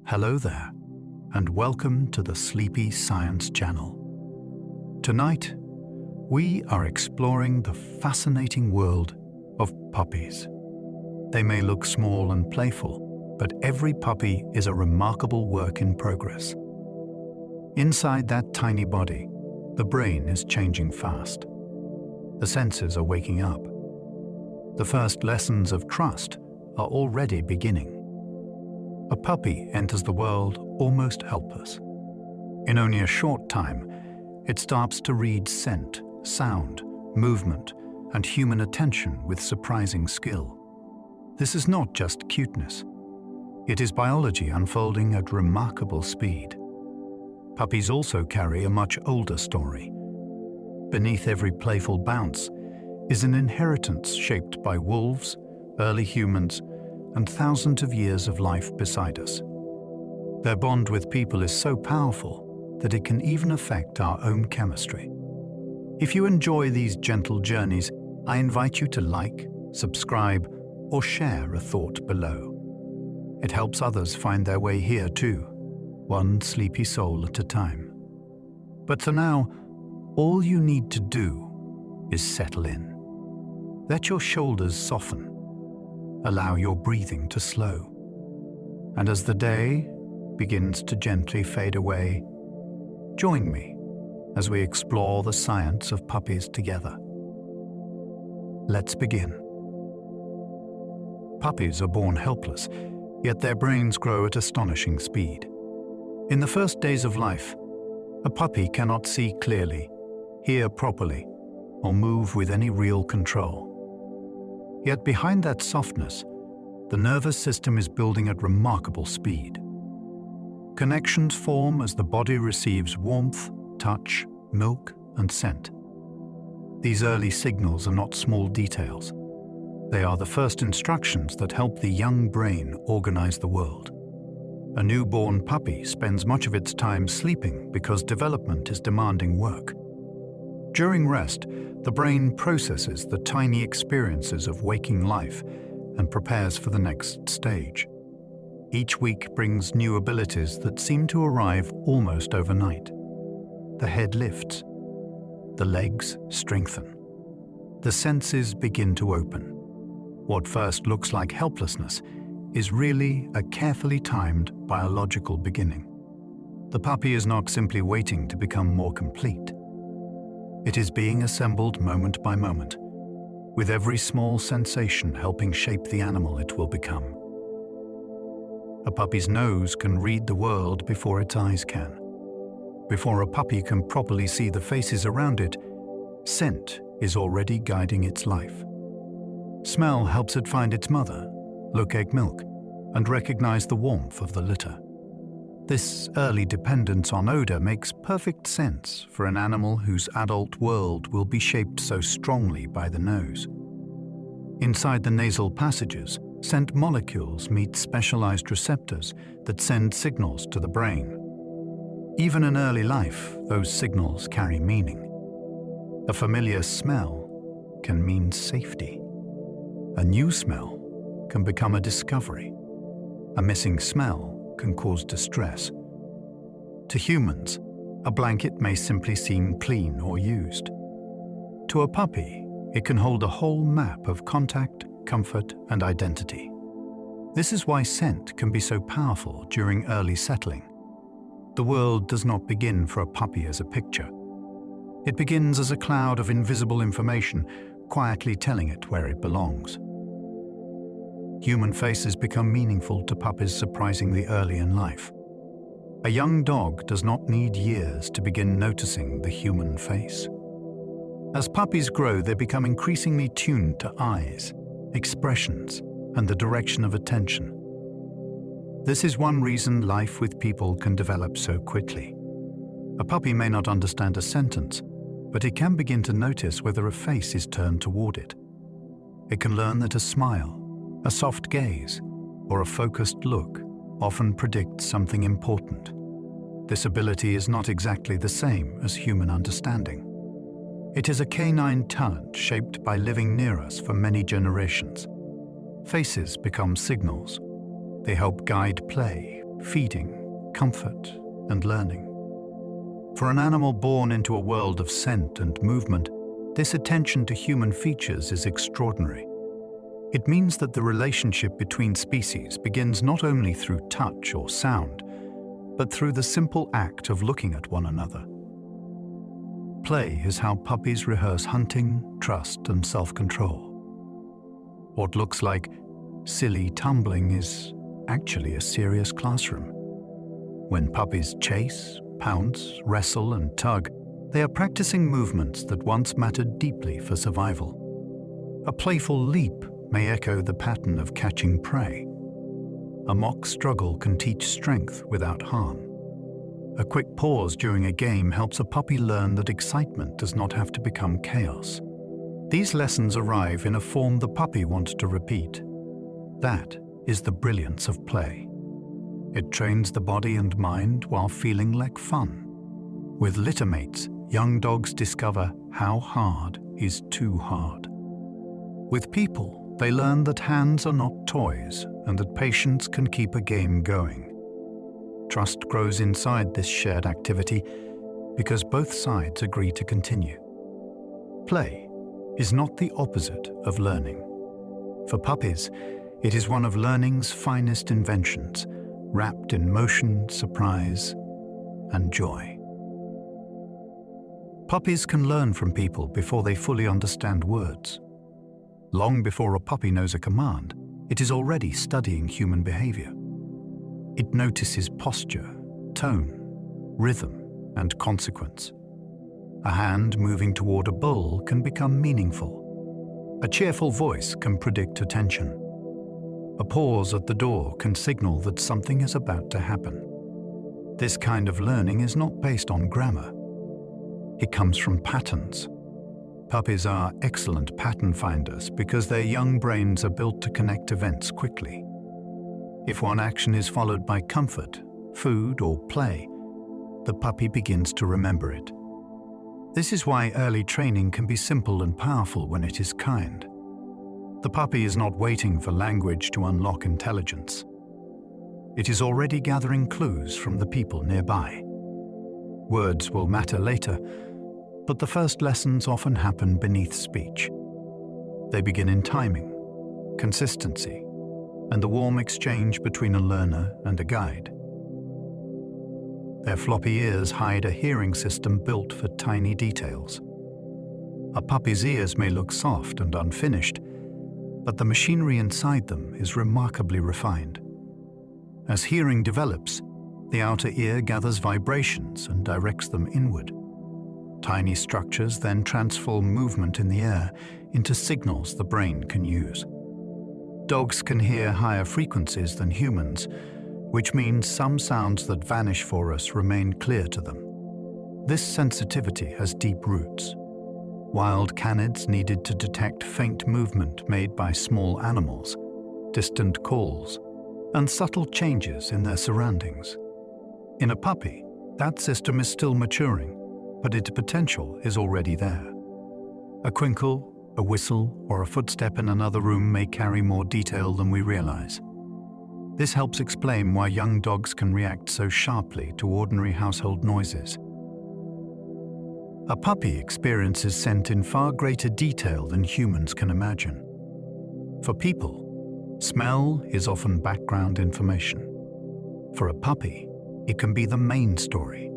Hello there, and welcome to the Sleepy Science Channel. Tonight, we are exploring the fascinating world of puppies. They may look small and playful, but every puppy is a remarkable work in progress. Inside that tiny body, the brain is changing fast. The senses are waking up. The first lessons of trust are already beginning. A puppy enters the world almost helpless. In only a short time, it starts to read scent, sound, movement, and human attention with surprising skill. This is not just cuteness. It is biology unfolding at remarkable speed. Puppies also carry a much older story. Beneath every playful bounce is an inheritance shaped by wolves, early humans, and thousands of years of life beside us. Their bond with people is so powerful that it can even affect our own chemistry. If you enjoy these gentle journeys, I invite you to like, subscribe, or share a thought below. It helps others find their way here too, one sleepy soul at a time. But for now, all you need to do is settle in. Let your shoulders soften. Allow your breathing to slow. And as the day begins to gently fade away, join me as we explore the science of puppies together. Let's begin. Puppies are born helpless, yet their brains grow at astonishing speed. In the first days of life, a puppy cannot see clearly, hear properly, or move with any real control. Yet behind that softness, the nervous system is building at remarkable speed. Connections form as the body receives warmth, touch, milk, and scent. These early signals are not small details. They are the first instructions that help the young brain organize the world. A newborn puppy spends much of its time sleeping because development is demanding work. During rest, the brain processes the tiny experiences of waking life and prepares for the next stage. Each week brings new abilities that seem to arrive almost overnight. The head lifts. The legs strengthen. The senses begin to open. What first looks like helplessness is really a carefully timed biological beginning. The puppy is not simply waiting to become more complete. It is being assembled moment by moment, with every small sensation helping shape the animal it will become. A puppy's nose can read the world before its eyes can. Before a puppy can properly see the faces around it, scent is already guiding its life. Smell helps it find its mother, look milk, and recognize the warmth of the litter. This early dependence on odor makes perfect sense for an animal whose adult world will be shaped so strongly by the nose. Inside the nasal passages, scent molecules meet specialized receptors that send signals to the brain. Even in early life, those signals carry meaning. A familiar smell can mean safety. A new smell can become a discovery. A missing smell can cause distress. To humans, a blanket may simply seem clean or used. To a puppy, it can hold a whole map of contact, comfort, and identity. This is why scent can be so powerful during early settling. The world does not begin for a puppy as a picture. It begins as a cloud of invisible information, quietly telling it where it belongs. Human faces become meaningful to puppies surprisingly early in life. A young dog does not need years to begin noticing the human face. As puppies grow, they become increasingly tuned to eyes, expressions, and the direction of attention. This is one reason life with people can develop so quickly. A puppy may not understand a sentence, but it can begin to notice whether a face is turned toward it. It can learn that a smile, a soft gaze, or a focused look often predicts something important. This ability is not exactly the same as human understanding. It is a canine talent shaped by living near us for many generations. Faces become signals. They help guide play, feeding, comfort, and learning. For an animal born into a world of scent and movement, this attention to human features is extraordinary. It means that the relationship between species begins not only through touch or sound, but through the simple act of looking at one another. Play is how puppies rehearse hunting, trust, and self-control. What looks like silly tumbling is actually a serious classroom. When puppies chase, pounce, wrestle, and tug, they are practicing movements that once mattered deeply for survival. A playful leap may echo the pattern of catching prey. A mock struggle can teach strength without harm. A quick pause during a game helps a puppy learn that excitement does not have to become chaos. These lessons arrive in a form the puppy wants to repeat. That is the brilliance of play. It trains the body and mind while feeling like fun. With littermates, young dogs discover how hard is too hard. With people, they learn that hands are not toys and that patience can keep a game going. Trust grows inside this shared activity because both sides agree to continue. Play is not the opposite of learning. For puppies, it is one of learning's finest inventions, wrapped in motion, surprise, and joy. Puppies can learn from people before they fully understand words. Long before a puppy knows a command, it is already studying human behavior. It notices posture, tone, rhythm, and consequence. A hand moving toward a bowl can become meaningful. A cheerful voice can predict attention. A pause at the door can signal that something is about to happen. This kind of learning is not based on grammar. It comes from patterns. Puppies are excellent pattern finders because their young brains are built to connect events quickly. If one action is followed by comfort, food, or play, the puppy begins to remember it. This is why early training can be simple and powerful when it is kind. The puppy is not waiting for language to unlock intelligence. It is already gathering clues from the people nearby. Words will matter later, but the first lessons often happen beneath speech. They begin in timing, consistency, and the warm exchange between a learner and a guide. Their floppy ears hide a hearing system built for tiny details. A puppy's ears may look soft and unfinished, but the machinery inside them is remarkably refined. As hearing develops, the outer ear gathers vibrations and directs them inward. Tiny structures then transform movement in the air into signals the brain can use. Dogs can hear higher frequencies than humans, which means some sounds that vanish for us remain clear to them. This sensitivity has deep roots. Wild canids needed to detect faint movement made by small animals, distant calls, and subtle changes in their surroundings. In a puppy, that system is still maturing, but its potential is already there. A crinkle, a whistle, or a footstep in another room may carry more detail than we realize. This helps explain why young dogs can react so sharply to ordinary household noises. A puppy experiences scent in far greater detail than humans can imagine. For people, smell is often background information. For a puppy, it can be the main story.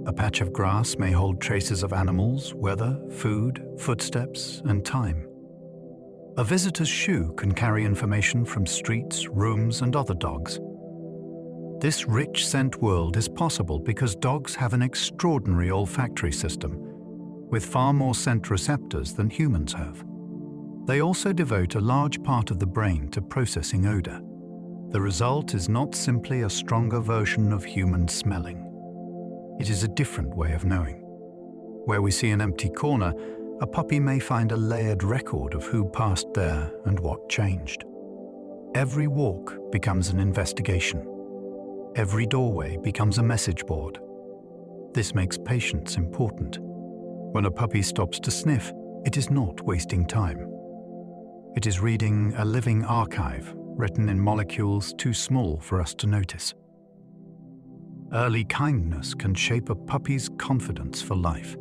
A patch of grass may hold traces of animals, weather, food, footsteps, and time. A visitor's shoe can carry information from streets, rooms, and other dogs. This rich scent world is possible because dogs have an extraordinary olfactory system, with far more scent receptors than humans have. They also devote a large part of the brain to processing odor. The result is not simply a stronger version of human smelling. It is a different way of knowing. Where we see an empty corner, a puppy may find a layered record of who passed there and what changed. Every walk becomes an investigation. Every doorway becomes a message board. This makes patience important. When a puppy stops to sniff, it is not wasting time. It is reading a living archive written in molecules too small for us to notice. Early kindness can shape a puppy's confidence for life.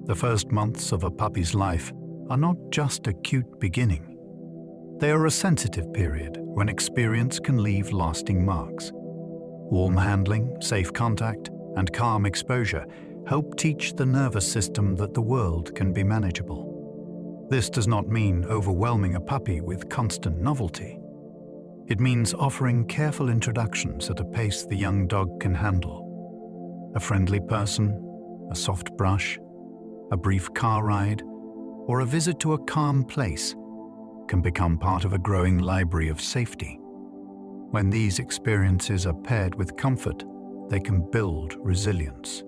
The first months of a puppy's life are not just a cute beginning. They are a sensitive period when experience can leave lasting marks. Warm handling, safe contact, and calm exposure help teach the nervous system that the world can be manageable. This does not mean overwhelming a puppy with constant novelty. It means offering careful introductions at a pace the young dog can handle. A friendly person, a soft brush, a brief car ride, or a visit to a calm place can become part of a growing library of safety. When these experiences are paired with comfort, they can build resilience.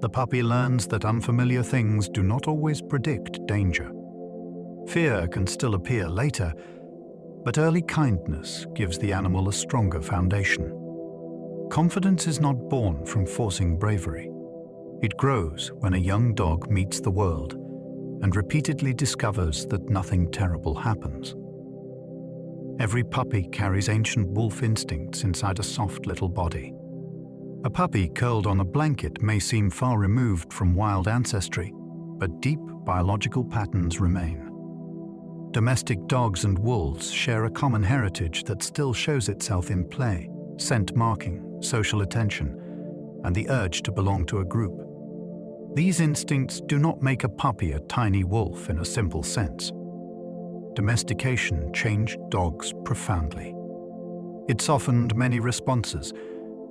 The puppy learns that unfamiliar things do not always predict danger. Fear can still appear later, but early kindness gives the animal a stronger foundation. Confidence is not born from forcing bravery. It grows when a young dog meets the world and repeatedly discovers that nothing terrible happens. Every puppy carries ancient wolf instincts inside a soft little body. A puppy curled on a blanket may seem far removed from wild ancestry, but deep biological patterns remain. Domestic dogs and wolves share a common heritage that still shows itself in play, scent marking, social attention, and the urge to belong to a group. These instincts do not make a puppy a tiny wolf in a simple sense. Domestication changed dogs profoundly. It softened many responses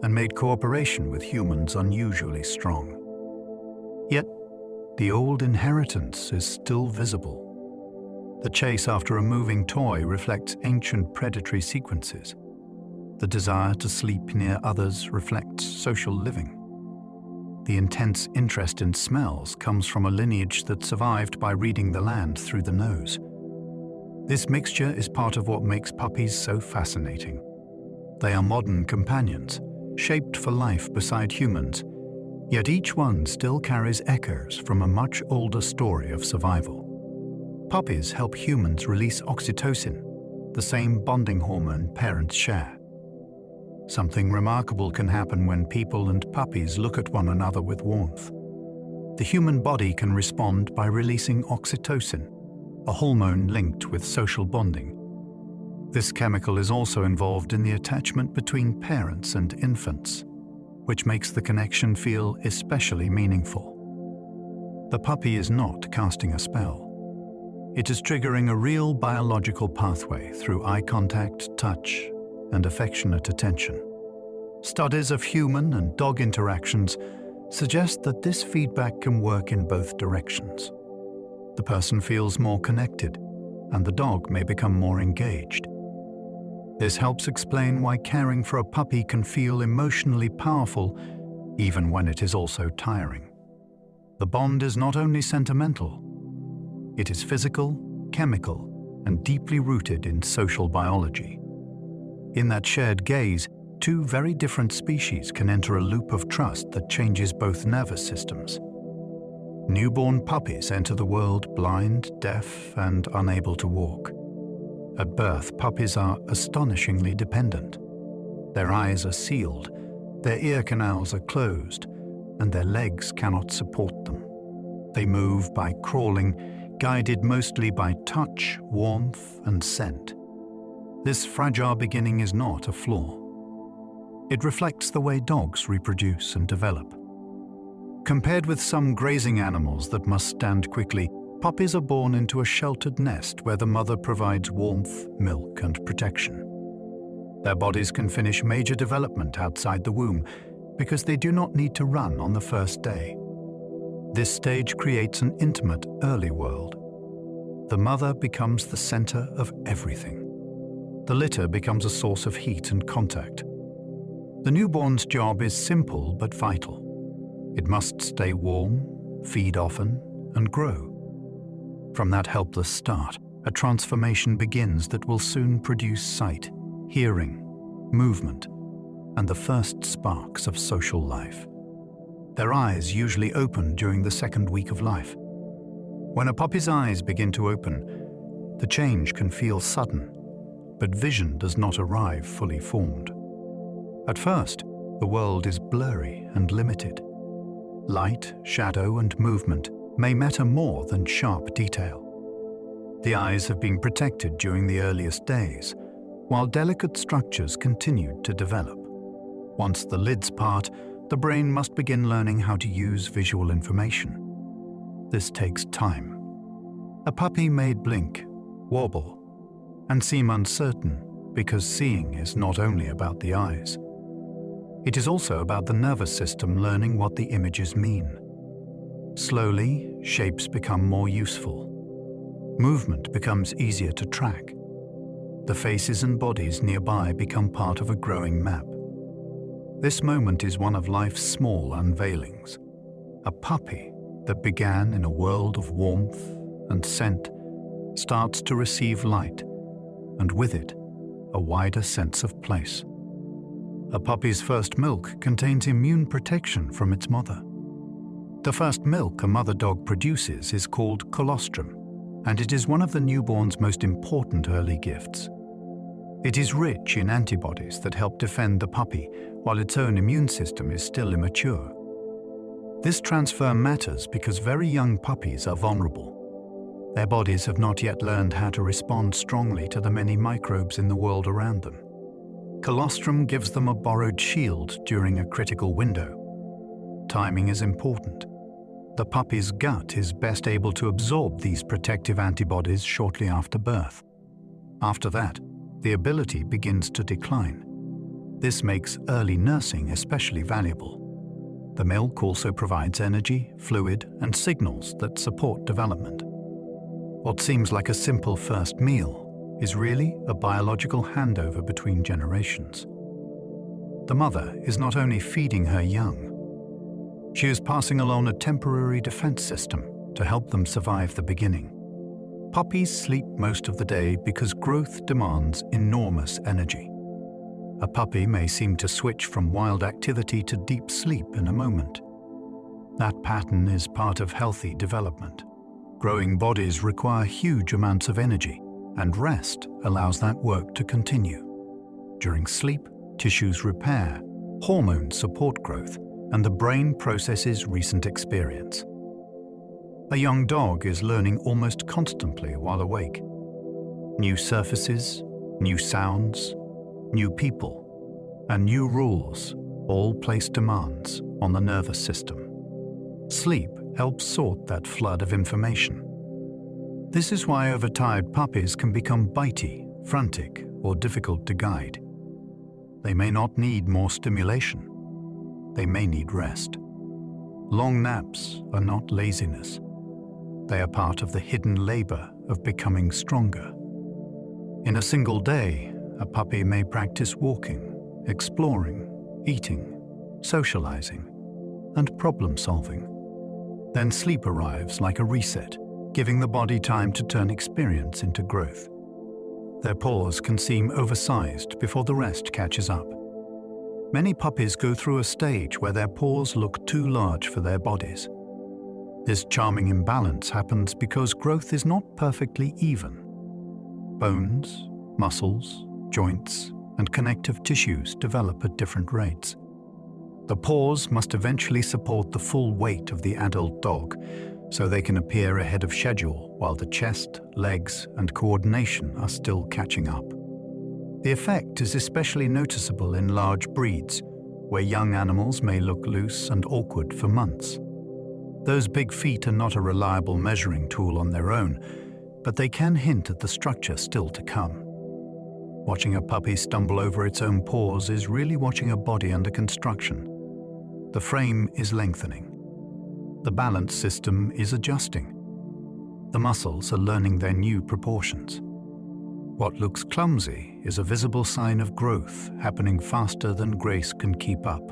and made cooperation with humans unusually strong. Yet, the old inheritance is still visible. The chase after a moving toy reflects ancient predatory sequences. The desire to sleep near others reflects social living. The intense interest in smells comes from a lineage that survived by reading the land through the nose. This mixture is part of what makes puppies so fascinating. They are modern companions, shaped for life beside humans, yet each one still carries echoes from a much older story of survival. Puppies help humans release oxytocin, the same bonding hormone parents share. Something remarkable can happen when people and puppies look at one another with warmth. The human body can respond by releasing oxytocin, a hormone linked with social bonding. This chemical is also involved in the attachment between parents and infants, which makes the connection feel especially meaningful. The puppy is not casting a spell. It is triggering a real biological pathway through eye contact, touch, and affectionate attention. Studies of human and dog interactions suggest that this feedback can work in both directions. The person feels more connected, and the dog may become more engaged. This helps explain why caring for a puppy can feel emotionally powerful, even when it is also tiring. The bond is not only sentimental, it is physical, chemical, and deeply rooted in social biology. In that shared gaze, two very different species can enter a loop of trust that changes both nervous systems. Newborn puppies enter the world blind, deaf, and unable to walk. At birth, puppies are astonishingly dependent. Their eyes are sealed, their ear canals are closed, and their legs cannot support them. They move by crawling, guided mostly by touch, warmth, and scent. This fragile beginning is not a flaw. It reflects the way dogs reproduce and develop. Compared with some grazing animals that must stand quickly, puppies are born into a sheltered nest where the mother provides warmth, milk, and protection. Their bodies can finish major development outside the womb because they do not need to run on the first day. This stage creates an intimate early world. The mother becomes the center of everything. The litter becomes a source of heat and contact. The newborn's job is simple but vital. It must stay warm, feed often, and grow. From that helpless start, a transformation begins that will soon produce sight, hearing, movement, and the first sparks of social life. Their eyes usually open during the second week of life. When a puppy's eyes begin to open, the change can feel sudden, but vision does not arrive fully formed. At first, the world is blurry and limited. Light, shadow, and movement may matter more than sharp detail. The eyes have been protected during the earliest days, while delicate structures continued to develop. Once the lids part, the brain must begin learning how to use visual information. This takes time. A puppy may blink, wobble, and seem uncertain because seeing is not only about the eyes. It is also about the nervous system learning what the images mean. Slowly, shapes become more useful. Movement becomes easier to track. The faces and bodies nearby become part of a growing map. This moment is one of life's small unveilings. A puppy that began in a world of warmth and scent starts to receive light, and with it, a wider sense of place. A puppy's first milk contains immune protection from its mother. The first milk a mother dog produces is called colostrum, and it is one of the newborn's most important early gifts. It is rich in antibodies that help defend the puppy while its own immune system is still immature. This transfer matters because very young puppies are vulnerable. Their bodies have not yet learned how to respond strongly to the many microbes in the world around them. Colostrum gives them a borrowed shield during a critical window. Timing is important. The puppy's gut is best able to absorb these protective antibodies shortly after birth. After that, the ability begins to decline. This makes early nursing especially valuable. The milk also provides energy, fluid, and signals that support development. What seems like a simple first meal is really a biological handover between generations. The mother is not only feeding her young, she is passing along a temporary defense system to help them survive the beginning. Puppies sleep most of the day because growth demands enormous energy. A puppy may seem to switch from wild activity to deep sleep in a moment. That pattern is part of healthy development. Growing bodies require huge amounts of energy, and rest allows that work to continue. During sleep, tissues repair, hormones support growth, and the brain processes recent experience. A young dog is learning almost constantly while awake. New surfaces, new sounds, new people, and new rules all place demands on the nervous system. Sleep helps sort that flood of information. This is why overtired puppies can become bitey, frantic, or difficult to guide. They may not need more stimulation. They may need rest. Long naps are not laziness. They are part of the hidden labor of becoming stronger. In a single day, a puppy may practice walking, exploring, eating, socializing, and problem-solving. Then sleep arrives like a reset, giving the body time to turn experience into growth. Their paws can seem oversized before the rest catches up. Many puppies go through a stage where their paws look too large for their bodies. This charming imbalance happens because growth is not perfectly even. Bones, muscles, joints, and connective tissues develop at different rates. The paws must eventually support the full weight of the adult dog, so they can appear ahead of schedule while the chest, legs, and coordination are still catching up. The effect is especially noticeable in large breeds, where young animals may look loose and awkward for months. Those big feet are not a reliable measuring tool on their own, but they can hint at the structure still to come. Watching a puppy stumble over its own paws is really watching a body under construction. The frame is lengthening. The balance system is adjusting. The muscles are learning their new proportions. What looks clumsy is a visible sign of growth happening faster than Grace can keep up.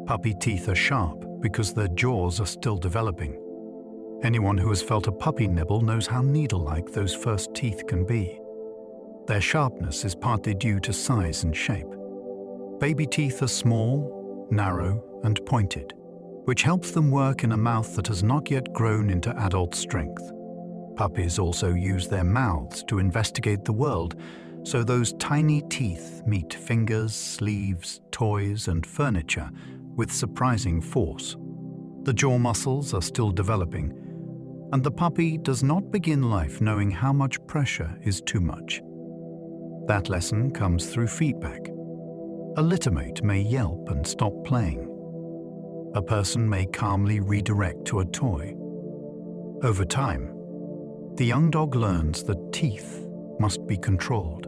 Puppy teeth are sharp because their jaws are still developing. Anyone who has felt a puppy nibble knows how needle-like those first teeth can be. Their sharpness is partly due to size and shape. Baby teeth are small, narrow, and pointed, which helps them work in a mouth that has not yet grown into adult strength. Puppies also use their mouths to investigate the world, so those tiny teeth meet fingers, sleeves, toys and furniture with surprising force. The jaw muscles are still developing, and the puppy does not begin life knowing how much pressure is too much. That lesson comes through feedback. A littermate may yelp and stop playing. A person may calmly redirect to a toy. Over time, the young dog learns that teeth must be controlled.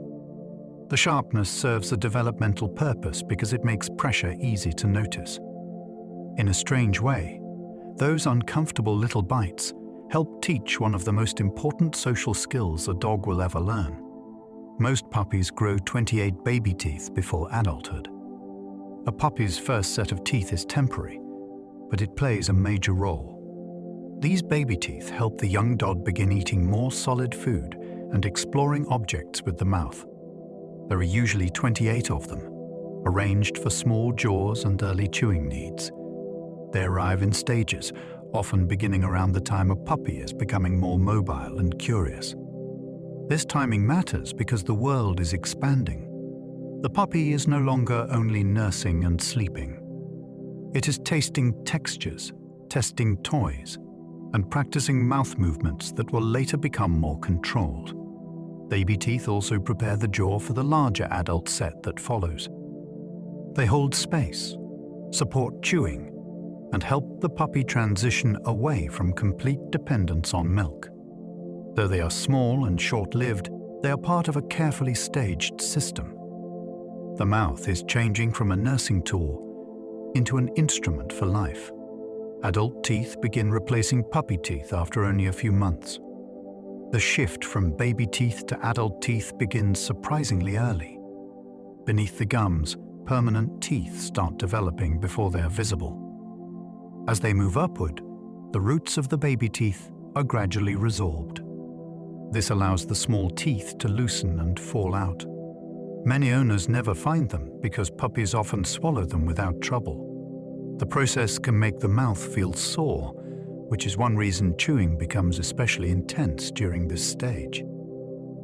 The sharpness serves a developmental purpose because it makes pressure easy to notice. In a strange way, those uncomfortable little bites help teach one of the most important social skills a dog will ever learn. Most puppies grow 28 baby teeth before adulthood. A puppy's first set of teeth is temporary, but it plays a major role. These baby teeth help the young dog begin eating more solid food and exploring objects with the mouth. There are usually 28 of them, arranged for small jaws and early chewing needs. They arrive in stages, often beginning around the time a puppy is becoming more mobile and curious. This timing matters because the world is expanding. The puppy is no longer only nursing and sleeping. It is tasting textures, testing toys, and practicing mouth movements that will later become more controlled. Baby teeth also prepare the jaw for the larger adult set that follows. They hold space, support chewing, and help the puppy transition away from complete dependence on milk. Though they are small and short-lived, they are part of a carefully staged system. The mouth is changing from a nursing tool into an instrument for life. Adult teeth begin replacing puppy teeth after only a few months. The shift from baby teeth to adult teeth begins surprisingly early. Beneath the gums, permanent teeth start developing before they are visible. As they move upward, the roots of the baby teeth are gradually resorbed. This allows the small teeth to loosen and fall out. Many owners never find them because puppies often swallow them without trouble. The process can make the mouth feel sore, which is one reason chewing becomes especially intense during this stage.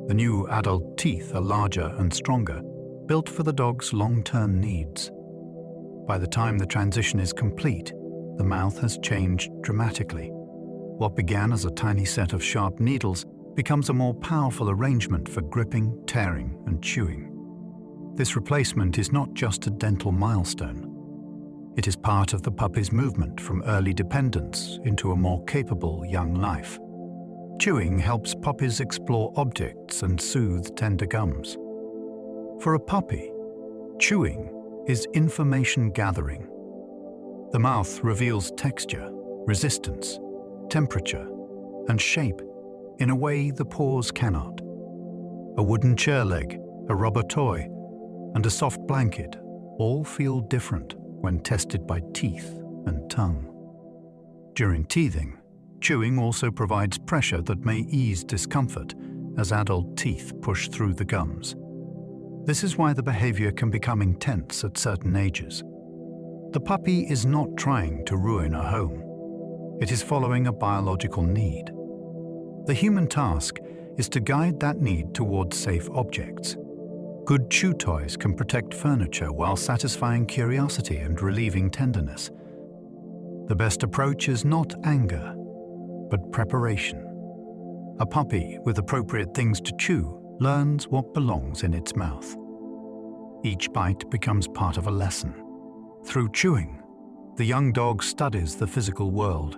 The new adult teeth are larger and stronger, built for the dog's long-term needs. By the time the transition is complete, the mouth has changed dramatically. What began as a tiny set of sharp needles becomes a more powerful arrangement for gripping, tearing, and chewing. This replacement is not just a dental milestone. It is part of the puppy's movement from early dependence into a more capable young life. Chewing helps puppies explore objects and soothe tender gums. For a puppy, chewing is information gathering. The mouth reveals texture, resistance, temperature, and shape in a way the paws cannot. A wooden chair leg, a rubber toy, and a soft blanket all feel different when tested by teeth and tongue. During teething, chewing also provides pressure that may ease discomfort as adult teeth push through the gums. This is why the behavior can become intense at certain ages. The puppy is not trying to ruin a home. It is following a biological need. The human task is to guide that need towards safe objects. Good chew toys can protect furniture while satisfying curiosity and relieving tenderness. The best approach is not anger, but preparation. A puppy with appropriate things to chew learns what belongs in its mouth. Each bite becomes part of a lesson. Through chewing, the young dog studies the physical world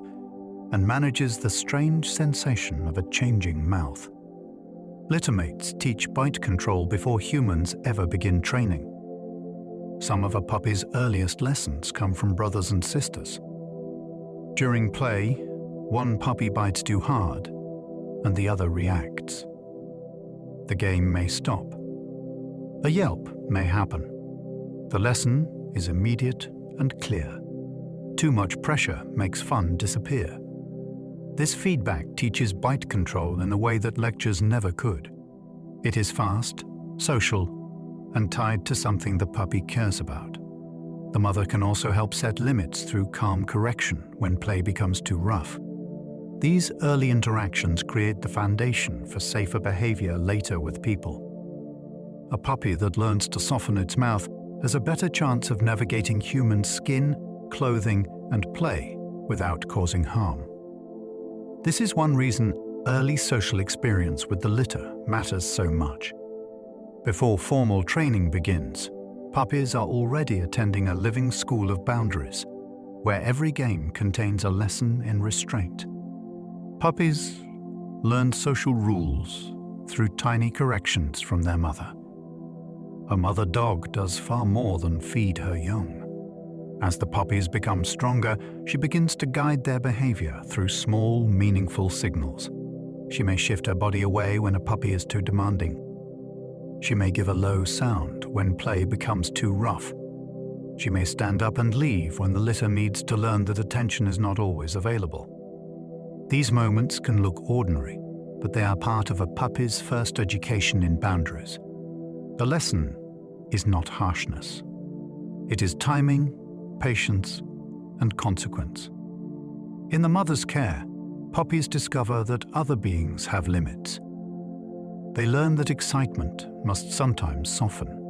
and manages the strange sensation of a changing mouth. Littermates teach bite control before humans ever begin training. Some of a puppy's earliest lessons come from brothers and sisters. During play, one puppy bites too hard and the other reacts. The game may stop. A yelp may happen. The lesson is immediate and clear. Too much pressure makes fun disappear. This feedback teaches bite control in a way that lectures never could. It is fast, social, and tied to something the puppy cares about. The mother can also help set limits through calm correction when play becomes too rough. These early interactions create the foundation for safer behavior later with people. A puppy that learns to soften its mouth has a better chance of navigating human skin, clothing, and play without causing harm. This is one reason early social experience with the litter matters so much. Before formal training begins, puppies are already attending a living school of boundaries, where every game contains a lesson in restraint. Puppies learn social rules through tiny corrections from their mother. A mother dog does far more than feed her young. As the puppies become stronger, she begins to guide their behavior through small, meaningful signals. She may shift her body away when a puppy is too demanding. She may give a low sound when play becomes too rough. She may stand up and leave when the litter needs to learn that attention is not always available. These moments can look ordinary, but they are part of a puppy's first education in boundaries. The lesson is not harshness. It is timing, patience, and consequence. In the mother's care, puppies discover that other beings have limits. They learn that excitement must sometimes soften.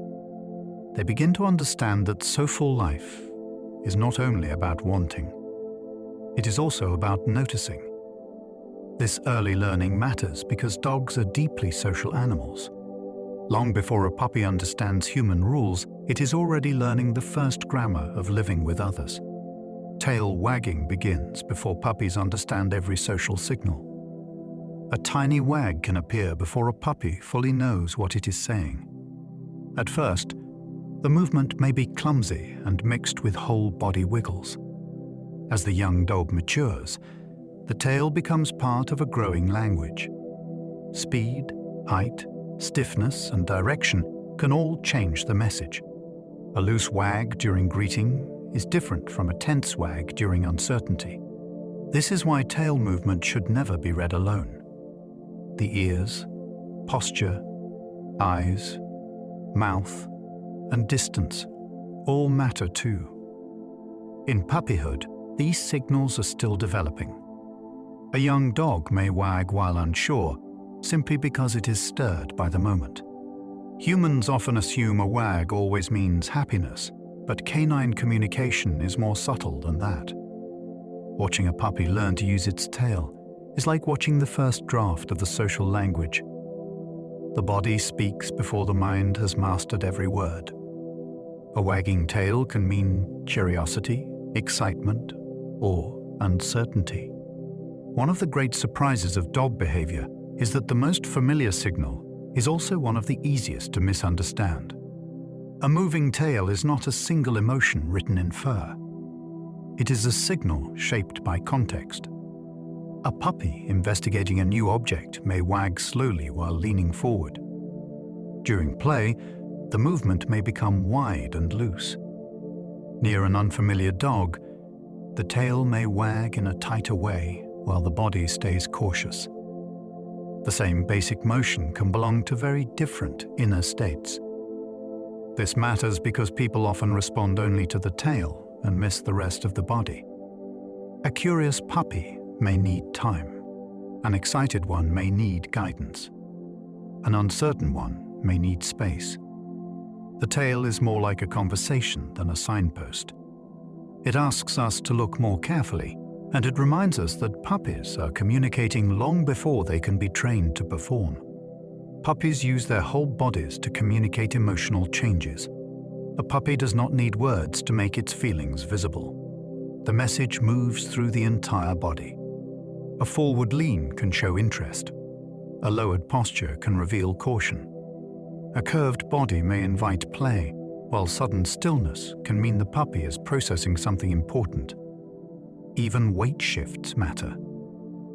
They begin to understand that social life is not only about wanting, it is also about noticing. This early learning matters because dogs are deeply social animals. Long before a puppy understands human rules, it is already learning the first grammar of living with others. Tail wagging begins before puppies understand every social signal. A tiny wag can appear before a puppy fully knows what it is saying. At first, the movement may be clumsy and mixed with whole body wiggles. As the young dog matures, the tail becomes part of a growing language. Speed, height, stiffness, and direction can all change the message. A loose wag during greeting is different from a tense wag during uncertainty. This is why tail movement should never be read alone. The ears, posture, eyes, mouth, and distance all matter too. In puppyhood, these signals are still developing. A young dog may wag while unsure, simply because it is stirred by the moment. Humans often assume a wag always means happiness, but canine communication is more subtle than that. Watching a puppy learn to use its tail is like watching the first draft of the social language. The body speaks before the mind has mastered every word. A wagging tail can mean curiosity, excitement, or uncertainty. One of the great surprises of dog behavior is that the most familiar signal is also one of the easiest to misunderstand. A moving tail is not a single emotion written in fur. It is a signal shaped by context. A puppy investigating a new object may wag slowly while leaning forward. During play, the movement may become wide and loose. Near an unfamiliar dog, the tail may wag in a tighter way while the body stays cautious. The same basic motion can belong to very different inner states. This matters because people often respond only to the tail and miss the rest of the body. A curious puppy may need time. An excited one may need guidance. An uncertain one may need space. The tail is more like a conversation than a signpost. It asks us to look more carefully, and it reminds us that puppies are communicating long before they can be trained to perform. Puppies use their whole bodies to communicate emotional changes. A puppy does not need words to make its feelings visible. The message moves through the entire body. A forward lean can show interest. A lowered posture can reveal caution. A curved body may invite play, while sudden stillness can mean the puppy is processing something important. Even weight shifts matter.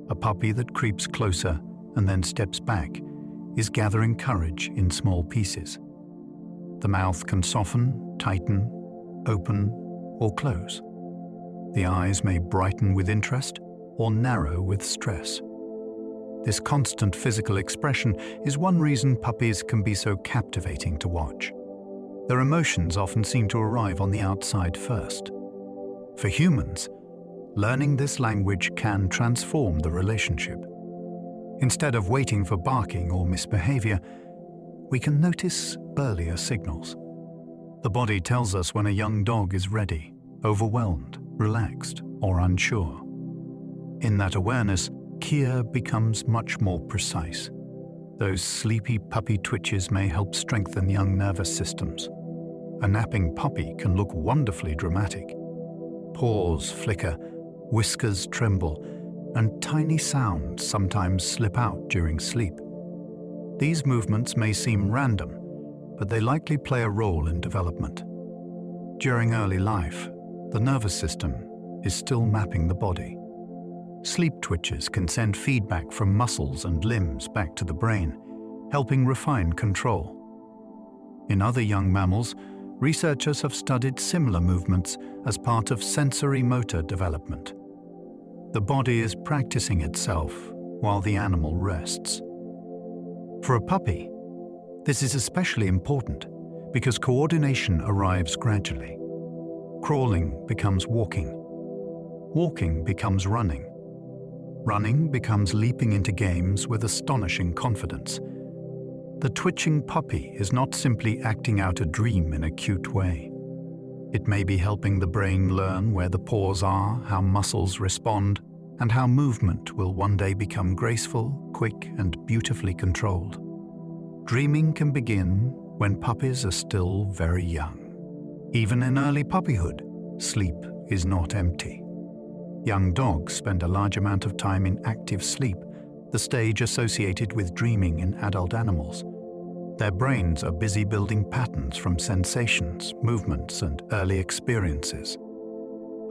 A puppy that creeps closer and then steps back is gathering courage in small pieces. The mouth can soften, tighten, open, or close. The eyes may brighten with interest or narrow with stress. This constant physical expression is one reason puppies can be so captivating to watch. Their emotions often seem to arrive on the outside first. For humans, learning this language can transform the relationship. Instead of waiting for barking or misbehavior, we can notice earlier signals. The body tells us when a young dog is ready, overwhelmed, relaxed, or unsure. In that awareness, care becomes much more precise. Those sleepy puppy twitches may help strengthen young nervous systems. A napping puppy can look wonderfully dramatic. Paws flicker, whiskers tremble, and tiny sounds sometimes slip out during sleep. These movements may seem random, but they likely play a role in development. During early life, the nervous system is still mapping the body. Sleep twitches can send feedback from muscles and limbs back to the brain, helping refine control. In other young mammals, researchers have studied similar movements as part of sensory motor development. The body is practicing itself while the animal rests. For a puppy, this is especially important because coordination arrives gradually. Crawling becomes walking. Walking becomes running. Running becomes leaping into games with astonishing confidence. The twitching puppy is not simply acting out a dream in a cute way. It may be helping the brain learn where the paws are, how muscles respond, and how movement will one day become graceful, quick, and beautifully controlled. Dreaming can begin when puppies are still very young. Even in early puppyhood, sleep is not empty. Young dogs spend a large amount of time in active sleep, the stage associated with dreaming in adult animals. Their brains are busy building patterns from sensations, movements, and early experiences.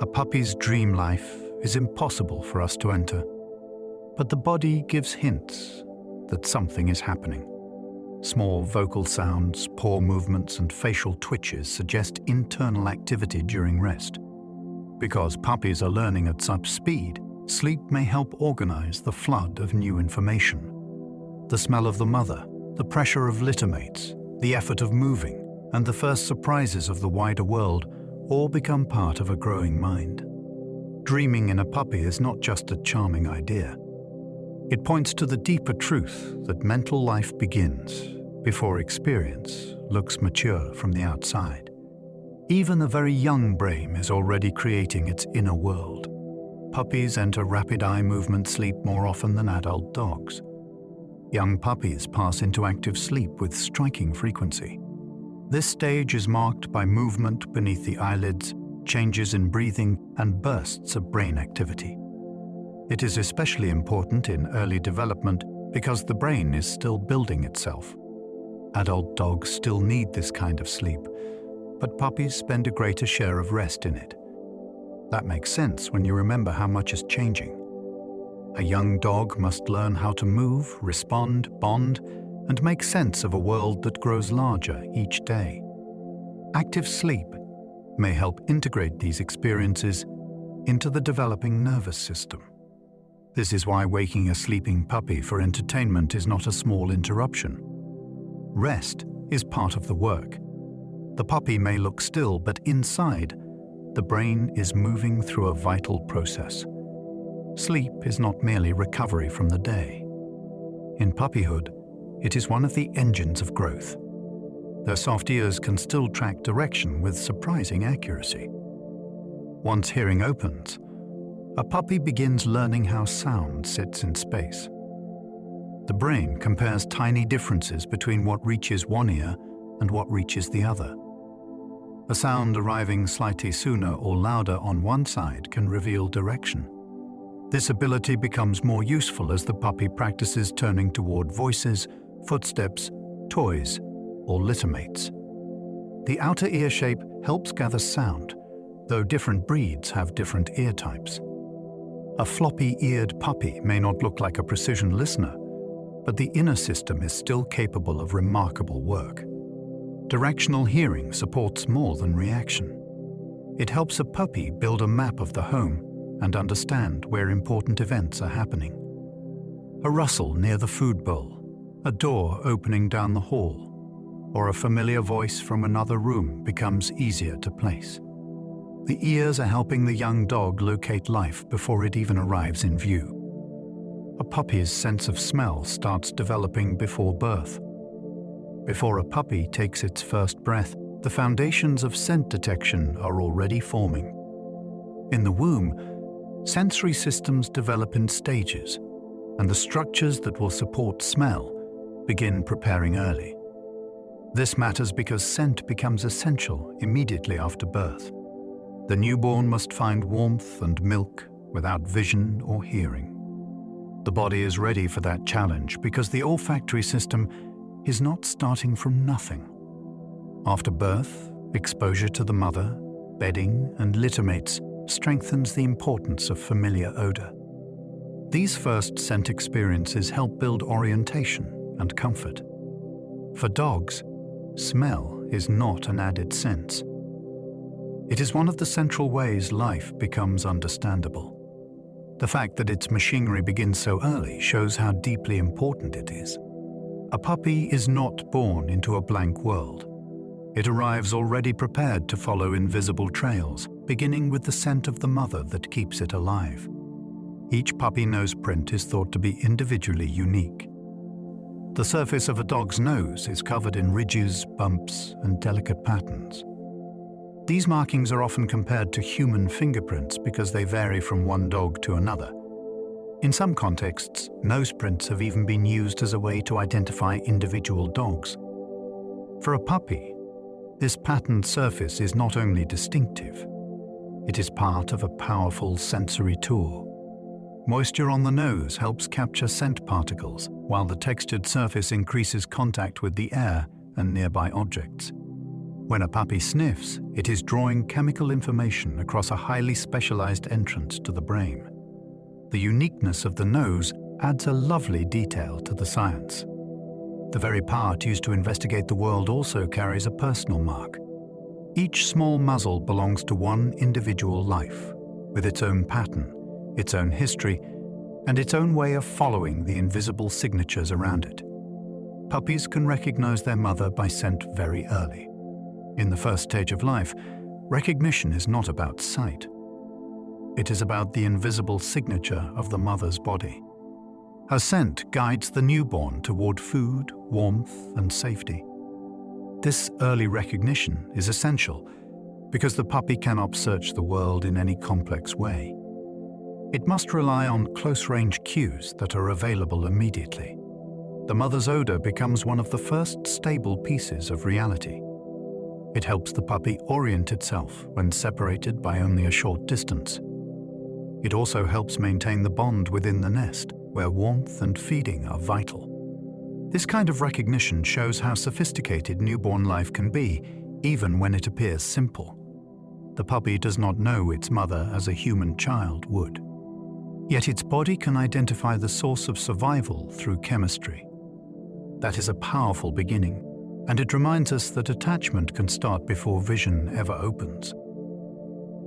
A puppy's dream life is impossible for us to enter, but the body gives hints that something is happening. Small vocal sounds, paw movements, and facial twitches suggest internal activity during rest. Because puppies are learning at such speed, sleep may help organize the flood of new information. The smell of the mother, the pressure of littermates, the effort of moving, and the first surprises of the wider world all become part of a growing mind. Dreaming in a puppy is not just a charming idea. It points to the deeper truth that mental life begins before experience looks mature from the outside. Even a very young brain is already creating its inner world. Puppies enter rapid eye movement sleep more often than adult dogs. Young puppies pass into active sleep with striking frequency. This stage is marked by movement beneath the eyelids, changes in breathing, and bursts of brain activity. It is especially important in early development because the brain is still building itself. Adult dogs still need this kind of sleep, but puppies spend a greater share of rest in it. That makes sense when you remember how much is changing. A young dog must learn how to move, respond, bond, and make sense of a world that grows larger each day. Active sleep may help integrate these experiences into the developing nervous system. This is why waking a sleeping puppy for entertainment is not a small interruption. Rest is part of the work. The puppy may look still, but inside, the brain is moving through a vital process. Sleep is not merely recovery from the day. In puppyhood, it is one of the engines of growth. Their soft ears can still track direction with surprising accuracy. Once hearing opens, a puppy begins learning how sound sits in space. The brain compares tiny differences between what reaches one ear and what reaches the other. A sound arriving slightly sooner or louder on one side can reveal direction. This ability becomes more useful as the puppy practices turning toward voices, footsteps, toys, or littermates. The outer ear shape helps gather sound, though different breeds have different ear types. A floppy-eared puppy may not look like a precision listener, but the inner system is still capable of remarkable work. Directional hearing supports more than reaction. It helps a puppy build a map of the home and understand where important events are happening. A rustle near the food bowl, a door opening down the hall, or a familiar voice from another room becomes easier to place. The ears are helping the young dog locate life before it even arrives in view. A puppy's sense of smell starts developing before birth. Before a puppy takes its first breath, the the foundations of scent detection are already forming. In the womb, sensory systems develop in stages, and the structures that will support smell begin preparing early. This matters because scent becomes essential immediately after birth. The newborn must find warmth and milk without vision or hearing. The body is ready for that challenge because the olfactory system is not starting from nothing. After birth, exposure to the mother, bedding, and litter mates strengthens the importance of familiar odor. These first scent experiences help build orientation and comfort. For dogs, smell is not an added sense. It is one of the central ways life becomes understandable. The fact that its machinery begins so early shows how deeply important it is. A puppy is not born into a blank world. It arrives already prepared to follow invisible trails, beginning with the scent of the mother that keeps it alive. Each puppy nose print is thought to be individually unique. The surface of a dog's nose is covered in ridges, bumps, and delicate patterns. These markings are often compared to human fingerprints because they vary from one dog to another. In some contexts, nose prints have even been used as a way to identify individual dogs. For a puppy, this patterned surface is not only distinctive, it is part of a powerful sensory tool. Moisture on the nose helps capture scent particles, while the textured surface increases contact with the air and nearby objects. When a puppy sniffs, it is drawing chemical information across a highly specialized entrance to the brain. The uniqueness of the nose adds a lovely detail to the science. The very part used to investigate the world also carries a personal mark. Each small muzzle belongs to one individual life, with its own pattern, its own history, and its own way of following the invisible signatures around it. Puppies can recognize their mother by scent very early. In the first stage of life, recognition is not about sight. It is about the invisible signature of the mother's body. Her scent guides the newborn toward food, warmth, and safety. This early recognition is essential because the puppy cannot search the world in any complex way. It must rely on close-range cues that are available immediately. The mother's odor becomes one of the first stable pieces of reality. It helps the puppy orient itself when separated by only a short distance. It also helps maintain the bond within the nest, where warmth and feeding are vital. This kind of recognition shows how sophisticated newborn life can be, even when it appears simple. The puppy does not know its mother as a human child would. Yet its body can identify the source of survival through chemistry. That is a powerful beginning, and it reminds us that attachment can start before vision ever opens.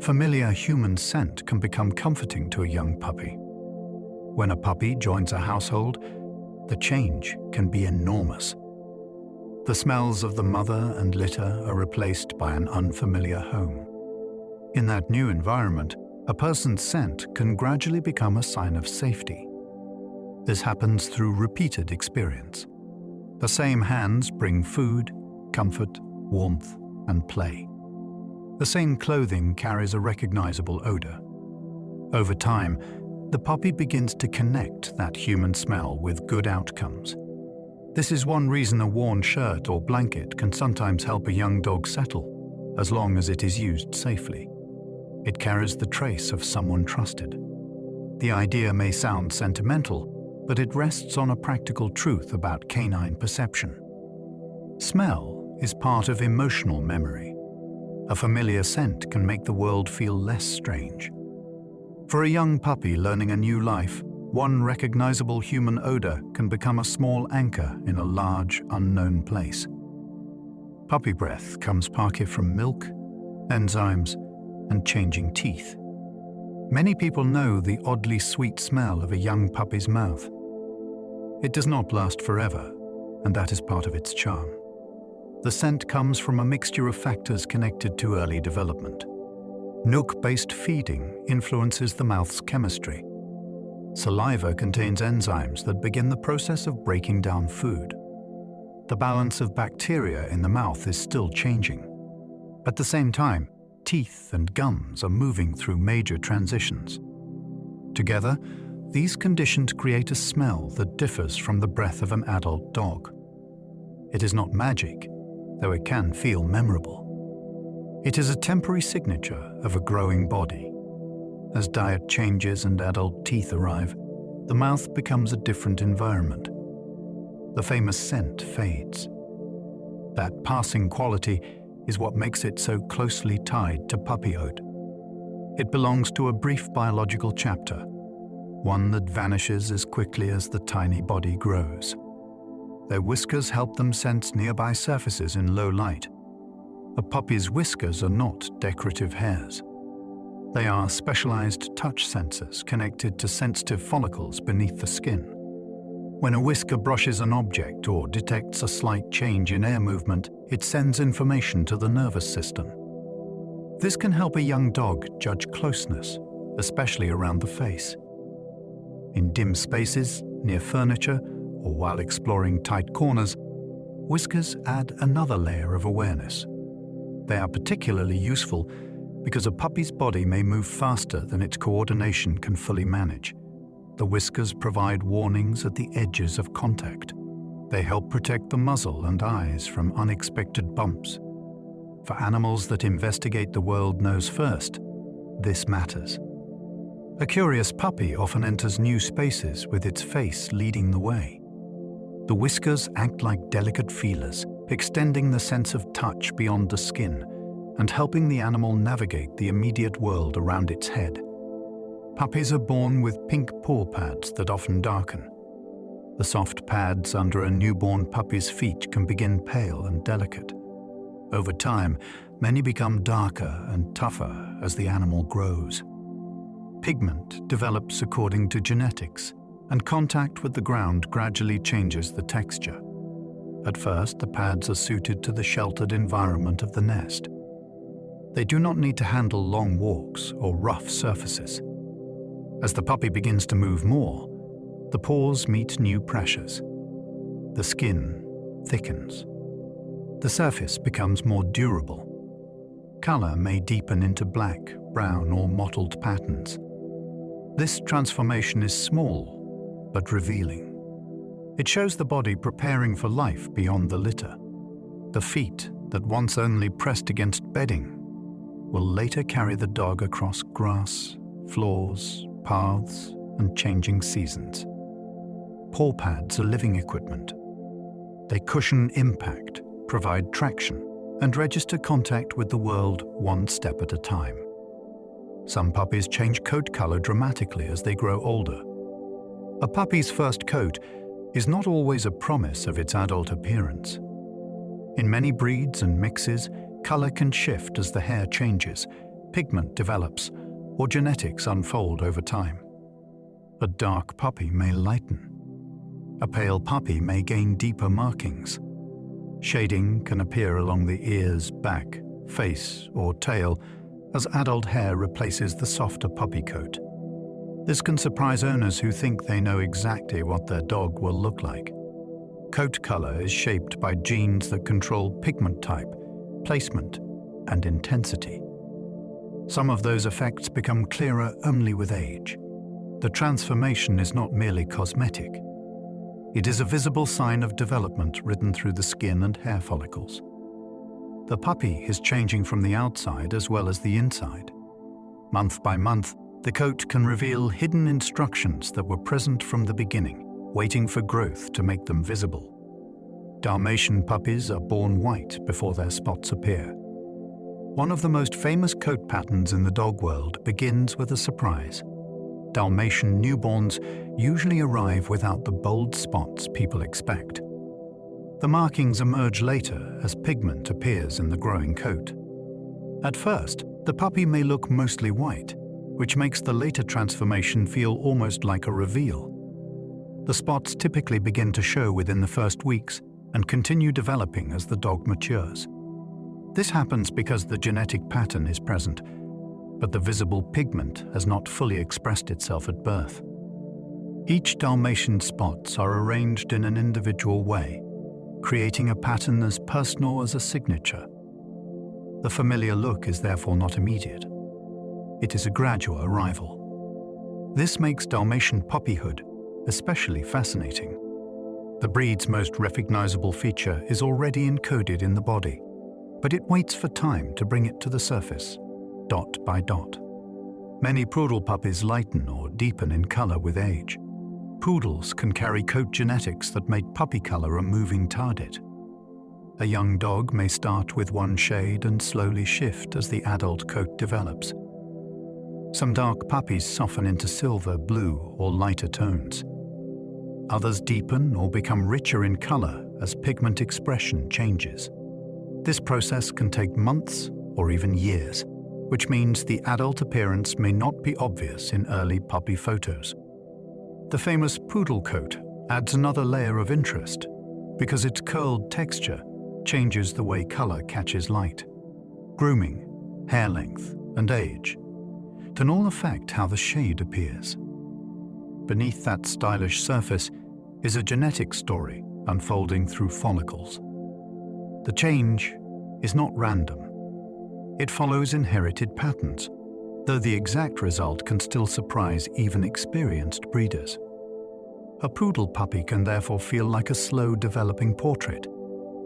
Familiar human scent can become comforting to a young puppy. When a puppy joins a household, the change can be enormous. The smells of the mother and litter are replaced by an unfamiliar home. In that new environment, a person's scent can gradually become a sign of safety. This happens through repeated experience. The same hands bring food, comfort, warmth, and play. The same clothing carries a recognizable odor. Over time, the puppy begins to connect that human smell with good outcomes. This is one reason a worn shirt or blanket can sometimes help a young dog settle, as long as it is used safely. It carries the trace of someone trusted. The idea may sound sentimental, but it rests on a practical truth about canine perception. Smell is part of emotional memory. A familiar scent can make the world feel less strange. For a young puppy learning a new life, one recognizable human odor can become a small anchor in a large, unknown place. Puppy breath comes partly from milk, enzymes, and changing teeth. Many people know the oddly sweet smell of a young puppy's mouth. It does not last forever, and that is part of its charm. The scent comes from a mixture of factors connected to early development. Milk-based feeding influences the mouth's chemistry. Saliva contains enzymes that begin the process of breaking down food. The balance of bacteria in the mouth is still changing. At the same time, teeth and gums are moving through major transitions. Together, these conditions create a smell that differs from the breath of an adult dog. It is not magic, though it can feel memorable. It is a temporary signature of a growing body. As diet changes and adult teeth arrive, the mouth becomes a different environment. The famous scent fades. That passing quality is what makes it so closely tied to puppyhood. It belongs to a brief biological chapter, one that vanishes as quickly as the tiny body grows. Their whiskers help them sense nearby surfaces in low light. A puppy's whiskers are not decorative hairs. They are specialized touch sensors connected to sensitive follicles beneath the skin. When a whisker brushes an object or detects a slight change in air movement, it sends information to the nervous system. This can help a young dog judge closeness, especially around the face. In dim spaces, near furniture, or while exploring tight corners, whiskers add another layer of awareness. They are particularly useful because a puppy's body may move faster than its coordination can fully manage. The whiskers provide warnings at the edges of contact. They help protect the muzzle and eyes from unexpected bumps. For animals that investigate the world nose first, this matters. A curious puppy often enters new spaces with its face leading the way. The whiskers act like delicate feelers, extending the sense of touch beyond the skin and helping the animal navigate the immediate world around its head. Puppies are born with pink paw pads that often darken. The soft pads under a newborn puppy's feet can begin pale and delicate. Over time, many become darker and tougher as the animal grows. Pigment develops according to genetics, and contact with the ground gradually changes the texture. At first, the pads are suited to the sheltered environment of the nest. They do not need to handle long walks or rough surfaces. As the puppy begins to move more, the paws meet new pressures. The skin thickens. The surface becomes more durable. Color may deepen into black, brown, or mottled patterns. This transformation is small, but revealing. It shows the body preparing for life beyond the litter. The feet that once only pressed against bedding will later carry the dog across grass, floors, paths, and changing seasons. Paw pads are living equipment. They cushion impact, provide traction, and register contact with the world one step at a time. Some puppies change coat color dramatically as they grow older. A puppy's first coat is not always a promise of its adult appearance. In many breeds and mixes, color can shift as the hair changes, pigment develops, or genetics unfold over time. A dark puppy may lighten. A pale puppy may gain deeper markings. Shading can appear along the ears, back, face, or tail as adult hair replaces the softer puppy coat. This can surprise owners who think they know exactly what their dog will look like. Coat color is shaped by genes that control pigment type, placement, and intensity. Some of those effects become clearer only with age. The transformation is not merely cosmetic. It is a visible sign of development written through the skin and hair follicles. The puppy is changing from the outside as well as the inside. Month by month, the coat can reveal hidden instructions that were present from the beginning, waiting for growth to make them visible. Dalmatian puppies are born white before their spots appear. One of the most famous coat patterns in the dog world begins with a surprise. Dalmatian newborns usually arrive without the bold spots people expect. The markings emerge later as pigment appears in the growing coat. At first, the puppy may look mostly white, which makes the later transformation feel almost like a reveal. The spots typically begin to show within the first weeks and continue developing as the dog matures. This happens because the genetic pattern is present, but the visible pigment has not fully expressed itself at birth. Each Dalmatian spots are arranged in an individual way, creating a pattern as personal as a signature. The familiar look is therefore not immediate. It is a gradual arrival. This makes Dalmatian puppyhood especially fascinating. The breed's most recognizable feature is already encoded in the body, but it waits for time to bring it to the surface, dot by dot. Many poodle puppies lighten or deepen in color with age. Poodles can carry coat genetics that make puppy color a moving target. A young dog may start with one shade and slowly shift as the adult coat develops. Some dark puppies soften into silver, blue, or lighter tones. Others deepen or become richer in color as pigment expression changes. This process can take months or even years, which means the adult appearance may not be obvious in early puppy photos. The famous poodle coat adds another layer of interest because its curled texture changes the way color catches light. Grooming, hair length, and age can all affect how the shade appears. Beneath that stylish surface is a genetic story unfolding through follicles. The change is not random. It follows inherited patterns, though the exact result can still surprise even experienced breeders. A poodle puppy can therefore feel like a slow developing portrait,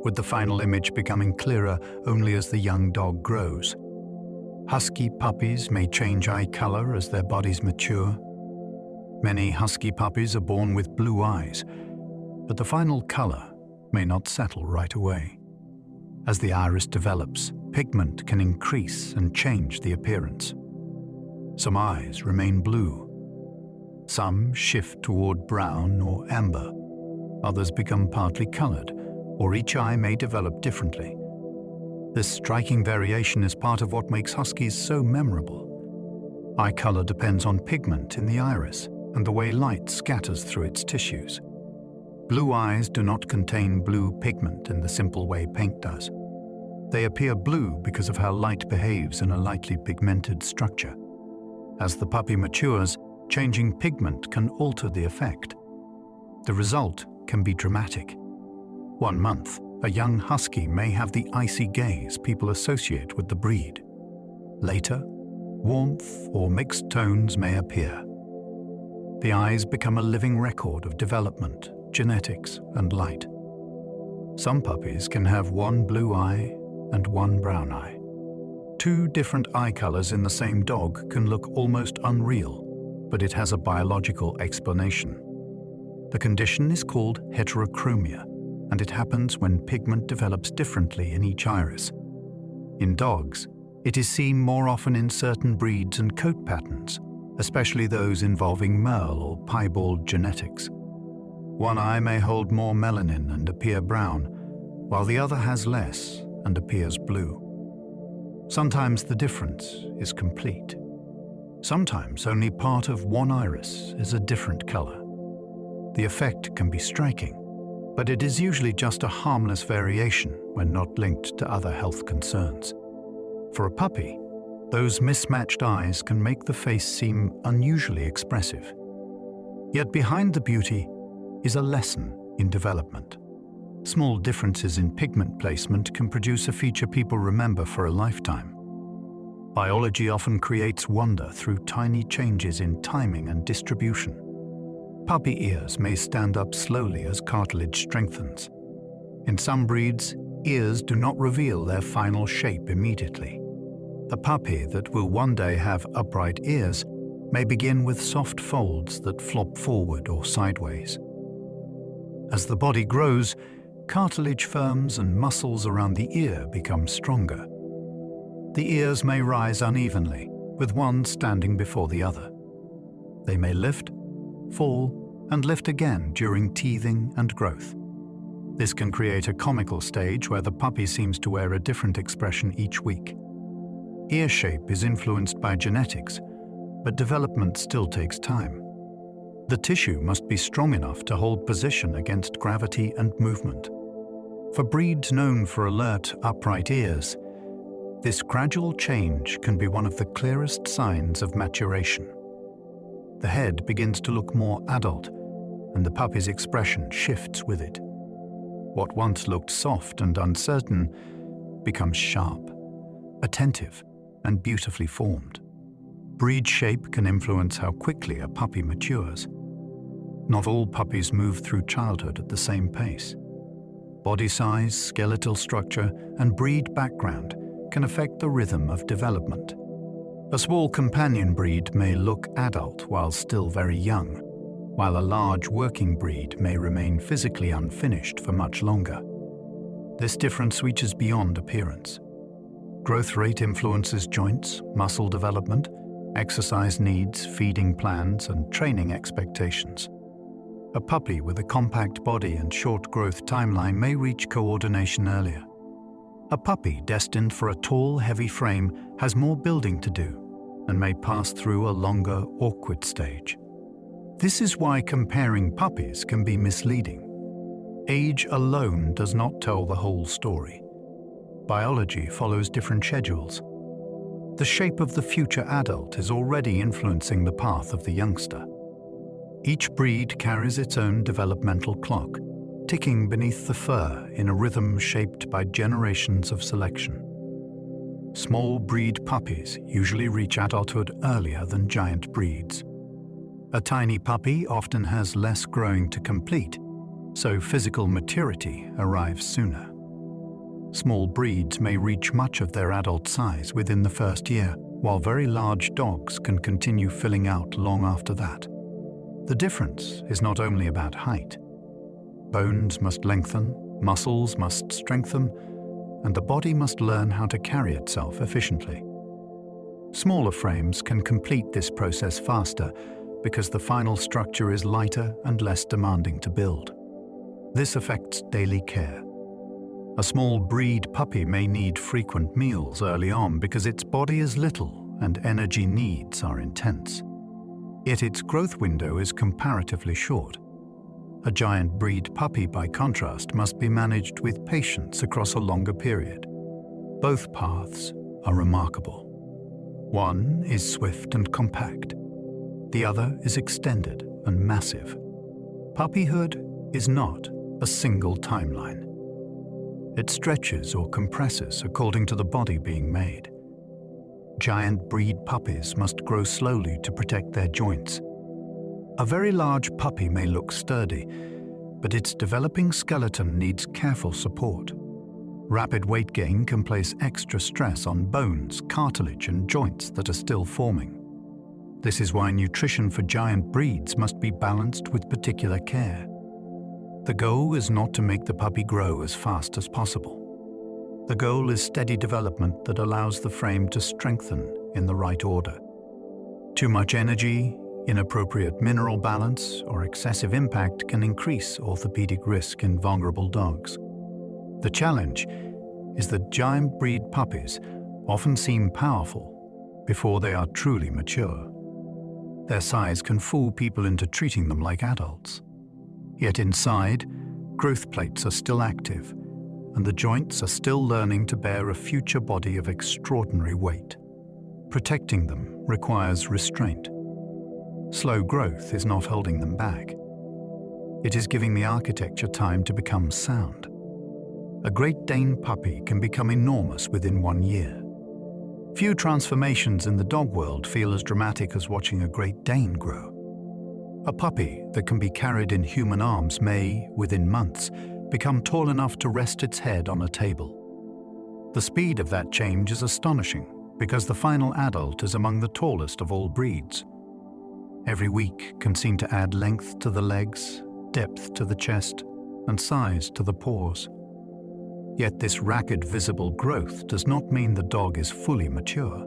with the final image becoming clearer only as the young dog grows. Husky puppies may change eye color as their bodies mature. Many husky puppies are born with blue eyes, but the final color may not settle right away. As the iris develops, pigment can increase and change the appearance. Some eyes remain blue. Some shift toward brown or amber. Others become partly colored, or each eye may develop differently. This striking variation is part of what makes huskies so memorable. Eye color depends on pigment in the iris and the way light scatters through its tissues. Blue eyes do not contain blue pigment in the simple way paint does. They appear blue because of how light behaves in a lightly pigmented structure. As the puppy matures, changing pigment can alter the effect. The result can be dramatic. 1 month, a young husky may have the icy gaze people associate with the breed. Later, warmth or mixed tones may appear. The eyes become a living record of development, genetics, and light. Some puppies can have one blue eye and one brown eye. 2 different eye colors in the same dog can look almost unreal, but it has a biological explanation. The condition is called heterochromia, and it happens when pigment develops differently in each iris. In dogs, it is seen more often in certain breeds and coat patterns, especially those involving merle or piebald genetics. One eye may hold more melanin and appear brown, while the other has less and appears blue. Sometimes the difference is complete. Sometimes only part of one iris is a different color. The effect can be striking, but it is usually just a harmless variation when not linked to other health concerns. For a puppy, those mismatched eyes can make the face seem unusually expressive. Yet behind the beauty is a lesson in development. Small differences in pigment placement can produce a feature people remember for a lifetime. Biology often creates wonder through tiny changes in timing and distribution. Puppy ears may stand up slowly as cartilage strengthens. In some breeds, ears do not reveal their final shape immediately. The puppy that will one day have upright ears may begin with soft folds that flop forward or sideways. As the body grows, cartilage firms and muscles around the ear become stronger. The ears may rise unevenly, with one standing before the other. They may lift, fall, and lift again during teething and growth. This can create a comical stage where the puppy seems to wear a different expression each week. Ear shape is influenced by genetics, but development still takes time. The tissue must be strong enough to hold position against gravity and movement. For breeds known for alert, upright ears, this gradual change can be one of the clearest signs of maturation. The head begins to look more adult, and the puppy's expression shifts with it. What once looked soft and uncertain becomes sharp. attentive, and beautifully formed. Breed shape can influence how quickly a puppy matures. Not all puppies move through childhood at the same pace. Body size, skeletal structure, and breed background can affect the rhythm of development. A small companion breed may look adult while still very young, while a large working breed may remain physically unfinished for much longer. This difference reaches beyond appearance. Growth rate influences joints, muscle development, exercise needs, feeding plans, and training expectations. A puppy with a compact body and short growth timeline may reach coordination earlier. A puppy destined for a tall, heavy frame has more building to do and may pass through a longer, awkward stage. This is why comparing puppies can be misleading. Age alone does not tell the whole story. Biology follows different schedules. The shape of the future adult is already influencing the path of the youngster. Each breed carries its own developmental clock, ticking beneath the fur in a rhythm shaped by generations of selection. Small breed puppies usually reach adulthood earlier than giant breeds. A tiny puppy often has less growing to complete, so physical maturity arrives sooner. Small breeds may reach much of their adult size within the first year, while very large dogs can continue filling out long after that. The difference is not only about height. Bones must lengthen, muscles must strengthen, and the body must learn how to carry itself efficiently. Smaller frames can complete this process faster because the final structure is lighter and less demanding to build. This affects daily care. A small breed puppy may need frequent meals early on because its body is little and energy needs are intense. Yet its growth window is comparatively short. A giant breed puppy, by contrast, must be managed with patience across a longer period. Both paths are remarkable. One is swift and compact. The other is extended and massive. Puppyhood is not a single timeline. It stretches or compresses according to the body being made. Giant breed puppies must grow slowly to protect their joints. A very large puppy may look sturdy, but its developing skeleton needs careful support. Rapid weight gain can place extra stress on bones, cartilage, and joints that are still forming. This is why nutrition for giant breeds must be balanced with particular care. The goal is not to make the puppy grow as fast as possible. The goal is steady development that allows the frame to strengthen in the right order. Too much energy, inappropriate mineral balance, or excessive impact can increase orthopedic risk in vulnerable dogs. The challenge is that giant breed puppies often seem powerful before they are truly mature. Their size can fool people into treating them like adults. Yet inside, growth plates are still active, and the joints are still learning to bear a future body of extraordinary weight. Protecting them requires restraint. Slow growth is not holding them back. It is giving the architecture time to become sound. A Great Dane puppy can become enormous within 1 year. Few transformations in the dog world feel as dramatic as watching a Great Dane grow. A puppy that can be carried in human arms may, within months, become tall enough to rest its head on a table. The speed of that change is astonishing because the final adult is among the tallest of all breeds. Every week can seem to add length to the legs, depth to the chest, and size to the paws. Yet this rapid visible growth does not mean the dog is fully mature.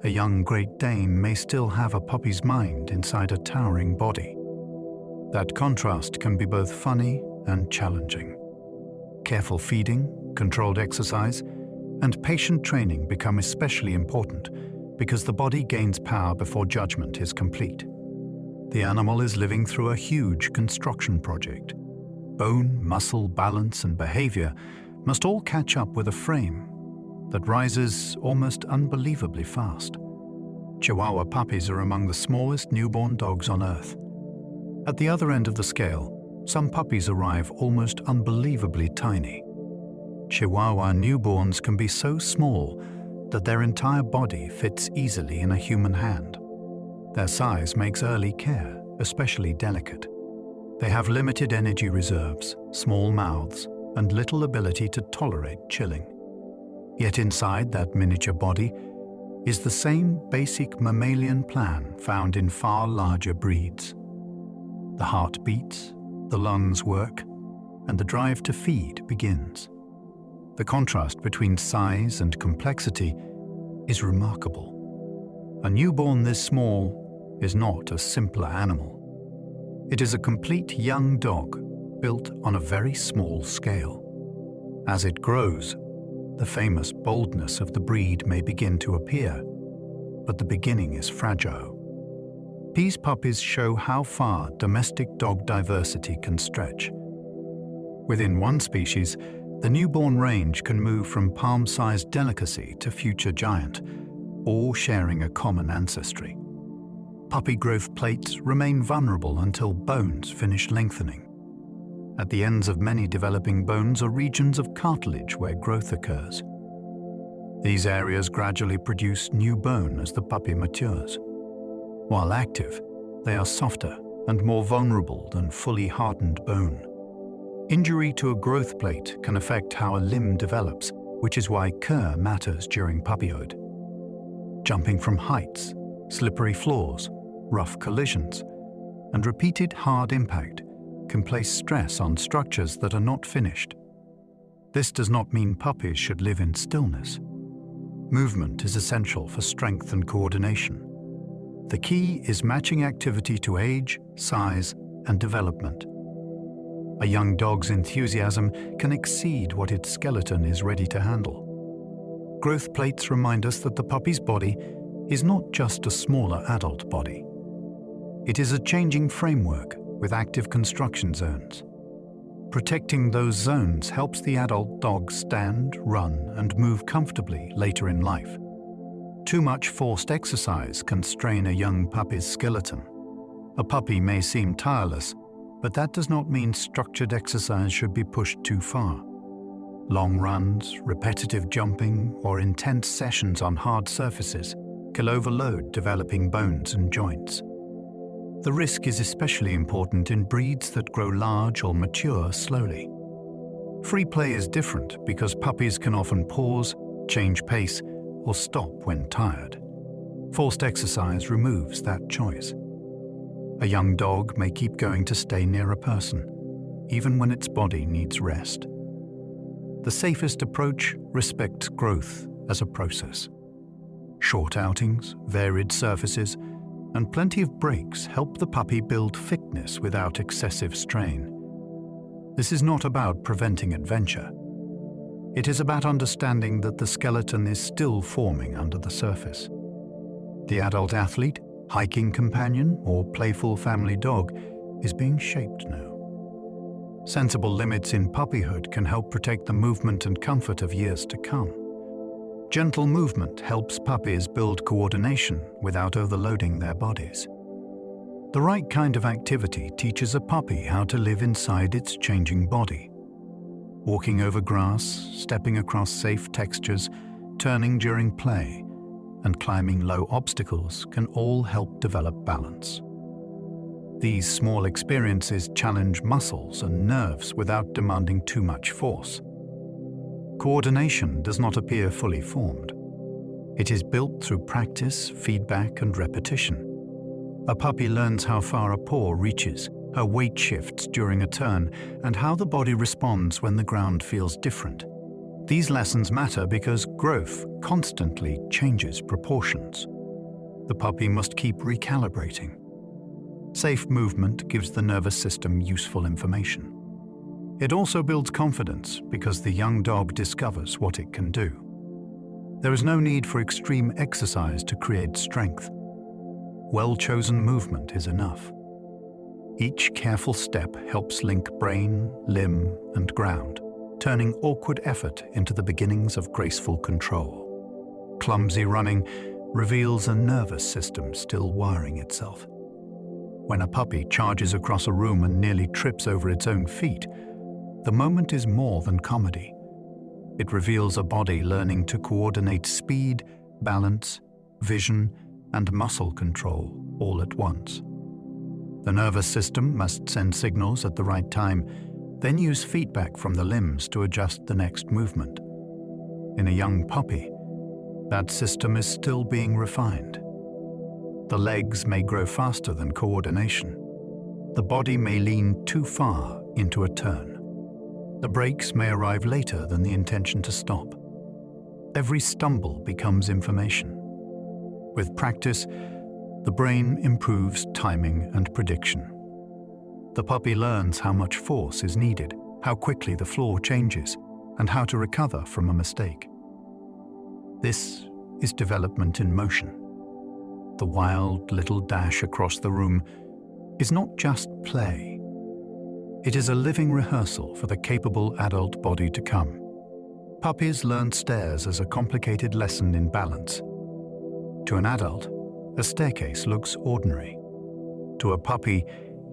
A young Great Dane may still have a puppy's mind inside a towering body. That contrast can be both funny and challenging. Careful feeding, controlled exercise, and patient training become especially important because the body gains power before judgment is complete. The animal is living through a huge construction project. Bone, muscle, balance, and behavior must all catch up with a frame that rises almost unbelievably fast. Chihuahua puppies are among the smallest newborn dogs on Earth. At the other end of the scale, some puppies arrive almost unbelievably tiny. Chihuahua newborns can be so small that their entire body fits easily in a human hand. Their size makes early care especially delicate. They have limited energy reserves, small mouths, and little ability to tolerate chilling. Yet inside that miniature body is the same basic mammalian plan found in far larger breeds. The heart beats, the lungs work, and the drive to feed begins. The contrast between size and complexity is remarkable. A newborn this small is not a simpler animal. It is a complete young dog built on a very small scale. As it grows, the famous boldness of the breed may begin to appear, but the beginning is fragile. These puppies show how far domestic dog diversity can stretch. Within one species, the newborn range can move from palm-sized delicacy to future giant, all sharing a common ancestry. Puppy growth plates remain vulnerable until bones finish lengthening. At the ends of many developing bones are regions of cartilage where growth occurs. These areas gradually produce new bone as the puppy matures. While active, they are softer and more vulnerable than fully hardened bone. Injury to a growth plate can affect how a limb develops, which is why care matters during puppyhood. Jumping from heights, slippery floors, rough collisions, and repeated hard impact can place stress on structures that are not finished. This does not mean puppies should live in stillness. Movement is essential for strength and coordination. The key is matching activity to age, size, and development. A young dog's enthusiasm can exceed what its skeleton is ready to handle. Growth plates remind us that the puppy's body is not just a smaller adult body. It is a changing framework with active construction zones. Protecting those zones helps the adult dog stand, run, and move comfortably later in life. Too much forced exercise can strain a young puppy's skeleton. A puppy may seem tireless, but that does not mean structured exercise should be pushed too far. Long runs, repetitive jumping, or intense sessions on hard surfaces can overload developing bones and joints. The risk is especially important in breeds that grow large or mature slowly. Free play is different because puppies can often pause, change pace, or stop when tired. Forced exercise removes that choice. A young dog may keep going to stay near a person, even when its body needs rest. The safest approach respects growth as a process. Short outings, varied surfaces, and plenty of breaks help the puppy build fitness without excessive strain. This is not about preventing adventure. It is about understanding that the skeleton is still forming under the surface. The adult athlete, hiking companion, or playful family dog is being shaped now. Sensible limits in puppyhood can help protect the movement and comfort of years to come. Gentle movement helps puppies build coordination without overloading their bodies. The right kind of activity teaches a puppy how to live inside its changing body. Walking over grass, stepping across safe textures, turning during play, and climbing low obstacles can all help develop balance. These small experiences challenge muscles and nerves without demanding too much force. Coordination does not appear fully formed. It is built through practice, feedback, and repetition. A puppy learns how far a paw reaches, how weight shifts during a turn, and how the body responds when the ground feels different. These lessons matter because growth constantly changes proportions. The puppy must keep recalibrating. Safe movement gives the nervous system useful information. It also builds confidence because the young dog discovers what it can do. There is no need for extreme exercise to create strength. Well-chosen movement is enough. Each careful step helps link brain, limb, and ground, turning awkward effort into the beginnings of graceful control. Clumsy running reveals a nervous system still wiring itself. When a puppy charges across a room and nearly trips over its own feet, the moment is more than comedy. It reveals a body learning to coordinate speed, balance, vision, and muscle control all at once. The nervous system must send signals at the right time, then use feedback from the limbs to adjust the next movement. In a young puppy, that system is still being refined. The legs may grow faster than coordination. The body may lean too far into a turn. The brakes may arrive later than the intention to stop. Every stumble becomes information. With practice, the brain improves timing and prediction. The puppy learns how much force is needed, how quickly the floor changes, and how to recover from a mistake. This is development in motion. The wild little dash across the room is not just play. It is a living rehearsal for the capable adult body to come. Puppies learn stairs as a complicated lesson in balance. To an adult, a staircase looks ordinary. To a puppy,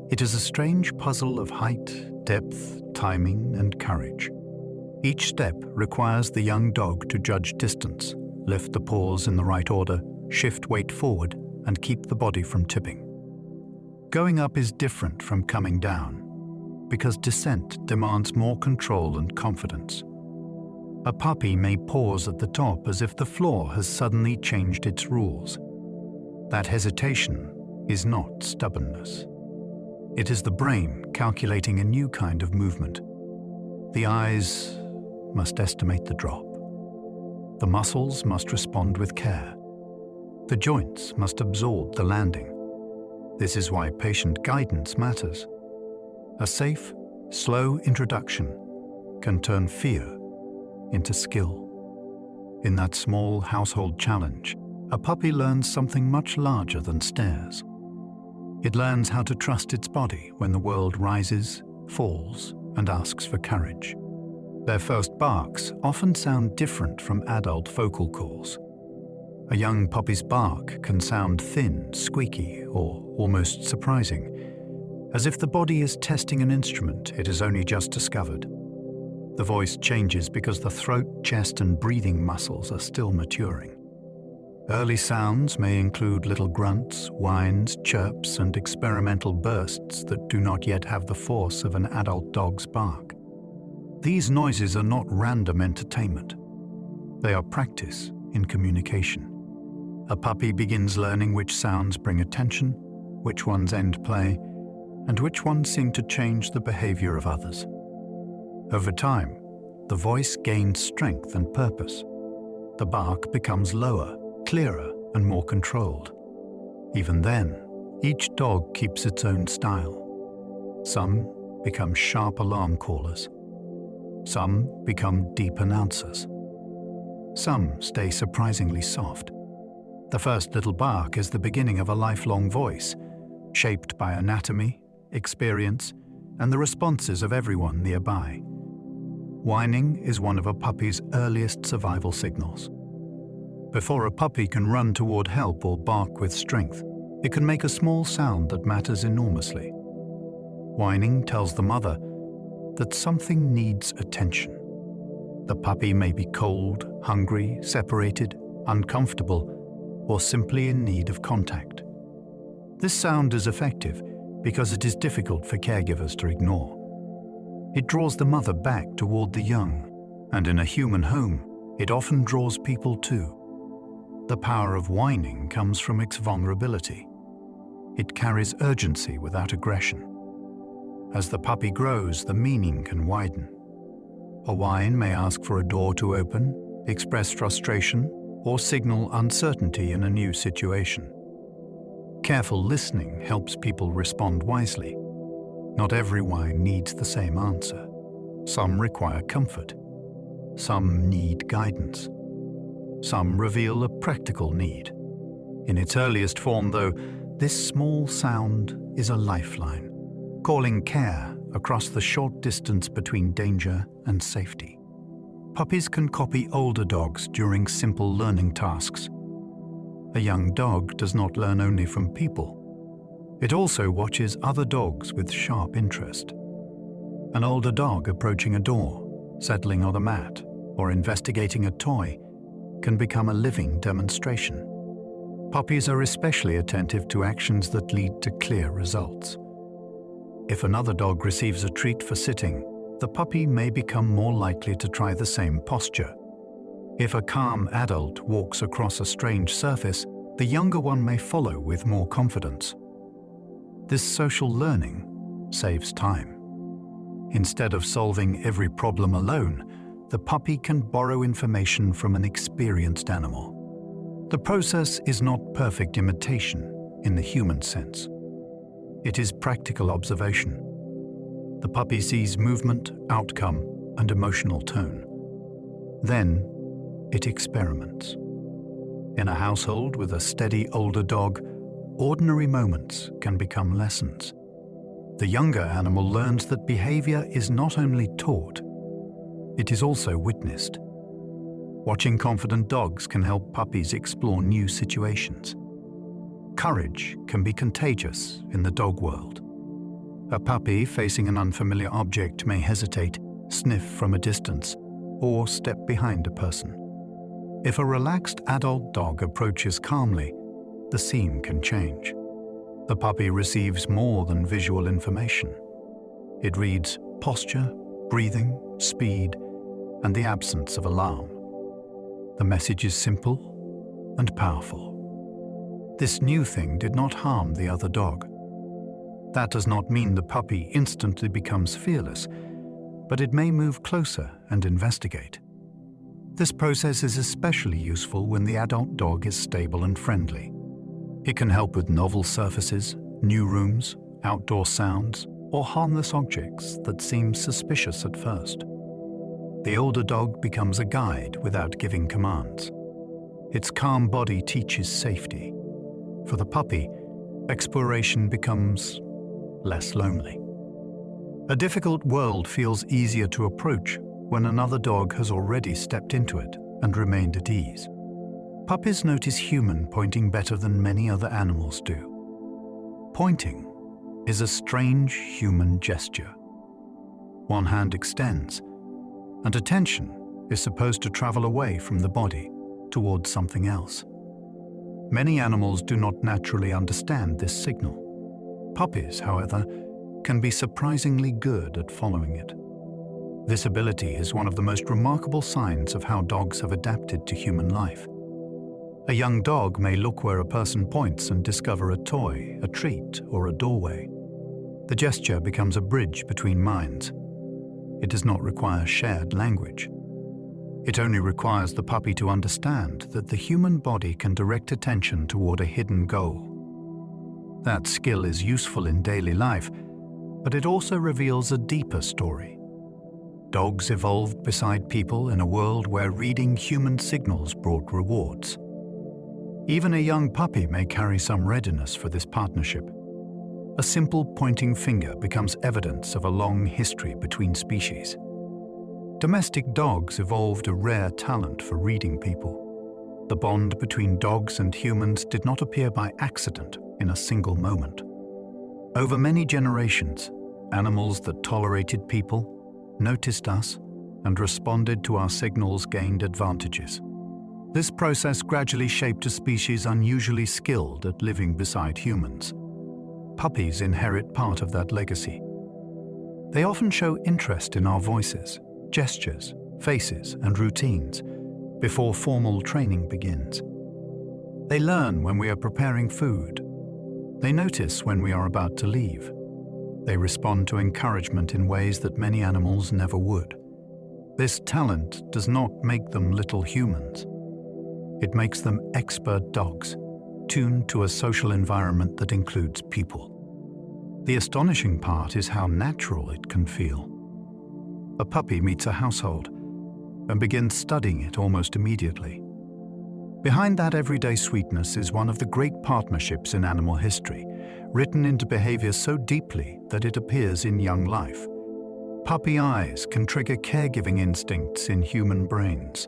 it is a strange puzzle of height, depth, timing, and courage. Each step requires the young dog to judge distance, lift the paws in the right order, shift weight forward, and keep the body from tipping. Going up is different from coming down, because descent demands more control and confidence. A puppy may pause at the top as if the floor has suddenly changed its rules. That hesitation is not stubbornness. It is the brain calculating a new kind of movement. The eyes must estimate the drop. The muscles must respond with care. The joints must absorb the landing. This is why patient guidance matters. A safe, slow introduction can turn fear into skill. In that small household challenge, a puppy learns something much larger than stairs. It learns how to trust its body when the world rises, falls, and asks for courage. Their first barks often sound different from adult vocal calls. A young puppy's bark can sound thin, squeaky, or almost surprising, as if the body is testing an instrument it has only just discovered. The voice changes because the throat, chest, and breathing muscles are still maturing. Early sounds may include little grunts, whines, chirps, and experimental bursts that do not yet have the force of an adult dog's bark. These noises are not random entertainment. They are practice in communication. A puppy begins learning which sounds bring attention, which ones end play, and which ones seem to change the behavior of others. Over time, the voice gains strength and purpose. The bark becomes lower, clearer, and more controlled. Even then, each dog keeps its own style. Some become sharp alarm callers. Some become deep announcers. Some stay surprisingly soft. The first little bark is the beginning of a lifelong voice, shaped by anatomy, experience, and the responses of everyone nearby. Whining is one of a puppy's earliest survival signals. Before a puppy can run toward help or bark with strength, it can make a small sound that matters enormously. Whining tells the mother that something needs attention. The puppy may be cold, hungry, separated, uncomfortable, or simply in need of contact. This sound is effective because it is difficult for caregivers to ignore. It draws the mother back toward the young, and in a human home, it often draws people too. The power of whining comes from its vulnerability. It carries urgency without aggression. As the puppy grows, the meaning can widen. A whine may ask for a door to open, express frustration, or signal uncertainty in a new situation. Careful listening helps people respond wisely. Not every whine needs the same answer. Some require comfort. Some need guidance. Some reveal a practical need. In its earliest form, though, this small sound is a lifeline, calling care across the short distance between danger and safety. Puppies can copy older dogs during simple learning tasks. A young dog does not learn only from people. It also watches other dogs with sharp interest. An older dog approaching a door, settling on a mat, or investigating a toy can become a living demonstration. Puppies are especially attentive to actions that lead to clear results. If another dog receives a treat for sitting, the puppy may become more likely to try the same posture. If a calm adult walks across a strange surface, the younger one may follow with more confidence. This social learning saves time. Instead of solving every problem alone, the puppy can borrow information from an experienced animal. The process is not perfect imitation in the human sense. It is practical observation. The puppy sees movement, outcome, and emotional tone. Then, it experiments. In a household with a steady older dog, ordinary moments can become lessons. The younger animal learns that behavior is not only taught, it is also witnessed. Watching confident dogs can help puppies explore new situations. Courage can be contagious in the dog world. A puppy facing an unfamiliar object may hesitate, sniff from a distance, or step behind a person. If a relaxed adult dog approaches calmly, the scene can change. The puppy receives more than visual information. It reads posture, breathing, speed, and the absence of alarm. The message is simple and powerful. This new thing did not harm the other dog. That does not mean the puppy instantly becomes fearless, but it may move closer and investigate. This process is especially useful when the adult dog is stable and friendly. It can help with novel surfaces, new rooms, outdoor sounds, or harmless objects that seem suspicious at first. The older dog becomes a guide without giving commands. Its calm body teaches safety. For the puppy, exploration becomes less lonely. A difficult world feels easier to approach when another dog has already stepped into it and remained at ease. Puppies notice human pointing better than many other animals do. Pointing is a strange human gesture. One hand extends, and attention is supposed to travel away from the body towards something else. Many animals do not naturally understand this signal. Puppies, however, can be surprisingly good at following it. This ability is one of the most remarkable signs of how dogs have adapted to human life. A young dog may look where a person points and discover a toy, a treat, or a doorway. The gesture becomes a bridge between minds. It does not require shared language. It only requires the puppy to understand that the human body can direct attention toward a hidden goal. That skill is useful in daily life, but it also reveals a deeper story. Dogs evolved beside people in a world where reading human signals brought rewards. Even a young puppy may carry some readiness for this partnership. A simple pointing finger becomes evidence of a long history between species. Domestic dogs evolved a rare talent for reading people. The bond between dogs and humans did not appear by accident in a single moment. Over many generations, animals that tolerated people, noticed us, and responded to our signals gained advantages. This process gradually shaped a species unusually skilled at living beside humans. Puppies inherit part of that legacy. They often show interest in our voices, gestures, faces, and routines before formal training begins. They learn when we are preparing food. They notice when we are about to leave. They respond to encouragement in ways that many animals never would. This talent does not make them little humans. It makes them expert dogs, tuned to a social environment that includes people. The astonishing part is how natural it can feel. A puppy meets a household and begins studying it almost immediately. Behind that everyday sweetness is one of the great partnerships in animal history, written into behavior so deeply that it appears in young life. Puppy eyes can trigger caregiving instincts in human brains.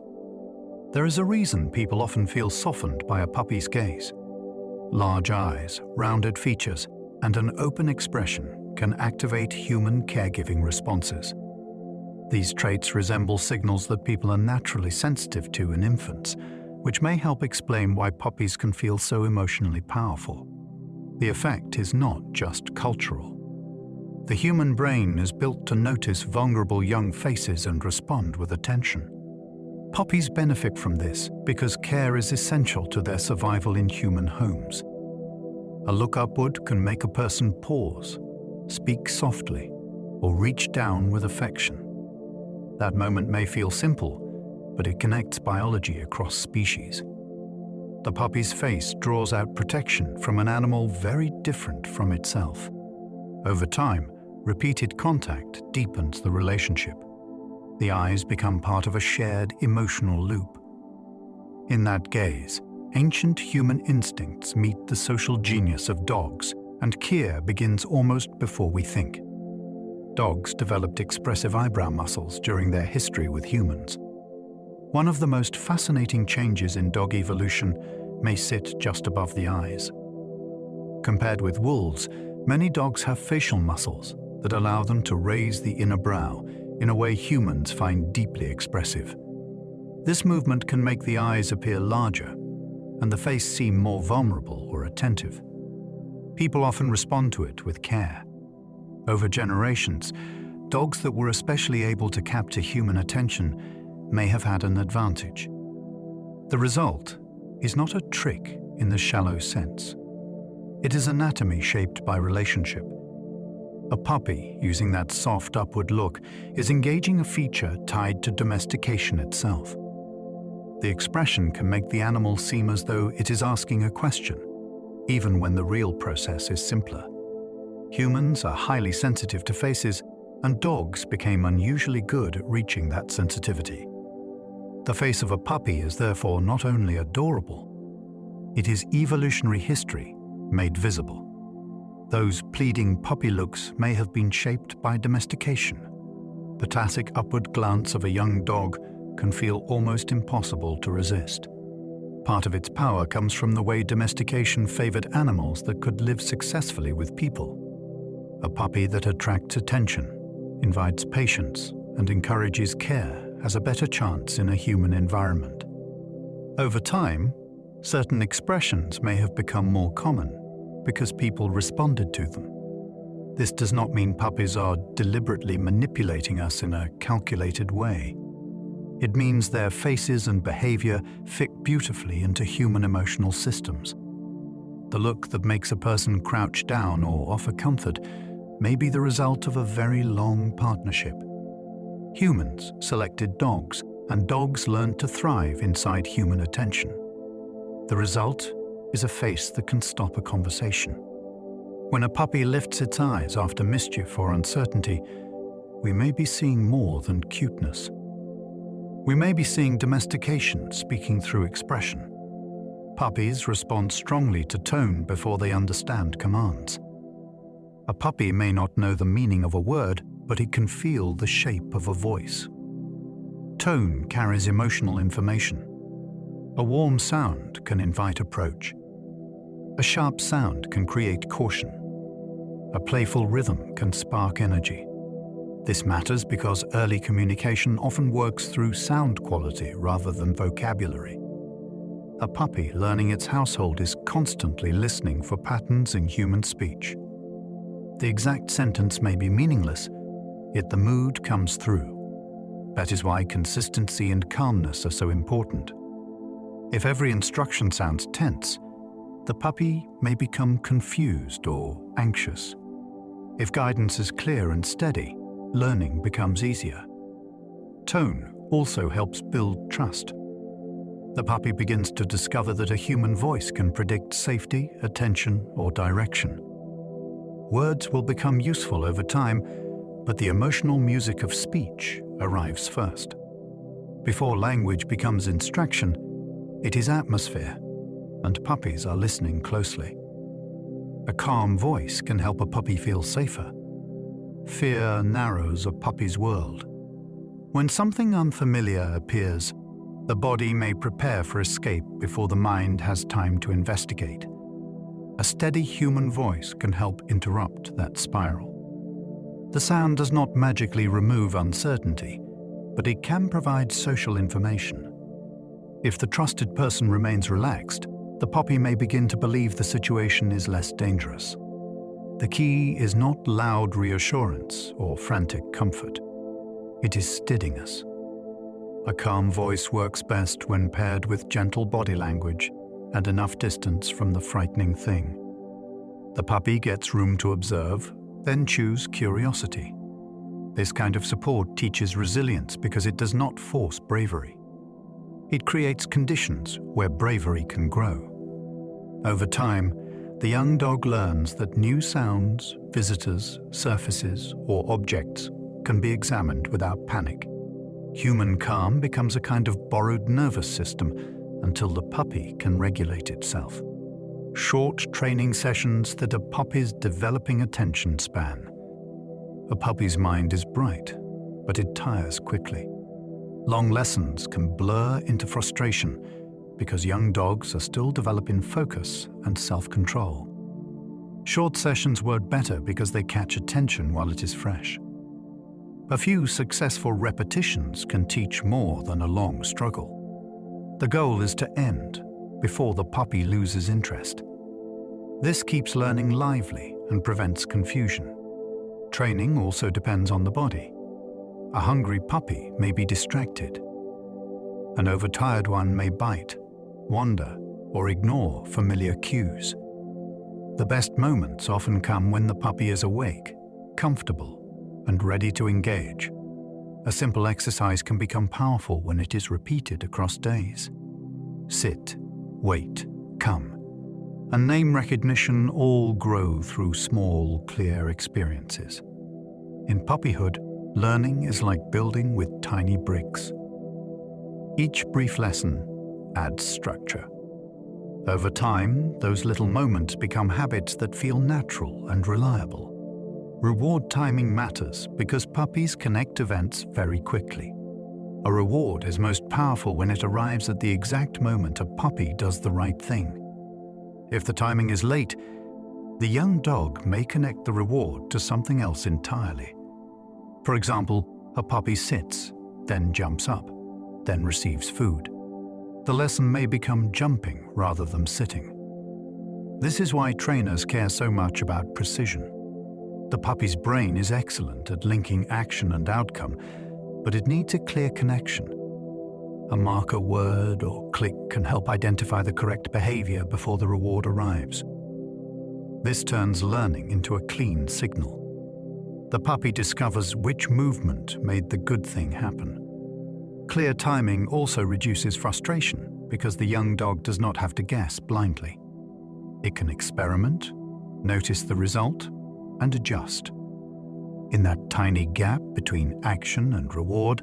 There is a reason people often feel softened by a puppy's gaze. Large eyes, rounded features, and an open expression can activate human caregiving responses. These traits resemble signals that people are naturally sensitive to in infants, which may help explain why puppies can feel so emotionally powerful. The effect is not just cultural. The human brain is built to notice vulnerable young faces and respond with attention. Puppies benefit from this because care is essential to their survival in human homes. A look upward can make a person pause, speak softly, or reach down with affection. That moment may feel simple, but it connects biology across species. The puppy's face draws out protection from an animal very different from itself. Over time, repeated contact deepens the relationship. The eyes become part of a shared emotional loop. In that gaze, ancient human instincts meet the social genius of dogs, and care begins almost before we think. Dogs developed expressive eyebrow muscles during their history with humans. One of the most fascinating changes in dog evolution may sit just above the eyes. Compared with wolves, many dogs have facial muscles that allow them to raise the inner brow in a way humans find deeply expressive. This movement can make the eyes appear larger and the face seem more vulnerable or attentive. People often respond to it with care. Over generations, dogs that were especially able to capture human attention may have had an advantage. The result is not a trick in the shallow sense. It is anatomy shaped by relationship. A puppy, using that soft upward look, is engaging a feature tied to domestication itself. The expression can make the animal seem as though it is asking a question, even when the real process is simpler. Humans are highly sensitive to faces, and dogs became unusually good at reaching that sensitivity. The face of a puppy is therefore not only adorable, it is evolutionary history made visible. Those pleading puppy looks may have been shaped by domestication. The tacit upward glance of a young dog can feel almost impossible to resist. Part of its power comes from the way domestication favored animals that could live successfully with people. A puppy that attracts attention, invites patience, and encourages care has a better chance in a human environment. Over time, certain expressions may have become more common because people responded to them. This does not mean puppies are deliberately manipulating us in a calculated way. It means their faces and behavior fit beautifully into human emotional systems. The look that makes a person crouch down or offer comfort may be the result of a very long partnership. Humans selected dogs, and dogs learned to thrive inside human attention. The result is a face that can stop a conversation. When a puppy lifts its eyes after mischief or uncertainty, we may be seeing more than cuteness. We may be seeing domestication speaking through expression. Puppies respond strongly to tone before they understand commands. A puppy may not know the meaning of a word, but it can feel the shape of a voice. Tone carries emotional information. A warm sound can invite approach. A sharp sound can create caution. A playful rhythm can spark energy. This matters because early communication often works through sound quality rather than vocabulary. A puppy learning its household is constantly listening for patterns in human speech. The exact sentence may be meaningless, yet the mood comes through. That is why consistency and calmness are so important. If every instruction sounds tense, the puppy may become confused or anxious. If guidance is clear and steady, learning becomes easier. Tone also helps build trust. The puppy begins to discover that a human voice can predict safety, attention, or direction. Words will become useful over time, but the emotional music of speech arrives first. Before language becomes instruction, it is atmosphere, and puppies are listening closely. A calm voice can help a puppy feel safer. Fear narrows a puppy's world. When something unfamiliar appears, the body may prepare for escape before the mind has time to investigate. A steady human voice can help interrupt that spiral. The sound does not magically remove uncertainty, but it can provide social information. If the trusted person remains relaxed, the puppy may begin to believe the situation is less dangerous. The key is not loud reassurance or frantic comfort. It is steadiness. A calm voice works best when paired with gentle body language and enough distance from the frightening thing. The puppy gets room to observe, then choose curiosity. This kind of support teaches resilience because it does not force bravery. It creates conditions where bravery can grow. Over time, the young dog learns that new sounds, visitors, surfaces, or objects can be examined without panic. Human calm becomes a kind of borrowed nervous system until the puppy can regulate itself. Short training sessions that a puppy's developing attention span. A puppy's mind is bright, but it tires quickly. Long lessons can blur into frustration because young dogs are still developing focus and self-control. Short sessions work better because they catch attention while it is fresh. A few successful repetitions can teach more than a long struggle. The goal is to end before the puppy loses interest. This keeps learning lively and prevents confusion. Training also depends on the body. A hungry puppy may be distracted. An overtired one may bite, wander, or ignore familiar cues. The best moments often come when the puppy is awake, comfortable, and ready to engage. A simple exercise can become powerful when it is repeated across days. Sit, wait, come, and name recognition all grow through small, clear experiences. In puppyhood, learning is like building with tiny bricks. Each brief lesson adds structure. Over time, those little moments become habits that feel natural and reliable. Reward timing matters because puppies connect events very quickly. A reward is most powerful when it arrives at the exact moment a puppy does the right thing. If the timing is late, the young dog may connect the reward to something else entirely. For example, a puppy sits, then jumps up, then receives food. The lesson may become jumping rather than sitting. This is why trainers care so much about precision. The puppy's brain is excellent at linking action and outcome, but it needs a clear connection. A marker word or click can help identify the correct behavior before the reward arrives. This turns learning into a clean signal. The puppy discovers which movement made the good thing happen. Clear timing also reduces frustration because the young dog does not have to guess blindly. It can experiment, notice the result, and adjust. In that tiny gap between action and reward,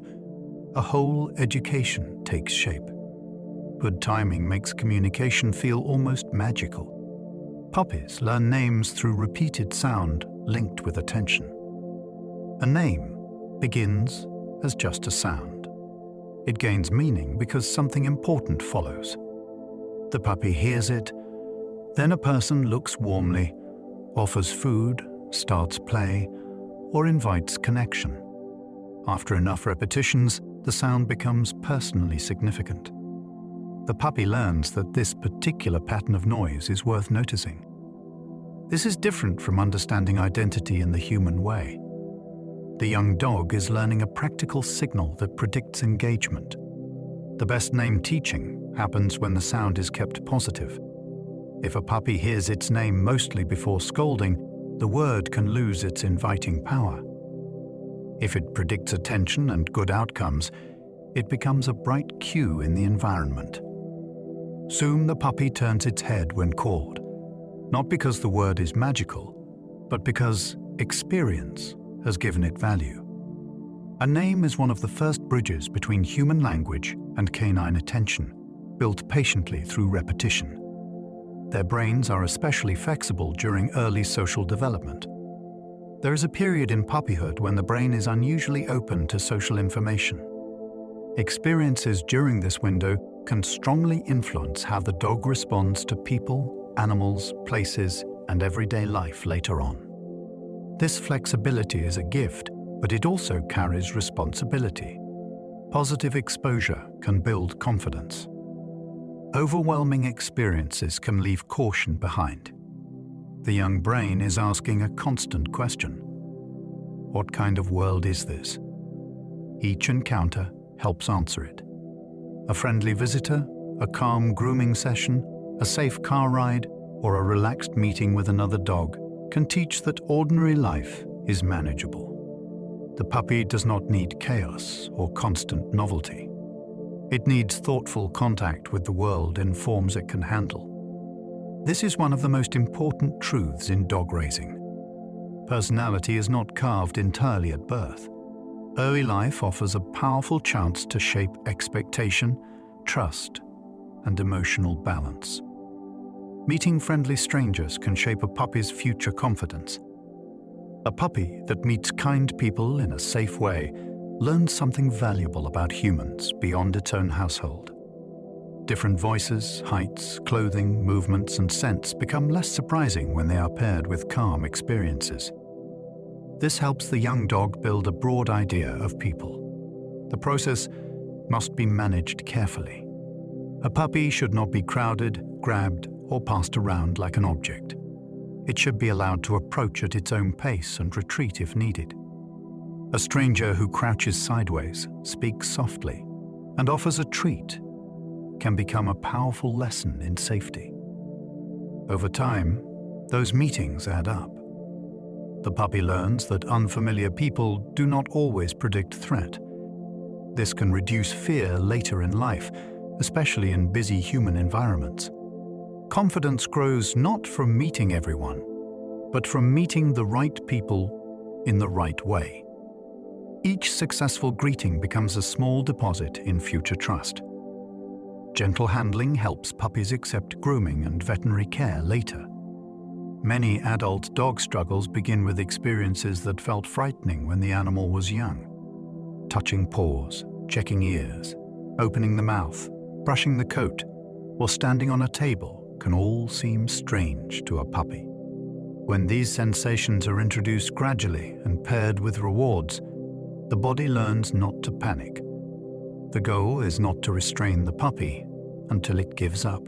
a whole education takes shape. Good timing makes communication feel almost magical. Puppies learn names through repeated sound linked with attention. A name begins as just a sound. It gains meaning because something important follows. The puppy hears it, then a person looks warmly, offers food, starts play, or invites connection. After enough repetitions, the sound becomes personally significant. The puppy learns that this particular pattern of noise is worth noticing. This is different from understanding identity in the human way. The young dog is learning a practical signal that predicts engagement. The best name teaching happens when the sound is kept positive. If a puppy hears its name mostly before scolding, the word can lose its inviting power. If it predicts attention and good outcomes, it becomes a bright cue in the environment. Soon the puppy turns its head when called, not because the word is magical, but because experience has given it value. A name is one of the first bridges between human language and canine attention, built patiently through repetition. Their brains are especially flexible during early social development. There is a period in puppyhood when the brain is unusually open to social information. Experiences during this window can strongly influence how the dog responds to people, animals, places, and everyday life later on. This flexibility is a gift, but it also carries responsibility. Positive exposure can build confidence. Overwhelming experiences can leave caution behind. The young brain is asking a constant question. What kind of world is this? Each encounter helps answer it. A friendly visitor, a calm grooming session, a safe car ride, or a relaxed meeting with another dog can teach that ordinary life is manageable. The puppy does not need chaos or constant novelty. It needs thoughtful contact with the world in forms it can handle. This is one of the most important truths in dog raising. Personality is not carved entirely at birth. Early life offers a powerful chance to shape expectation, trust, and emotional balance. Meeting friendly strangers can shape a puppy's future confidence. A puppy that meets kind people in a safe way learns something valuable about humans beyond its own household. Different voices, heights, clothing, movements, and scents become less surprising when they are paired with calm experiences. This helps the young dog build a broad idea of people. The process must be managed carefully. A puppy should not be crowded, grabbed, or passed around like an object. It should be allowed to approach at its own pace and retreat if needed. A stranger who crouches sideways, speaks softly, and offers a treat can become a powerful lesson in safety. Over time, those meetings add up. The puppy learns that unfamiliar people do not always predict threat. This can reduce fear later in life, especially in busy human environments. Confidence grows not from meeting everyone, but from meeting the right people in the right way. Each successful greeting becomes a small deposit in future trust. Gentle handling helps puppies accept grooming and veterinary care later. Many adult dog struggles begin with experiences that felt frightening when the animal was young. Touching paws, checking ears, opening the mouth, brushing the coat, or standing on a table can all seem strange to a puppy. When these sensations are introduced gradually and paired with rewards, the body learns not to panic. The goal is not to restrain the puppy until it gives up.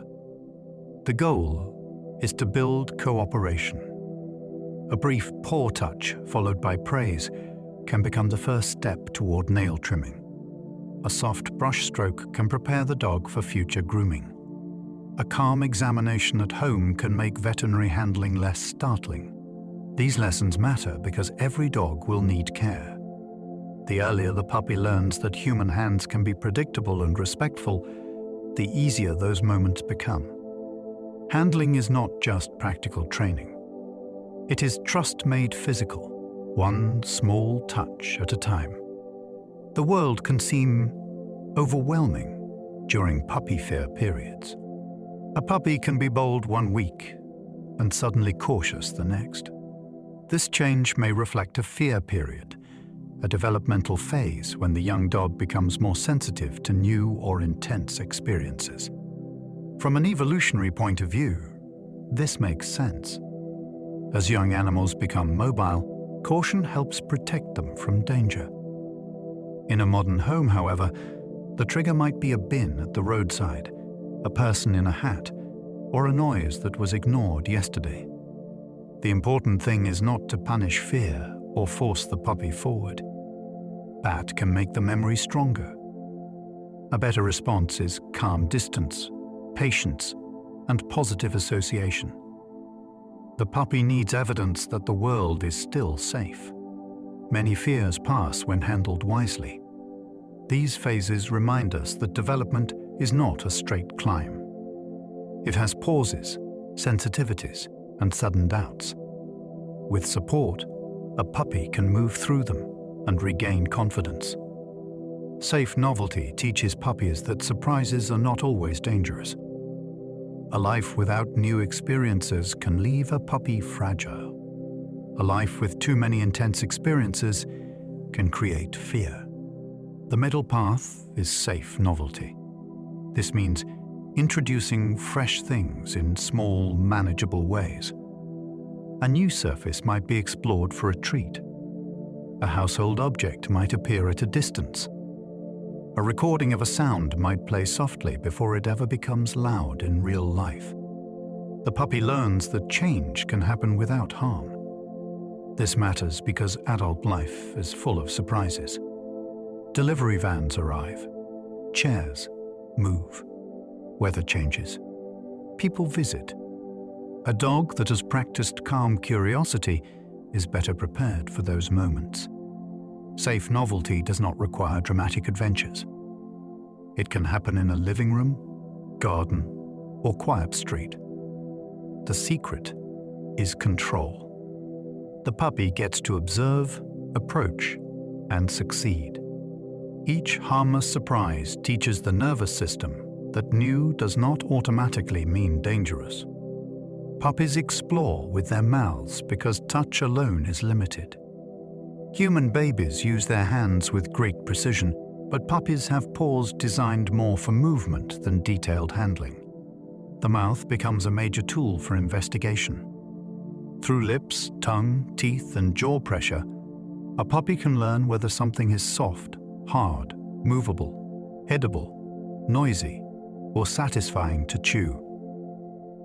The goal is to build cooperation. A brief paw touch followed by praise can become the first step toward nail trimming. A soft brush stroke can prepare the dog for future grooming. A calm examination at home can make veterinary handling less startling. These lessons matter because every dog will need care. The earlier the puppy learns that human hands can be predictable and respectful, the easier those moments become. Handling is not just practical training. It is trust made physical, one small touch at a time. The world can seem overwhelming during puppy fear periods. A puppy can be bold one week and suddenly cautious the next. This change may reflect a fear period, a developmental phase when the young dog becomes more sensitive to new or intense experiences. From an evolutionary point of view, this makes sense. As young animals become mobile, caution helps protect them from danger. In a modern home, however, the trigger might be a bin at the roadside, a person in a hat, or a noise that was ignored yesterday. The important thing is not to punish fear or force the puppy forward. That can make the memory stronger. A better response is calm distance, patience, and positive association. The puppy needs evidence that the world is still safe. Many fears pass when handled wisely. These phases remind us that development is not a straight climb. It has pauses, sensitivities, and sudden doubts. With support, a puppy can move through them and regain confidence. Safe novelty teaches puppies that surprises are not always dangerous. A life without new experiences can leave a puppy fragile. A life with too many intense experiences can create fear. The middle path is safe novelty. This means introducing fresh things in small, manageable ways. A new surface might be explored for a treat. A household object might appear at a distance. A recording of a sound might play softly before it ever becomes loud in real life. The puppy learns that change can happen without harm. This matters because adult life is full of surprises. Delivery vans arrive. Chairs move. Weather changes. People visit. A dog that has practiced calm curiosity is better prepared for those moments. Safe novelty does not require dramatic adventures. It can happen in a living room, garden, or quiet street. The secret is control. The puppy gets to observe, approach, and succeed. Each harmless surprise teaches the nervous system that new does not automatically mean dangerous. Puppies explore with their mouths because touch alone is limited. Human babies use their hands with great precision, but puppies have paws designed more for movement than detailed handling. The mouth becomes a major tool for investigation. Through lips, tongue, teeth, and jaw pressure, a puppy can learn whether something is soft, hard, movable, edible, noisy, or satisfying to chew.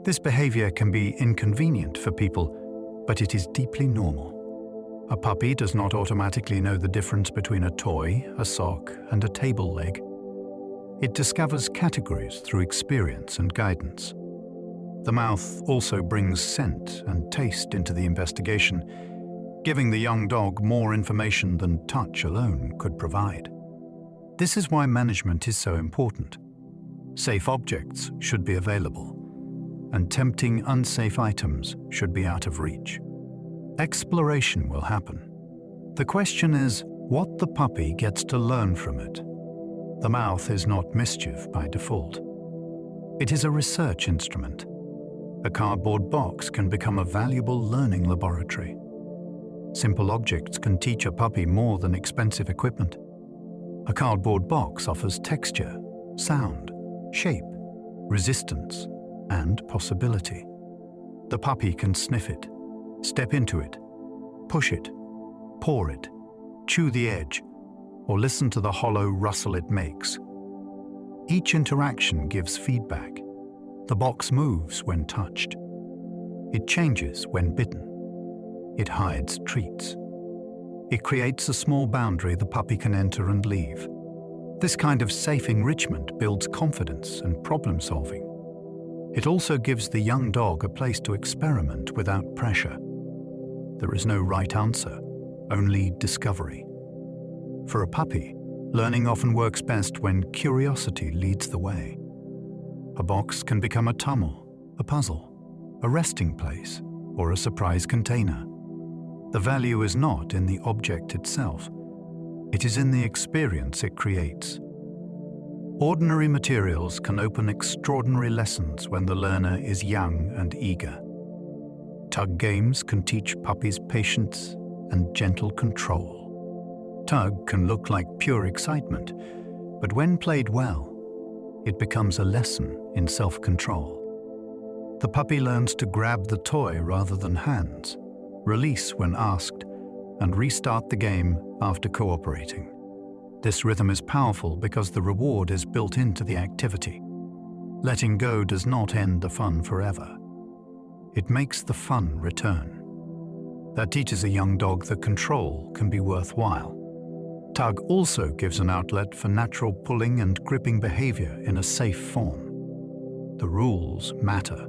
This behavior can be inconvenient for people, but it is deeply normal. A puppy does not automatically know the difference between a toy, a sock, and a table leg. It discovers categories through experience and guidance. The mouth also brings scent and taste into the investigation, giving the young dog more information than touch alone could provide. This is why management is so important. Safe objects should be available, and tempting unsafe items should be out of reach. Exploration will happen. The question is what the puppy gets to learn from it. The mouth is not mischief by default. It is a research instrument. A cardboard box can become a valuable learning laboratory. Simple objects can teach a puppy more than expensive equipment. A cardboard box offers texture, sound, shape, resistance, and possibility. The puppy can sniff it, step into it, push it, paw it, chew the edge, or listen to the hollow rustle it makes. Each interaction gives feedback. The box moves when touched. It changes when bitten. It hides treats. It creates a small boundary the puppy can enter and leave. This kind of safe enrichment builds confidence and problem-solving. It also gives the young dog a place to experiment without pressure. There is no right answer, only discovery. For a puppy, learning often works best when curiosity leads the way. A box can become a tunnel, a puzzle, a resting place, or a surprise container. The value is not in the object itself. It is in the experience it creates. Ordinary materials can open extraordinary lessons when the learner is young and eager. Tug games can teach puppies patience and gentle control. Tug can look like pure excitement, but when played well, it becomes a lesson in self-control. The puppy learns to grab the toy rather than hands, release when asked, and restart the game after cooperating. This rhythm is powerful because the reward is built into the activity. Letting go does not end the fun forever. It makes the fun return. That teaches a young dog that control can be worthwhile. Tug also gives an outlet for natural pulling and gripping behavior in a safe form. The rules matter.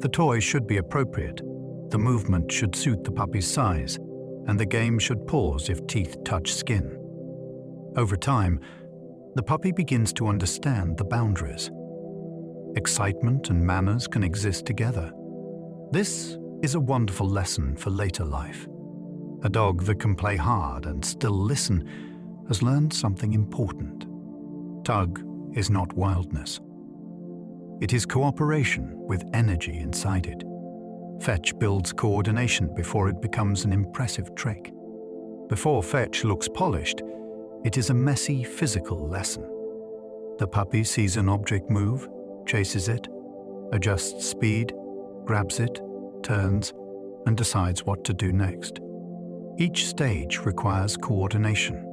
The toy should be appropriate, the movement should suit the puppy's size, and the game should pause if teeth touch skin. Over time, the puppy begins to understand the boundaries. Excitement and manners can exist together. This is a wonderful lesson for later life. A dog that can play hard and still listen has learned something important. Tug is not wildness. It is cooperation with energy inside it. Fetch builds coordination before it becomes an impressive trick. Before fetch looks polished, it is a messy physical lesson. The puppy sees an object move, chases it, adjusts speed, grabs it, turns, and decides what to do next. Each stage requires coordination.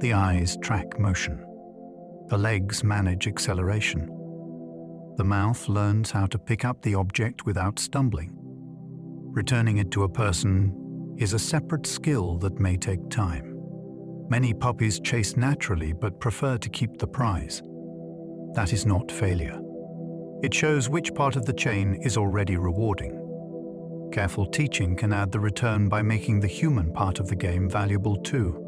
The eyes track motion. The legs manage acceleration. The mouth learns how to pick up the object without stumbling. Returning it to a person is a separate skill that may take time. Many puppies chase naturally but prefer to keep the prize. That is not failure. It shows which part of the chain is already rewarding. Careful teaching can add the return by making the human part of the game valuable too.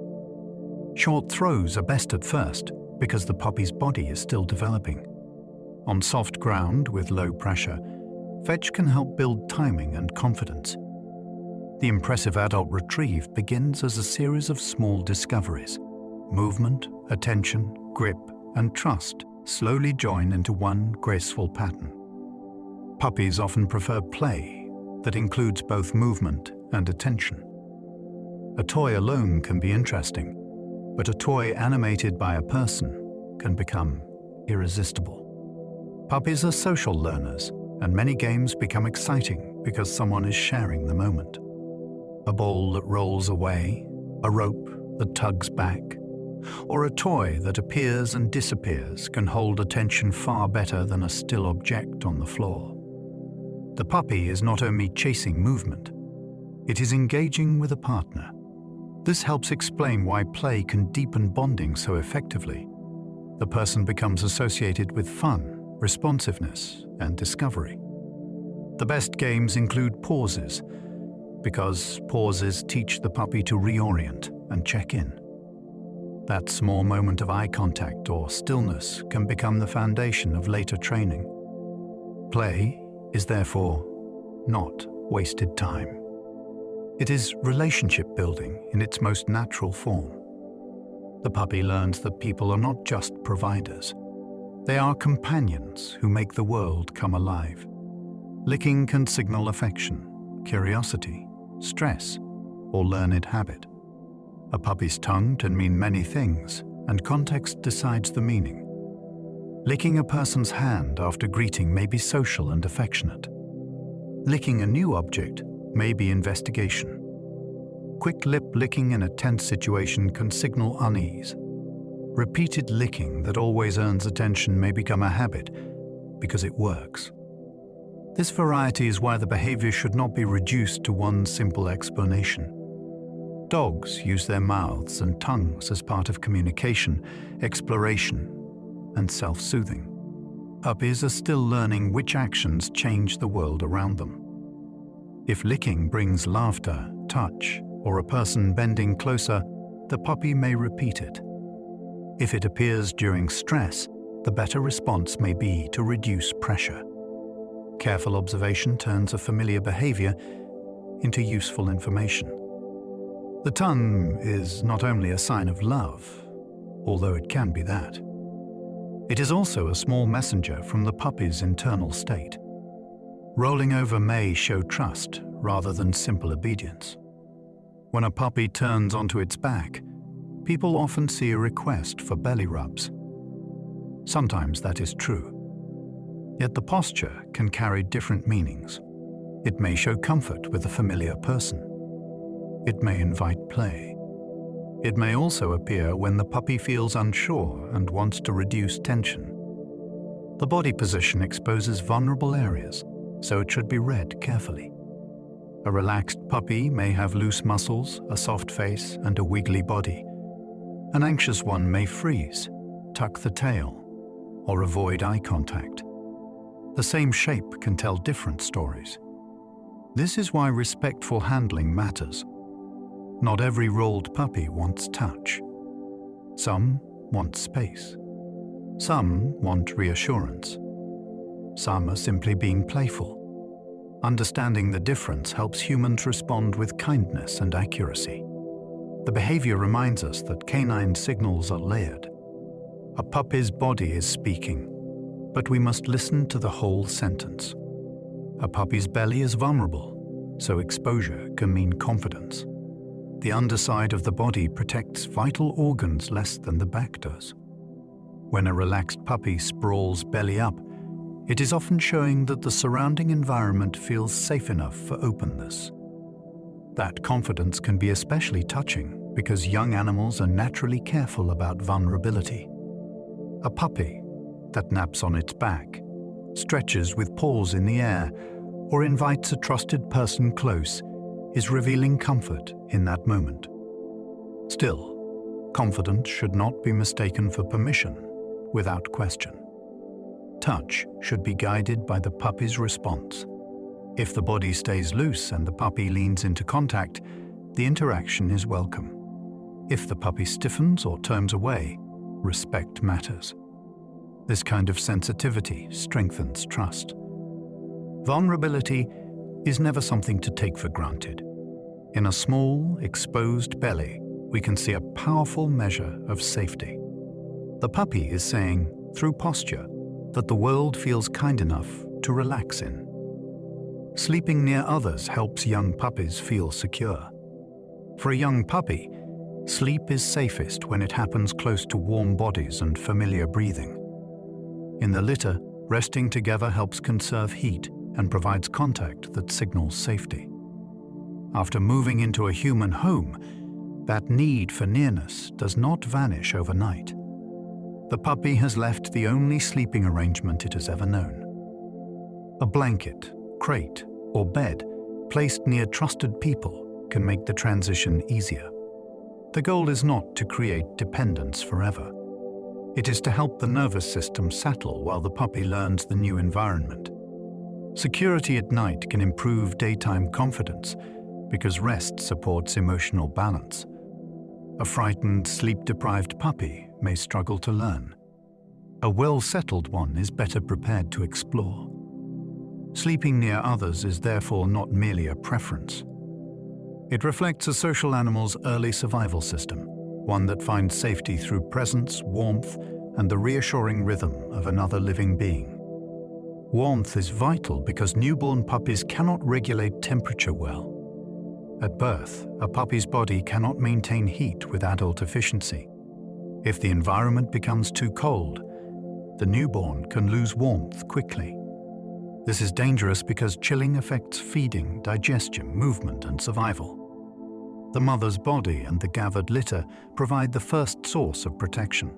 Short throws are best at first because the puppy's body is still developing. On soft ground with low pressure, fetch can help build timing and confidence. The impressive adult retrieve begins as a series of small discoveries. Movement, attention, grip, and trust slowly join into one graceful pattern. Puppies often prefer play that includes both movement and attention. A toy alone can be interesting, but a toy animated by a person can become irresistible. Puppies are social learners, and many games become exciting because someone is sharing the moment. A ball that rolls away, a rope that tugs back, or a toy that appears and disappears can hold attention far better than a still object on the floor. The puppy is not only chasing movement, it is engaging with a partner. This helps explain why play can deepen bonding so effectively. The person becomes associated with fun, responsiveness, and discovery. The best games include pauses, because pauses teach the puppy to reorient and check in. That small moment of eye contact or stillness can become the foundation of later training. Play is therefore not wasted time. It is relationship building in its most natural form. The puppy learns that people are not just providers. They are companions who make the world come alive. Licking can signal affection, curiosity, stress, or learned habit. A puppy's tongue can mean many things, and context decides the meaning. Licking a person's hand after greeting may be social and affectionate. Licking a new object may be investigation. Quick lip licking in a tense situation can signal unease. Repeated licking that always earns attention may become a habit because it works. This variety is why the behavior should not be reduced to one simple explanation. Dogs use their mouths and tongues as part of communication, exploration, and self-soothing. Puppies are still learning which actions change the world around them. If licking brings laughter, touch, or a person bending closer, the puppy may repeat it. If it appears during stress, the better response may be to reduce pressure. Careful observation turns a familiar behavior into useful information. The tongue is not only a sign of love, although it can be that. It is also a small messenger from the puppy's internal state. Rolling over may show trust rather than simple obedience. When a puppy turns onto its back, people often see a request for belly rubs. Sometimes that is true. Yet the posture can carry different meanings. It may show comfort with a familiar person. It may invite play. It may also appear when the puppy feels unsure and wants to reduce tension. The body position exposes vulnerable areas, so it should be read carefully. A relaxed puppy may have loose muscles, a soft face, and a wiggly body. An anxious one may freeze, tuck the tail, or avoid eye contact. The same shape can tell different stories. This is why respectful handling matters. Not every rolled puppy wants touch. Some want space. Some want reassurance. Some are simply being playful. Understanding the difference helps humans respond with kindness and accuracy. The behavior reminds us that canine signals are layered. A puppy's body is speaking, but we must listen to the whole sentence. A puppy's belly is vulnerable, so exposure can mean confidence. The underside of the body protects vital organs less than the back does. When a relaxed puppy sprawls belly up, It is often showing that the surrounding environment feels safe enough for openness. That confidence can be especially touching because young animals are naturally careful about vulnerability. A puppy that naps on its back, stretches with paws in the air, or invites a trusted person close is revealing comfort in that moment. Still, confidence should not be mistaken for permission without question. Touch should be guided by the puppy's response. If the body stays loose and the puppy leans into contact, the interaction is welcome. If the puppy stiffens or turns away, respect matters. This kind of sensitivity strengthens trust. Vulnerability is never something to take for granted. In a small, exposed belly, we can see a powerful measure of safety. The puppy is saying, through posture, that the world feels kind enough to relax in. Sleeping near others helps young puppies feel secure. For a young puppy, sleep is safest when it happens close to warm bodies and familiar breathing. In the litter, resting together helps conserve heat and provides contact that signals safety. After moving into a human home, that need for nearness does not vanish overnight. The puppy has left the only sleeping arrangement it has ever known. A blanket, crate, or bed placed near trusted people can make the transition easier. The goal is not to create dependence forever. It is to help the nervous system settle while the puppy learns the new environment. Security at night can improve daytime confidence because rest supports emotional balance. A frightened, sleep-deprived puppy may struggle to learn. A well-settled one is better prepared to explore. Sleeping near others is therefore not merely a preference. It reflects a social animal's early survival system, one that finds safety through presence, warmth, and the reassuring rhythm of another living being. Warmth is vital because newborn puppies cannot regulate temperature well. At birth, a puppy's body cannot maintain heat with adult efficiency. If the environment becomes too cold, the newborn can lose warmth quickly. This is dangerous because chilling affects feeding, digestion, movement, and survival. The mother's body and the gathered litter provide the first source of protection.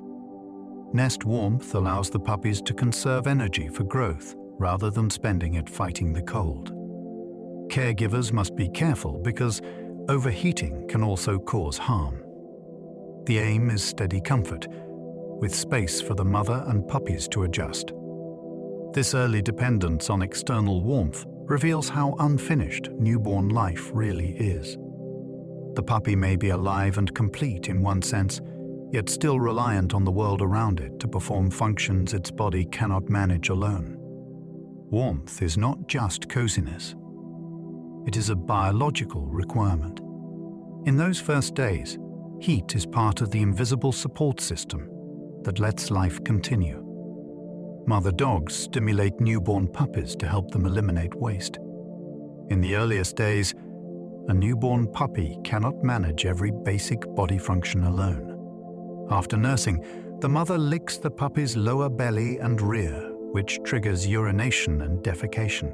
Nest warmth allows the puppies to conserve energy for growth rather than spending it fighting the cold. Caregivers must be careful because overheating can also cause harm. The aim is steady comfort, with space for the mother and puppies to adjust. This early dependence on external warmth reveals how unfinished newborn life really is. The puppy may be alive and complete in one sense, yet still reliant on the world around it to perform functions its body cannot manage alone. Warmth is not just coziness. It is a biological requirement. In those first days, heat is part of the invisible support system that lets life continue. Mother dogs stimulate newborn puppies to help them eliminate waste. In the earliest days, a newborn puppy cannot manage every basic body function alone. After nursing, the mother licks the puppy's lower belly and rear, which triggers urination and defecation.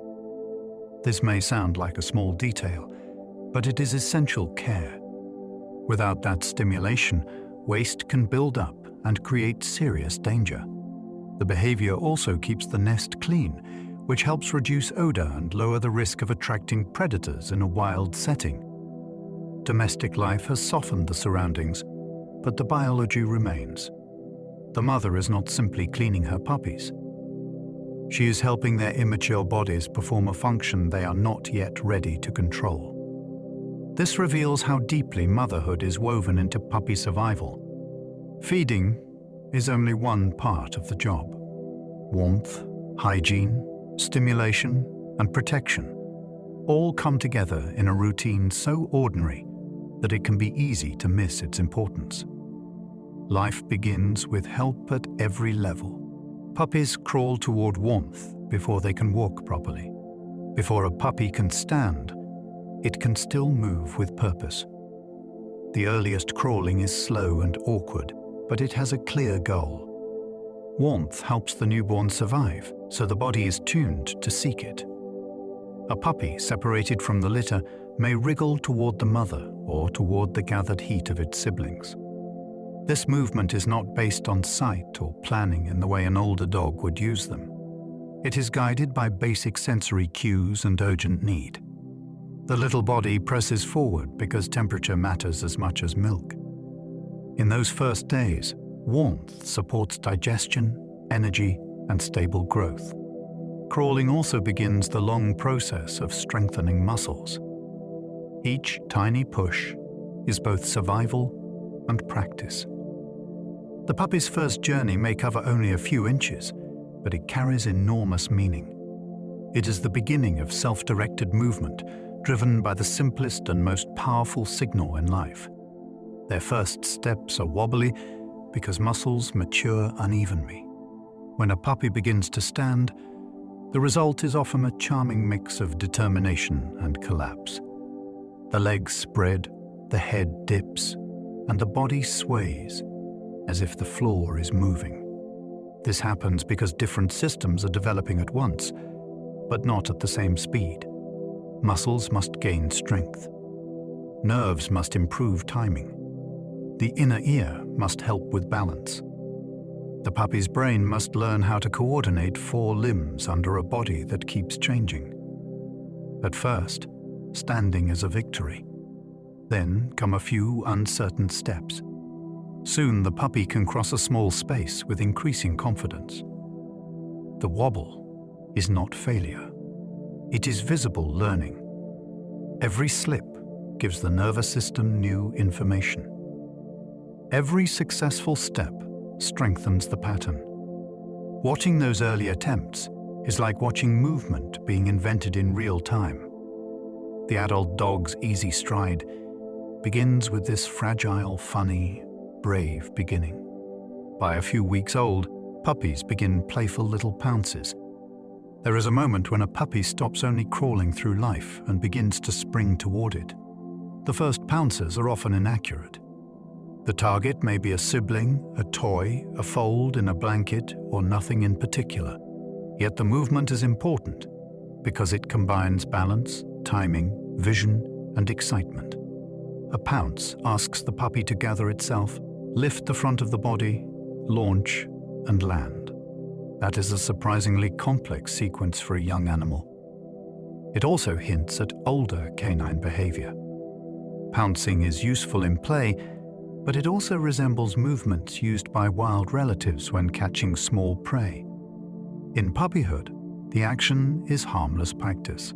This may sound like a small detail, but it is essential care. Without that stimulation, waste can build up and create serious danger. The behavior also keeps the nest clean, which helps reduce odor and lower the risk of attracting predators in a wild setting. Domestic life has softened the surroundings, but the biology remains. The mother is not simply cleaning her puppies. She is helping their immature bodies perform a function they are not yet ready to control. This reveals how deeply motherhood is woven into puppy survival. Feeding is only one part of the job. Warmth, hygiene, stimulation, and protection all come together in a routine so ordinary that it can be easy to miss its importance. Life begins with help at every level. Puppies crawl toward warmth before they can walk properly. Before a puppy can stand, it can still move with purpose. The earliest crawling is slow and awkward, but it has a clear goal. Warmth helps the newborn survive, so the body is tuned to seek it. A puppy separated from the litter may wriggle toward the mother or toward the gathered heat of its siblings. This movement is not based on sight or planning in the way an older dog would use them. It is guided by basic sensory cues and urgent need. The little body presses forward because temperature matters as much as milk. In those first days, warmth supports digestion, energy, and stable growth. Crawling also begins the long process of strengthening muscles. Each tiny push is both survival and practice. The puppy's first journey may cover only a few inches, but it carries enormous meaning. It is the beginning of self-directed movement, driven by the simplest and most powerful signal in life. Their first steps are wobbly because muscles mature unevenly. When a puppy begins to stand, the result is often a charming mix of determination and collapse. The legs spread, the head dips, and the body sways, as if the floor is moving. This happens because different systems are developing at once, but not at the same speed. Muscles must gain strength. Nerves must improve timing. The inner ear must help with balance. The puppy's brain must learn how to coordinate 4 limbs under a body that keeps changing. At first, standing is a victory. Then come a few uncertain steps. Soon the puppy can cross a small space with increasing confidence. The wobble is not failure. It is visible learning. Every slip gives the nervous system new information. Every successful step strengthens the pattern. Watching those early attempts is like watching movement being invented in real time. The adult dog's easy stride begins with this fragile, funny, brave beginning. By a few weeks old, puppies begin playful little pounces. There is a moment when a puppy stops only crawling through life and begins to spring toward it. The first pounces are often inaccurate. The target may be a sibling, a toy, a fold in a blanket, or nothing in particular. Yet the movement is important because it combines balance, timing, vision, and excitement. A pounce asks the puppy to gather itself, lift the front of the body, launch, and land. That is a surprisingly complex sequence for a young animal. It also hints at older canine behavior. Pouncing is useful in play, but it also resembles movements used by wild relatives when catching small prey. In puppyhood, the action is harmless practice.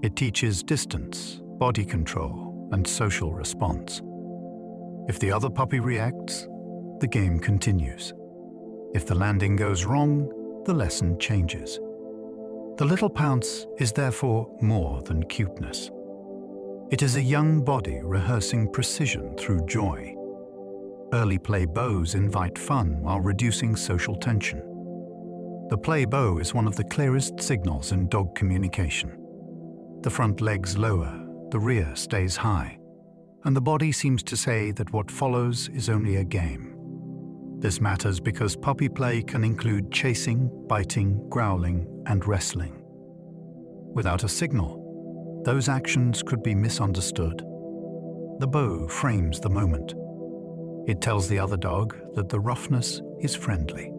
It teaches distance, body control, and social response. If the other puppy reacts, the game continues. If the landing goes wrong, the lesson changes. The little pounce is therefore more than cuteness. It is a young body rehearsing precision through joy. Early play bows invite fun while reducing social tension. The play bow is one of the clearest signals in dog communication. The front legs lower, the rear stays high, and the body seems to say that what follows is only a game. This matters because puppy play can include chasing, biting, growling, and wrestling. Without a signal, those actions could be misunderstood. The bow frames the moment. It tells the other dog that the roughness is friendly.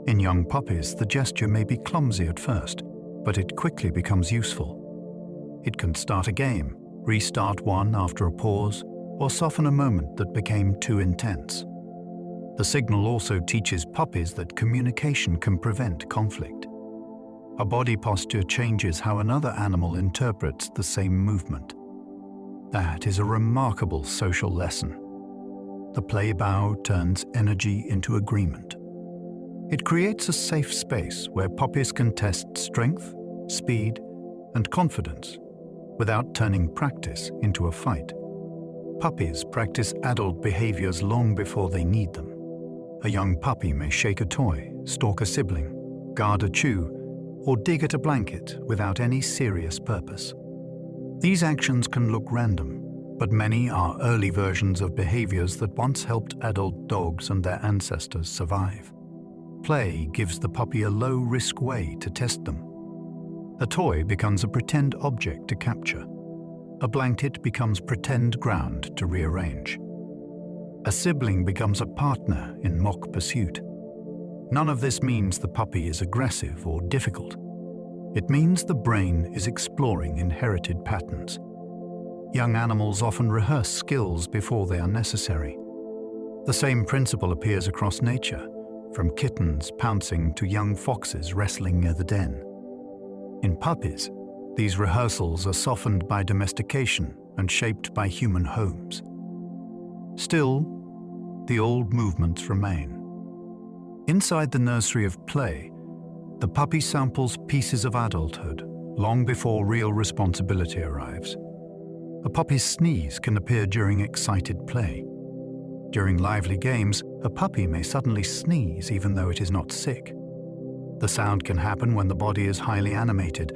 In young puppies, the gesture may be clumsy at first, but it quickly becomes useful. It can start a game, restart one after a pause, or soften a moment that became too intense. The signal also teaches puppies that communication can prevent conflict. A body posture changes how another animal interprets the same movement. That is a remarkable social lesson. The play bow turns energy into agreement. It creates a safe space where puppies can test strength, speed, and confidence without turning practice into a fight. Puppies practice adult behaviors long before they need them. A young puppy may shake a toy, stalk a sibling, guard a chew, or dig at a blanket without any serious purpose. These actions can look random, but many are early versions of behaviors that once helped adult dogs and their ancestors survive. Play gives the puppy a low-risk way to test them. A toy becomes a pretend object to capture. A blanket becomes pretend ground to rearrange. A sibling becomes a partner in mock pursuit. None of this means the puppy is aggressive or difficult. It means the brain is exploring inherited patterns. Young animals often rehearse skills before they are necessary. The same principle appears across nature, from kittens pouncing to young foxes wrestling near the den. In puppies, these rehearsals are softened by domestication and shaped by human homes. Still, the old movements remain. Inside the nursery of play, the puppy samples pieces of adulthood long before real responsibility arrives. A puppy's sneeze can appear during excited play. During lively games, a puppy may suddenly sneeze even though it is not sick. The sound can happen when the body is highly animated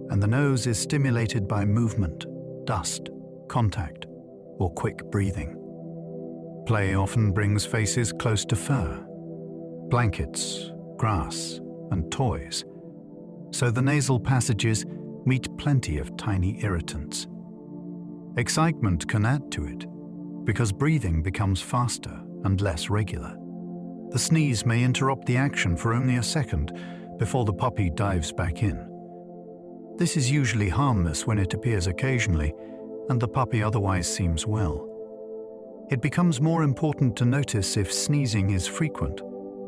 and the nose is stimulated by movement, dust, contact, or quick breathing. Play often brings faces close to fur, blankets, grass, and toys, so the nasal passages meet plenty of tiny irritants. Excitement can add to it, because breathing becomes faster and less regular. The sneeze may interrupt the action for only a second before the puppy dives back in. This is usually harmless when it appears occasionally and the puppy otherwise seems well. It becomes more important to notice if sneezing is frequent,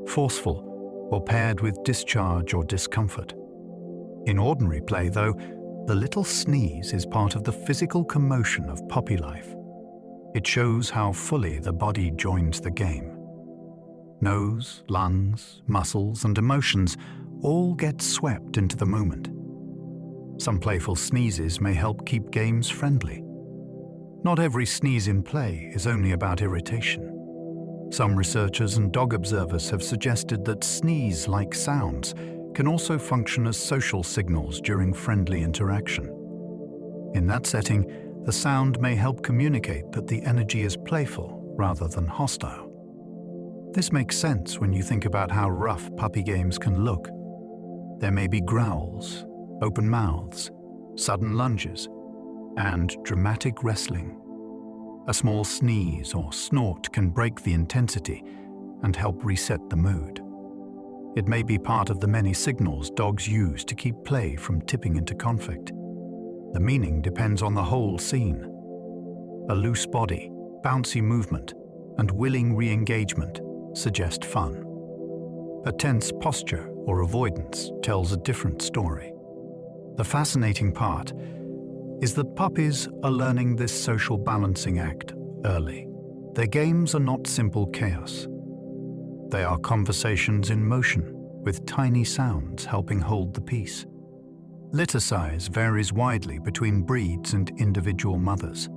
forceful, or paired with discharge or discomfort. In ordinary play, though, the little sneeze is part of the physical commotion of puppy life. It shows how fully the body joins the game. Nose, lungs, muscles, and emotions all get swept into the moment. Some playful sneezes may help keep games friendly. Not every sneeze in play is only about irritation. Some researchers and dog observers have suggested that sneeze-like sounds can also function as social signals during friendly interaction. In that setting, the sound may help communicate that the energy is playful rather than hostile. This makes sense when you think about how rough puppy games can look. There may be growls, open mouths, sudden lunges, and dramatic wrestling. A small sneeze or snort can break the intensity and help reset the mood. It may be part of the many signals dogs use to keep play from tipping into conflict. The meaning depends on the whole scene. A loose body, bouncy movement, and willing re-engagement suggest fun. A tense posture or avoidance tells a different story. The fascinating part is that puppies are learning this social balancing act early. Their games are not simple chaos. They are conversations in motion, with tiny sounds helping hold the peace. Litter size varies widely between breeds and individual mothers.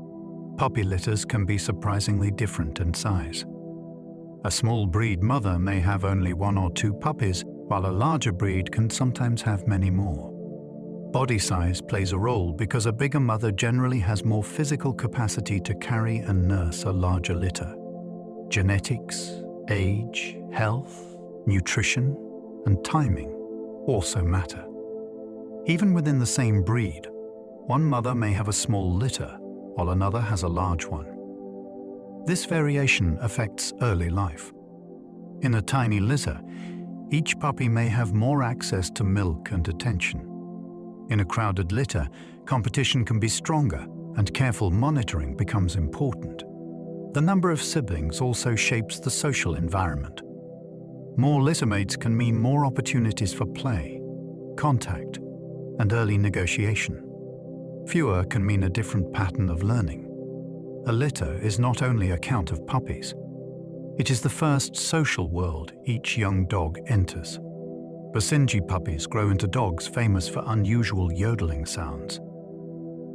Puppy litters can be surprisingly different in size. A small breed mother may have only 1 or 2 puppies, while a larger breed can sometimes have many more. Body size plays a role because a bigger mother generally has more physical capacity to carry and nurse a larger litter. Genetics, age, health, nutrition, and timing also matter. Even within the same breed, one mother may have a small litter, while another has a large one. This variation affects early life. In a tiny litter, each puppy may have more access to milk and attention. In a crowded litter, competition can be stronger and careful monitoring becomes important. The number of siblings also shapes the social environment. More littermates can mean more opportunities for play, contact, and early negotiation. Fewer can mean a different pattern of learning. A litter is not only a count of puppies. It is the first social world each young dog enters. Basenji puppies grow into dogs famous for unusual yodeling sounds.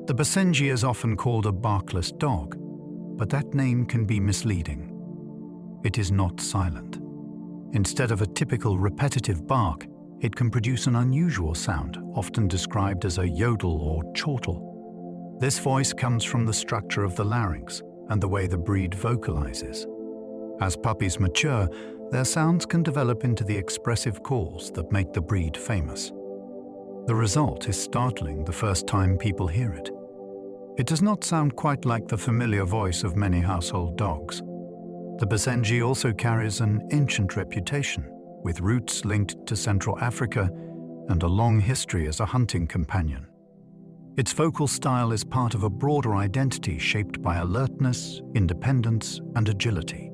The Basenji is often called a barkless dog, but that name can be misleading. It is not silent. Instead of a typical repetitive bark, it can produce an unusual sound, often described as a yodel or chortle. This voice comes from the structure of the larynx and the way the breed vocalizes. As puppies mature, their sounds can develop into the expressive calls that make the breed famous. The result is startling the first time people hear it. It does not sound quite like the familiar voice of many household dogs. The Basenji also carries an ancient reputation, with roots linked to Central Africa and a long history as a hunting companion. Its vocal style is part of a broader identity shaped by alertness, independence, and agility.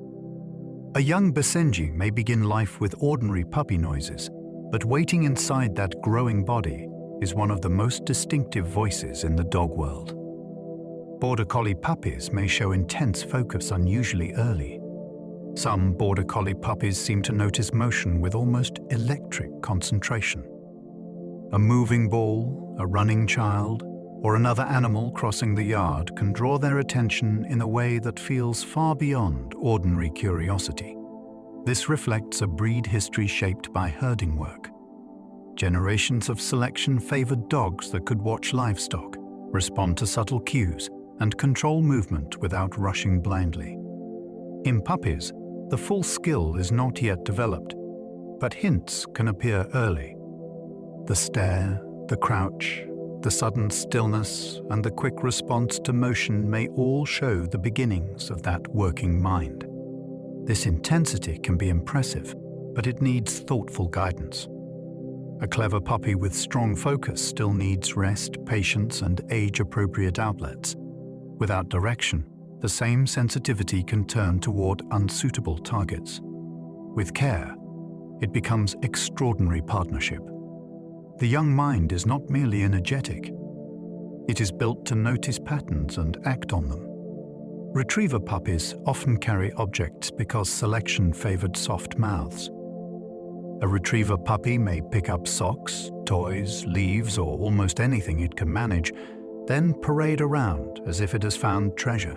A young Basenji may begin life with ordinary puppy noises, but waiting inside that growing body is one of the most distinctive voices in the dog world. Border Collie puppies may show intense focus unusually early. Some Border Collie puppies seem to notice motion with almost electric concentration. A moving ball, a running child, or another animal crossing the yard can draw their attention in a way that feels far beyond ordinary curiosity. This reflects a breed history shaped by herding work. Generations of selection favored dogs that could watch livestock, respond to subtle cues, and control movement without rushing blindly. In puppies, the full skill is not yet developed, but hints can appear early. The stare, the crouch, the sudden stillness, and the quick response to motion may all show the beginnings of that working mind. This intensity can be impressive, but it needs thoughtful guidance. A clever puppy with strong focus still needs rest, patience, and age-appropriate outlets. Without direction, the same sensitivity can turn toward unsuitable targets. With care, it becomes extraordinary partnership. The young mind is not merely energetic. It is built to notice patterns and act on them. Retriever puppies often carry objects because selection favored soft mouths. A retriever puppy may pick up socks, toys, leaves, or almost anything it can manage, then parade around as if it has found treasure.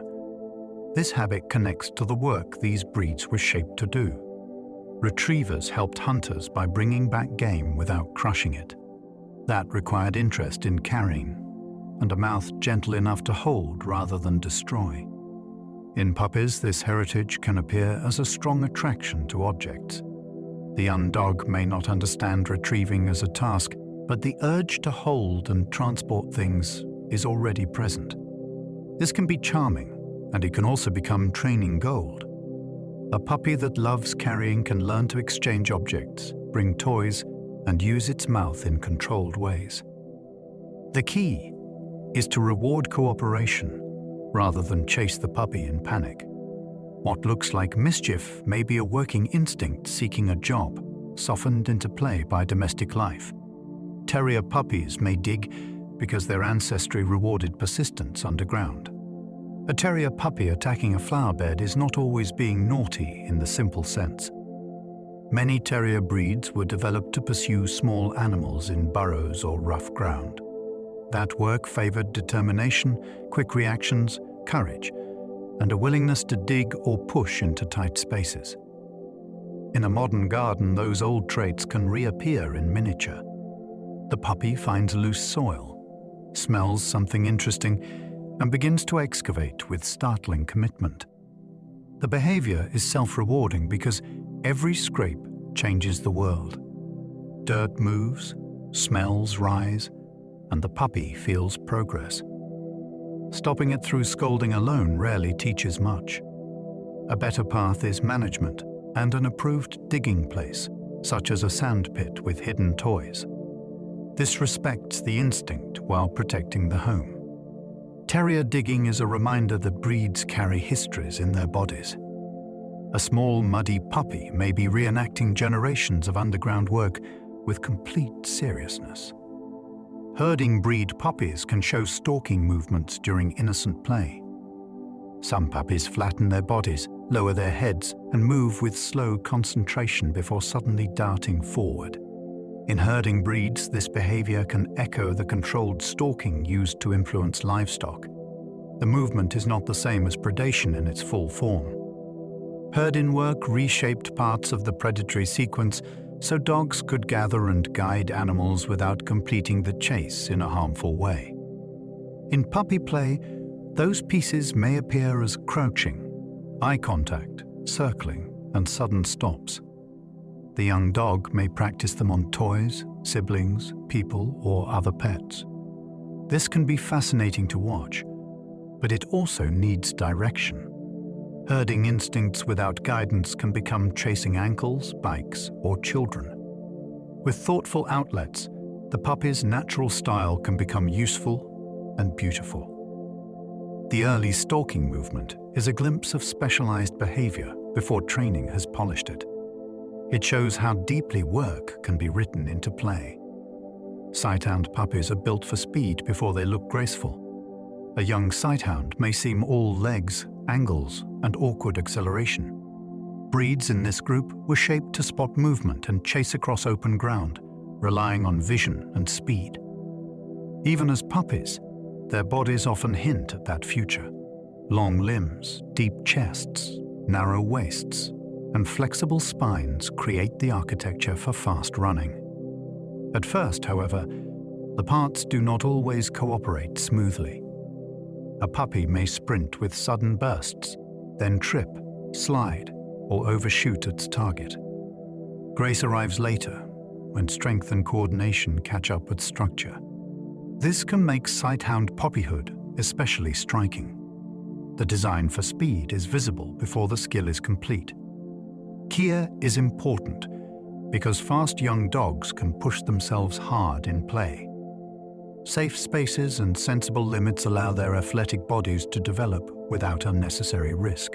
This habit connects to the work these breeds were shaped to do. Retrievers helped hunters by bringing back game without crushing it. That required interest in carrying, and a mouth gentle enough to hold rather than destroy. In puppies, this heritage can appear as a strong attraction to objects. The young dog may not understand retrieving as a task, but the urge to hold and transport things is already present. This can be charming, and it can also become training gold. A puppy that loves carrying can learn to exchange objects, bring toys, and use its mouth in controlled ways. The key is to reward cooperation rather than chase the puppy in panic. What looks like mischief may be a working instinct seeking a job, softened into play by domestic life. Terrier puppies may dig because their ancestry rewarded persistence underground. A terrier puppy attacking a flower bed is not always being naughty in the simple sense. Many terrier breeds were developed to pursue small animals in burrows or rough ground. That work favored determination, quick reactions, courage, and a willingness to dig or push into tight spaces. In a modern garden, those old traits can reappear in miniature. The puppy finds loose soil, smells something interesting, and begins to excavate with startling commitment. The behavior is self-rewarding because every scrape changes the world. Dirt moves, smells rise, and the puppy feels progress. Stopping it through scolding alone rarely teaches much. A better path is management and an approved digging place, such as a sand pit with hidden toys. This respects the instinct while protecting the home. Terrier digging is a reminder that breeds carry histories in their bodies. A small, muddy puppy may be reenacting generations of underground work with complete seriousness. Herding breed puppies can show stalking movements during innocent play. Some puppies flatten their bodies, lower their heads, and move with slow concentration before suddenly darting forward. In herding breeds, this behavior can echo the controlled stalking used to influence livestock. The movement is not the same as predation in its full form. Herd-in work reshaped parts of the predatory sequence so dogs could gather and guide animals without completing the chase in a harmful way. In puppy play, those pieces may appear as crouching, eye contact, circling, and sudden stops. The young dog may practice them on toys, siblings, people, or other pets. This can be fascinating to watch, but it also needs direction. Herding instincts without guidance can become chasing ankles, bikes, or children. With thoughtful outlets, the puppy's natural style can become useful and beautiful. The early stalking movement is a glimpse of specialized behavior before training has polished it. It shows how deeply work can be written into play. Sighthound puppies are built for speed before they look graceful. A young sighthound may seem all legs, angles, and awkward acceleration. Breeds in this group were shaped to spot movement and chase across open ground, relying on vision and speed. Even as puppies, their bodies often hint at that future. Long limbs, deep chests, narrow waists, and flexible spines create the architecture for fast running. At first, however, the parts do not always cooperate smoothly. A puppy may sprint with sudden bursts, then trip, slide, or overshoot its target. Grace arrives later, when strength and coordination catch up with structure. This can make sighthound puppyhood especially striking. The design for speed is visible before the skill is complete. Kia is important because fast young dogs can push themselves hard in play. Safe spaces and sensible limits allow their athletic bodies to develop without unnecessary risk.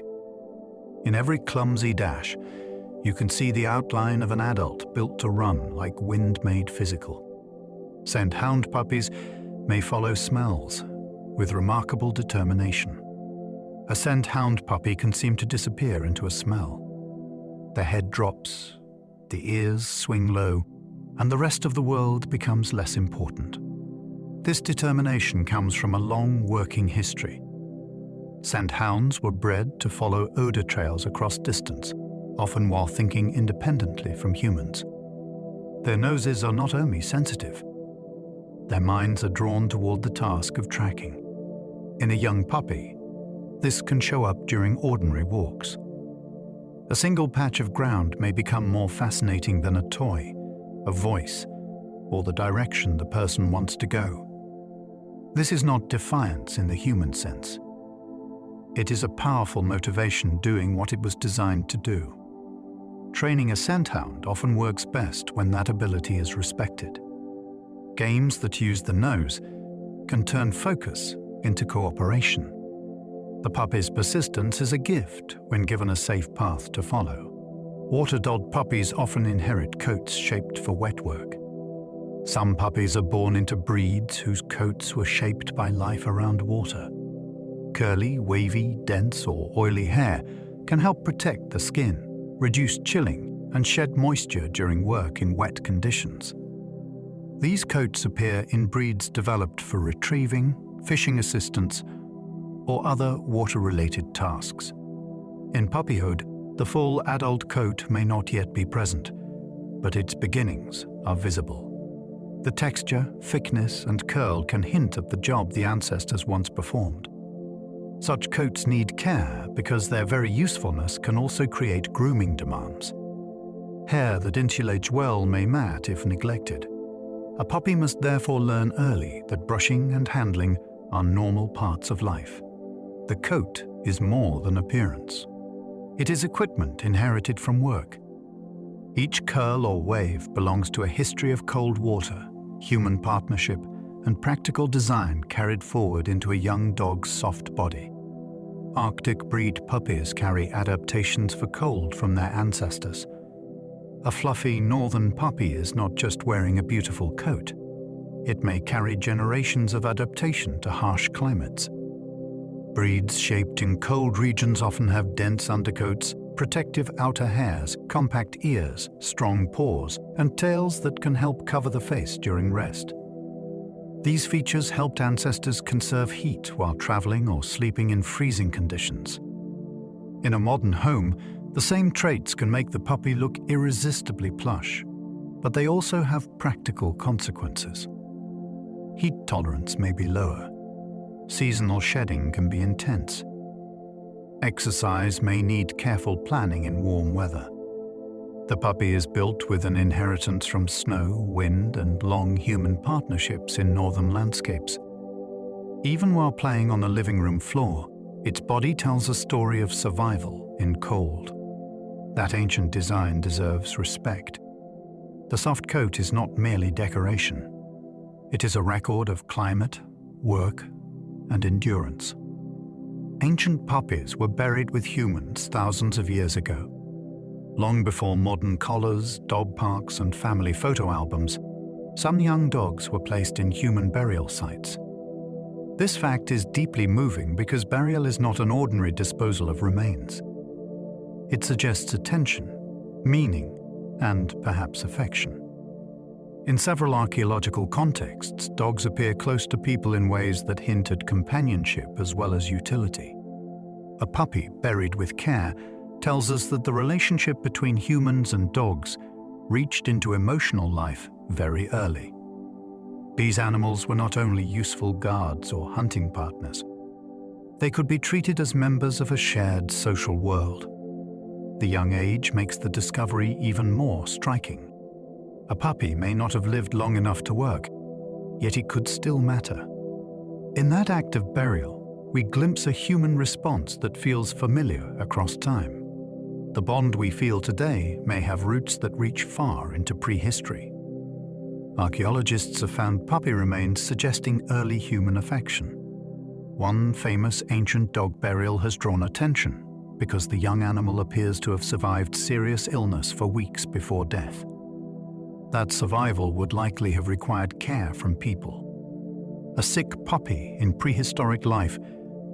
In every clumsy dash, you can see the outline of an adult built to run like wind made physical. Scent hound puppies may follow smells with remarkable determination. A scent hound puppy can seem to disappear into a smell. The head drops, the ears swing low, and the rest of the world becomes less important. This determination comes from a long working history. Scent hounds were bred to follow odor trails across distance, often while thinking independently from humans. Their noses are not only sensitive, their minds are drawn toward the task of tracking. In a young puppy, this can show up during ordinary walks. A single patch of ground may become more fascinating than a toy, a voice, or the direction the person wants to go. This is not defiance in the human sense. It is a powerful motivation doing what it was designed to do. Training a scent hound often works best when that ability is respected. Games that use the nose can turn focus into cooperation. The puppy's persistence is a gift when given a safe path to follow. Water-dog puppies often inherit coats shaped for wet work. Some puppies are born into breeds whose coats were shaped by life around water. Curly, wavy, dense, or oily hair can help protect the skin, reduce chilling, and shed moisture during work in wet conditions. These coats appear in breeds developed for retrieving, fishing assistance, or other water-related tasks. In puppyhood, the full adult coat may not yet be present, but its beginnings are visible. The texture, thickness, and curl can hint at the job the ancestors once performed. Such coats need care because their very usefulness can also create grooming demands. Hair that insulates well may mat if neglected. A puppy must therefore learn early that brushing and handling are normal parts of life. The coat is more than appearance. It is equipment inherited from work. Each curl or wave belongs to a history of cold water, human partnership, and practical design carried forward into a young dog's soft body. Arctic breed puppies carry adaptations for cold from their ancestors. A fluffy northern puppy is not just wearing a beautiful coat. It may carry generations of adaptation to harsh climates. Breeds shaped in cold regions often have dense undercoats, protective outer hairs, compact ears, strong paws, and tails that can help cover the face during rest. These features helped ancestors conserve heat while traveling or sleeping in freezing conditions. In a modern home, the same traits can make the puppy look irresistibly plush, but they also have practical consequences. Heat tolerance may be lower. Seasonal shedding can be intense. Exercise may need careful planning in warm weather. The puppy is built with an inheritance from snow, wind, and long human partnerships in northern landscapes. Even while playing on the living room floor, its body tells a story of survival in cold. That ancient design deserves respect. The soft coat is not merely decoration. It is a record of climate, work, and endurance. Ancient puppies were buried with humans thousands of years ago. Long before modern collars, dog parks, and family photo albums, some young dogs were placed in human burial sites. This fact is deeply moving because burial is not an ordinary disposal of remains. It suggests attention, meaning, and perhaps affection. In several archaeological contexts, dogs appear close to people in ways that hint at companionship as well as utility. A puppy buried with care tells us that the relationship between humans and dogs reached into emotional life very early. These animals were not only useful guards or hunting partners. They could be treated as members of a shared social world. The young age makes the discovery even more striking. A puppy may not have lived long enough to work, yet it could still matter. In that act of burial, we glimpse a human response that feels familiar across time. The bond we feel today may have roots that reach far into prehistory. Archaeologists have found puppy remains suggesting early human affection. One famous ancient dog burial has drawn attention because the young animal appears to have survived serious illness for weeks before death. That survival would likely have required care from people. A sick puppy in prehistoric life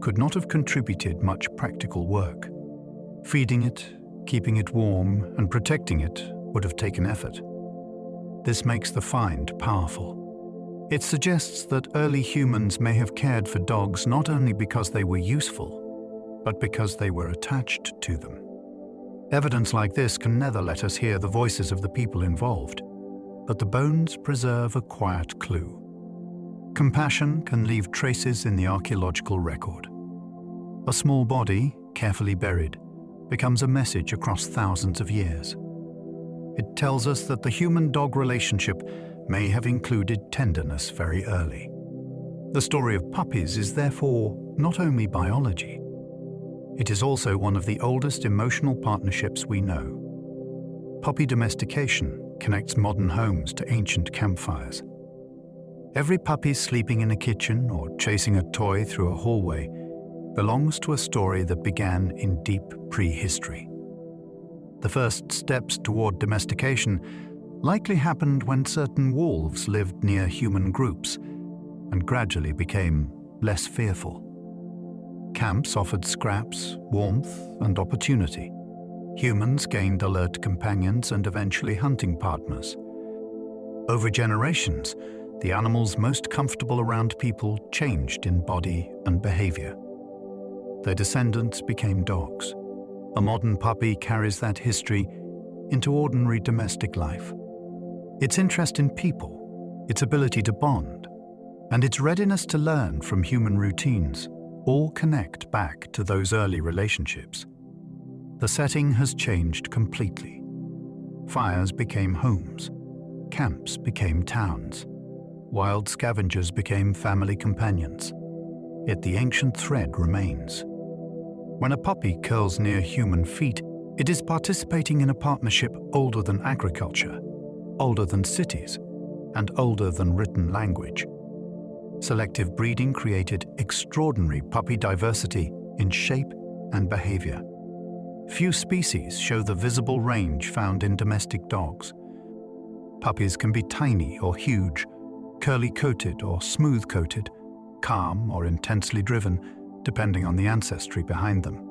could not have contributed much practical work. Feeding it, keeping it warm, and protecting it would have taken effort. This makes the find powerful. It suggests that early humans may have cared for dogs not only because they were useful, but because they were attached to them. Evidence like this can never let us hear the voices of the people involved, but the bones preserve a quiet clue. Compassion can leave traces in the archaeological record. A small body, carefully buried, becomes a message across thousands of years. It tells us that the human-dog relationship may have included tenderness very early. The story of puppies is therefore not only biology, it is also one of the oldest emotional partnerships we know. Puppy domestication connects modern homes to ancient campfires. Every puppy sleeping in a kitchen or chasing a toy through a hallway belongs to a story that began in deep prehistory. The first steps toward domestication likely happened when certain wolves lived near human groups and gradually became less fearful. Camps offered scraps, warmth, and opportunity. Humans gained alert companions and eventually hunting partners. Over generations, the animals most comfortable around people changed in body and behavior. Their descendants became dogs. A modern puppy carries that history into ordinary domestic life. Its interest in people, its ability to bond, and its readiness to learn from human routines all connect back to those early relationships. The setting has changed completely. Fires became homes, camps became towns, wild scavengers became family companions. Yet the ancient thread remains. When a puppy curls near human feet, it is participating in a partnership older than agriculture, older than cities, and older than written language. Selective breeding created extraordinary puppy diversity in shape and behavior. Few species show the visible range found in domestic dogs. Puppies can be tiny or huge, curly-coated or smooth-coated, calm or intensely driven, depending on the ancestry behind them.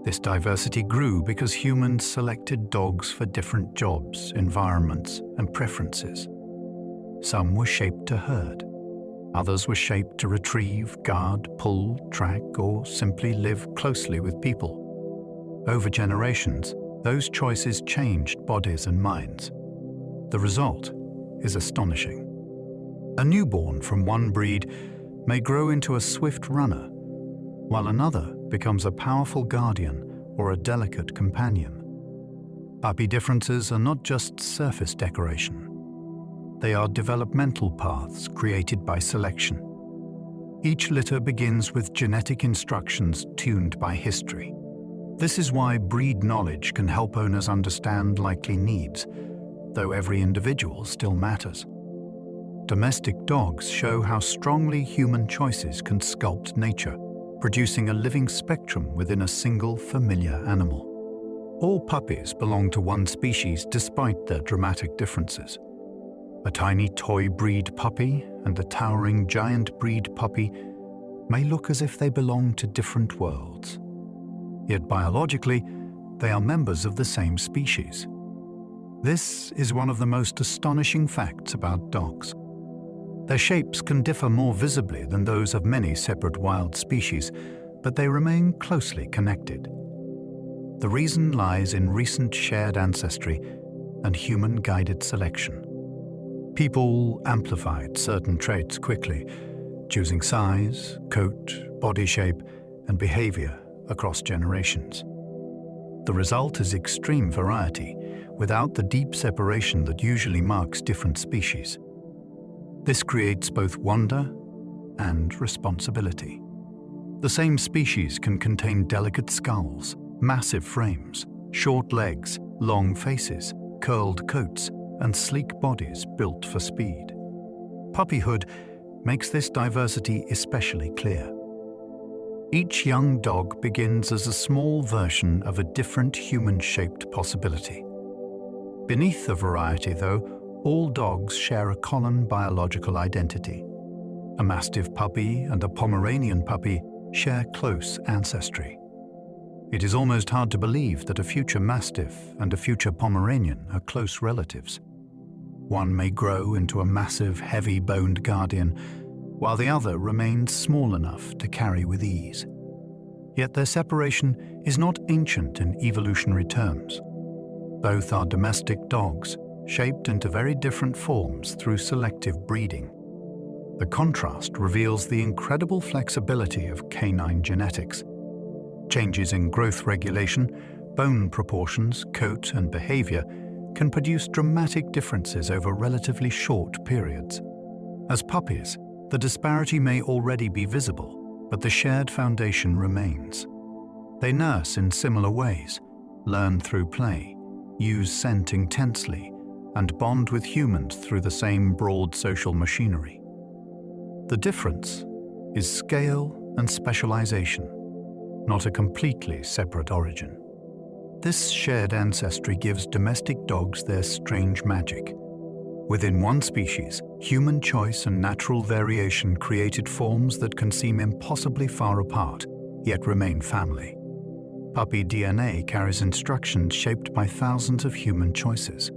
This diversity grew because humans selected dogs for different jobs, environments, and preferences. Some were shaped to herd. Others were shaped to retrieve, guard, pull, track, or simply live closely with people. Over generations, those choices changed bodies and minds. The result is astonishing. A newborn from one breed may grow into a swift runner, while another becomes a powerful guardian or a delicate companion. Puppy differences are not just surface decoration. They are developmental paths created by selection. Each litter begins with genetic instructions tuned by history. This is why breed knowledge can help owners understand likely needs, though every individual still matters. Domestic dogs show how strongly human choices can sculpt nature, producing a living spectrum within a single familiar animal. All puppies belong to one species despite their dramatic differences. A tiny toy breed puppy and a towering giant breed puppy may look as if they belong to different worlds. Yet biologically, they are members of the same species. This is one of the most astonishing facts about dogs. Their shapes can differ more visibly than those of many separate wild species, but they remain closely connected. The reason lies in recent shared ancestry and human-guided selection. People amplified certain traits quickly, choosing size, coat, body shape, and behavior across generations. The result is extreme variety, without the deep separation that usually marks different species. This creates both wonder and responsibility. The same species can contain delicate skulls, massive frames, short legs, long faces, curled coats, and sleek bodies built for speed. Puppyhood makes this diversity especially clear. Each young dog begins as a small version of a different human-shaped possibility. Beneath the variety, though, all dogs share a common biological identity. A Mastiff puppy and a Pomeranian puppy share close ancestry. It is almost hard to believe that a future Mastiff and a future Pomeranian are close relatives. One may grow into a massive, heavy-boned guardian, while the other remains small enough to carry with ease. Yet their separation is not ancient in evolutionary terms. Both are domestic dogs, shaped into very different forms through selective breeding. The contrast reveals the incredible flexibility of canine genetics. Changes in growth regulation, bone proportions, coat, and behavior can produce dramatic differences over relatively short periods. As puppies, the disparity may already be visible, but the shared foundation remains. They nurse in similar ways, learn through play, use scent intensely, and bond with humans through the same broad social machinery. The difference is scale and specialization, not a completely separate origin. This shared ancestry gives domestic dogs their strange magic. Within one species, human choice and natural variation created forms that can seem impossibly far apart, yet remain family. Puppy DNA carries instructions shaped by thousands of human choices.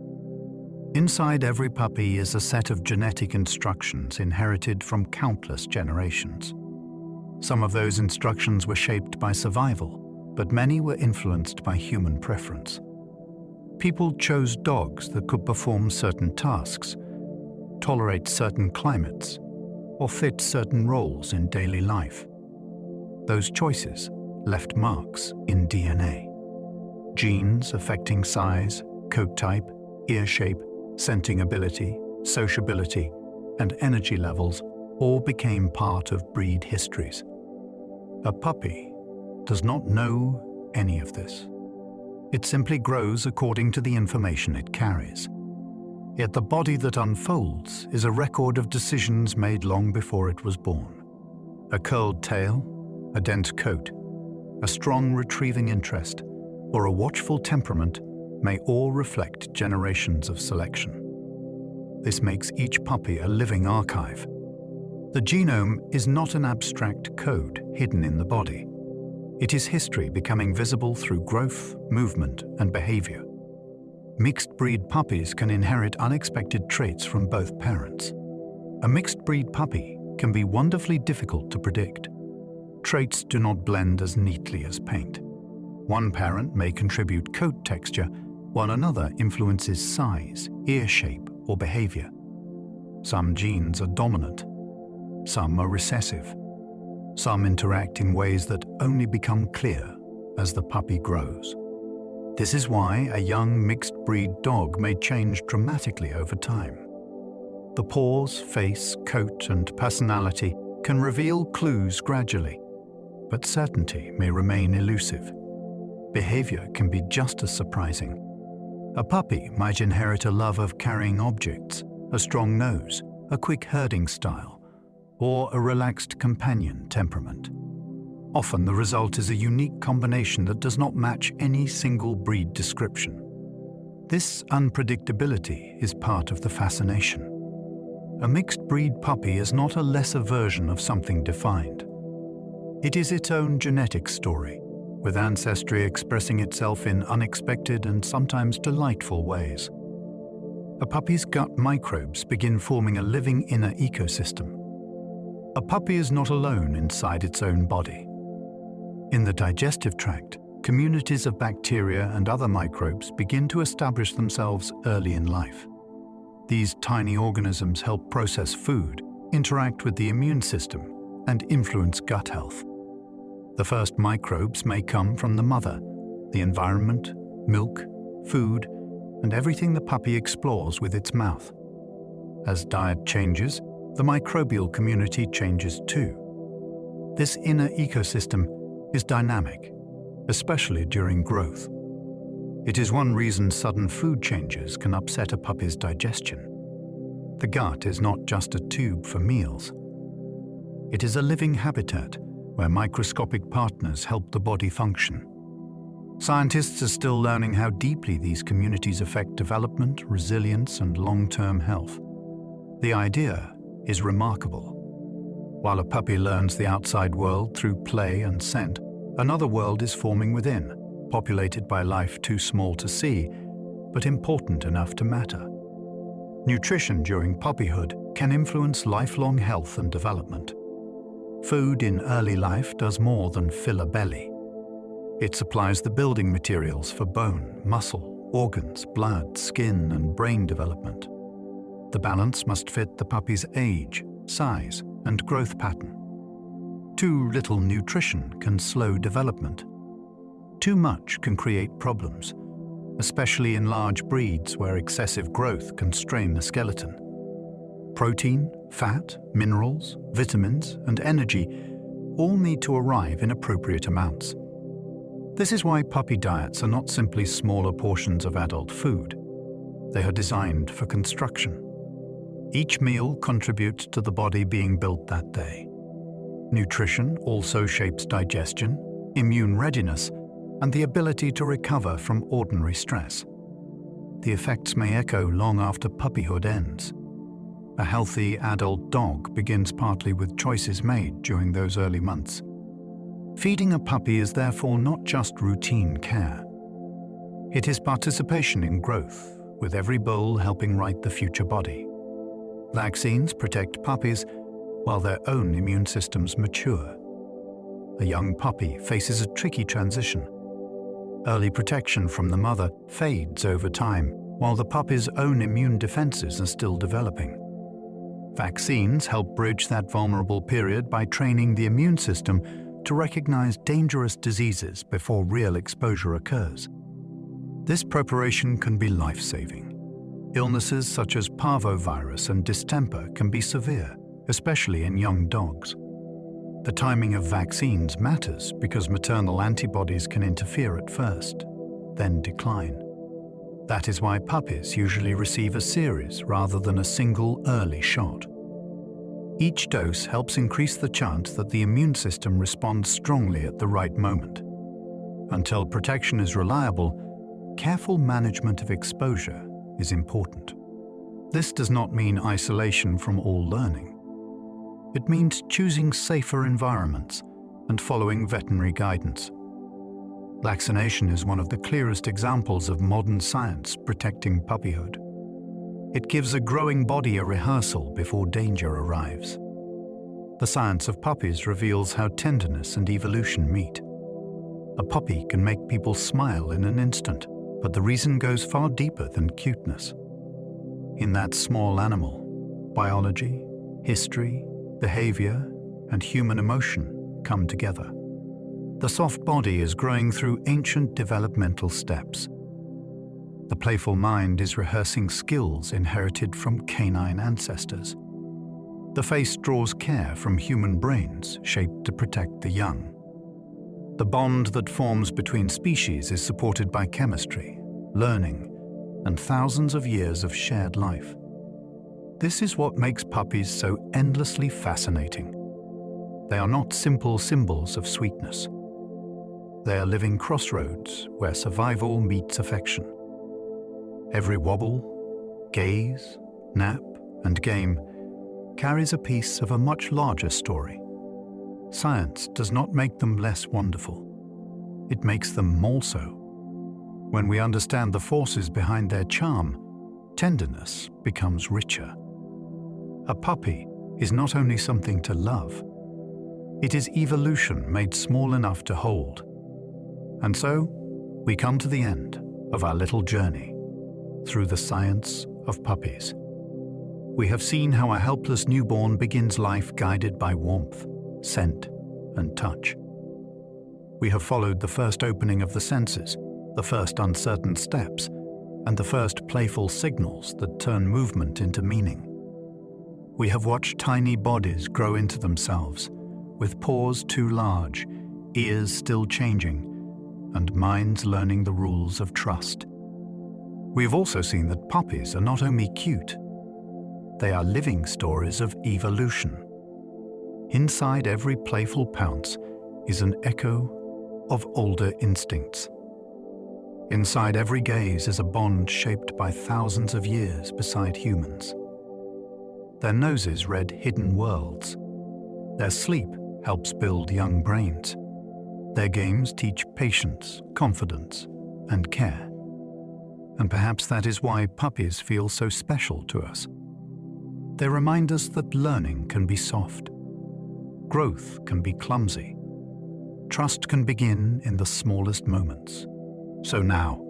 Inside every puppy is a set of genetic instructions inherited from countless generations. Some of those instructions were shaped by survival, but many were influenced by human preference. People chose dogs that could perform certain tasks, tolerate certain climates, or fit certain roles in daily life. Those choices left marks in DNA. Genes affecting size, coat type, ear shape, scenting ability, sociability, and energy levels all became part of breed histories. A puppy does not know any of this. It simply grows according to the information it carries. Yet the body that unfolds is a record of decisions made long before it was born. A curled tail, a dense coat, a strong retrieving interest, or a watchful temperament may all reflect generations of selection. This makes each puppy a living archive. The genome is not an abstract code hidden in the body. It is history becoming visible through growth, movement, and behavior. Mixed-breed puppies can inherit unexpected traits from both parents. A mixed-breed puppy can be wonderfully difficult to predict. Traits do not blend as neatly as paint. One parent may contribute coat texture, while another influences size, ear shape, or behavior. Some genes are dominant. Some are recessive. Some interact in ways that only become clear as the puppy grows. This is why a young mixed-breed dog may change dramatically over time. The paws, face, coat, and personality can reveal clues gradually, but certainty may remain elusive. Behavior can be just as surprising. A puppy might inherit a love of carrying objects, a strong nose, a quick herding style, or a relaxed companion temperament. Often the result is a unique combination that does not match any single breed description. This unpredictability is part of the fascination. A mixed-breed puppy is not a lesser version of something defined. It is its own genetic story, with ancestry expressing itself in unexpected and sometimes delightful ways. A puppy's gut microbes begin forming a living inner ecosystem. A puppy is not alone inside its own body. In the digestive tract, communities of bacteria and other microbes begin to establish themselves early in life. These tiny organisms help process food, interact with the immune system, and influence gut health. The first microbes may come from the mother, the environment, milk, food, and everything the puppy explores with its mouth. As diet changes, the microbial community changes too. This inner ecosystem is dynamic, especially during growth. It is one reason sudden food changes can upset a puppy's digestion. The gut is not just a tube for meals. It is a living habitat where microscopic partners help the body function. Scientists are still learning how deeply these communities affect development, resilience, and long-term health. The idea is remarkable. While a puppy learns the outside world through play and scent, another world is forming within, populated by life too small to see, but important enough to matter. Nutrition during puppyhood can influence lifelong health and development. Food in early life does more than fill a belly. It supplies the building materials for bone, muscle, organs, blood, skin, and brain development. The balance must fit the puppy's age, size, and growth pattern. Too little nutrition can slow development. Too much can create problems, especially in large breeds where excessive growth can strain the skeleton. Protein, fat, minerals, vitamins, and energy all need to arrive in appropriate amounts. This is why puppy diets are not simply smaller portions of adult food. They are designed for construction. Each meal contributes to the body being built that day. Nutrition also shapes digestion, immune readiness, and the ability to recover from ordinary stress. The effects may echo long after puppyhood ends. A healthy adult dog begins partly with choices made during those early months. Feeding a puppy is therefore not just routine care. It is participation in growth, with every bowl helping write the future body. Vaccines protect puppies while their own immune systems mature. A young puppy faces a tricky transition. Early protection from the mother fades over time, while the puppy's own immune defenses are still developing. Vaccines help bridge that vulnerable period by training the immune system to recognize dangerous diseases before real exposure occurs. This preparation can be life-saving. Illnesses such as parvovirus and distemper can be severe, especially in young dogs. The timing of vaccines matters because maternal antibodies can interfere at first, then decline. That is why puppies usually receive a series rather than a single early shot. Each dose helps increase the chance that the immune system responds strongly at the right moment. Until protection is reliable, careful management of exposure is important. This does not mean isolation from all learning. It means choosing safer environments and following veterinary guidance. Vaccination is one of the clearest examples of modern science protecting puppyhood. It gives a growing body a rehearsal before danger arrives. The science of puppies reveals how tenderness and evolution meet. A puppy can make people smile in an instant, but the reason goes far deeper than cuteness. In that small animal, biology, history, behavior, and human emotion come together. The soft body is growing through ancient developmental steps. The playful mind is rehearsing skills inherited from canine ancestors. The face draws care from human brains shaped to protect the young. The bond that forms between species is supported by chemistry, learning, and thousands of years of shared life. This is what makes puppies so endlessly fascinating. They are not simple symbols of sweetness. They are living crossroads where survival meets affection. Every wobble, gaze, nap, and game carries a piece of a much larger story. Science does not make them less wonderful. It makes them more so. When we understand the forces behind their charm, tenderness becomes richer. A puppy is not only something to love, it is evolution made small enough to hold. And so, we come to the end of our little journey through the science of puppies. We have seen how a helpless newborn begins life guided by warmth, scent, and touch. We have followed the first opening of the senses, the first uncertain steps, and the first playful signals that turn movement into meaning. We have watched tiny bodies grow into themselves, with paws too large, ears still changing, and minds learning the rules of trust. We have also seen that puppies are not only cute, they are living stories of evolution. Inside every playful pounce is an echo of older instincts. Inside every gaze is a bond shaped by thousands of years beside humans. Their noses read hidden worlds. Their sleep helps build young brains. Their games teach patience, confidence, and care. And perhaps that is why puppies feel so special to us. They remind us that learning can be soft. Growth can be clumsy. Trust can begin in the smallest moments. So now,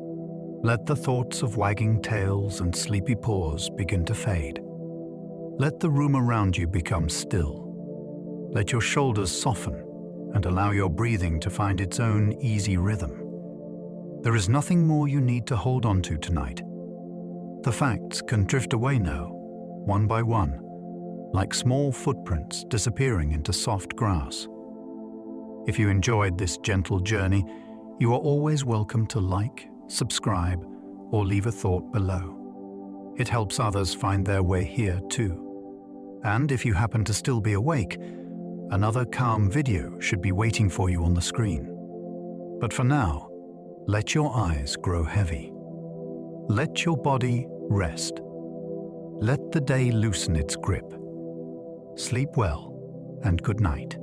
let the thoughts of wagging tails and sleepy paws begin to fade. Let the room around you become still. Let your shoulders soften and allow your breathing to find its own easy rhythm. There is nothing more you need to hold on to tonight. The facts can drift away now, one by one, like small footprints disappearing into soft grass. If you enjoyed this gentle journey, you are always welcome to like, subscribe, or leave a thought below. It helps others find their way here too. And if you happen to still be awake, another calm video should be waiting for you on the screen. But for now, let your eyes grow heavy. Let your body rest. Let the day loosen its grip. Sleep well and good night.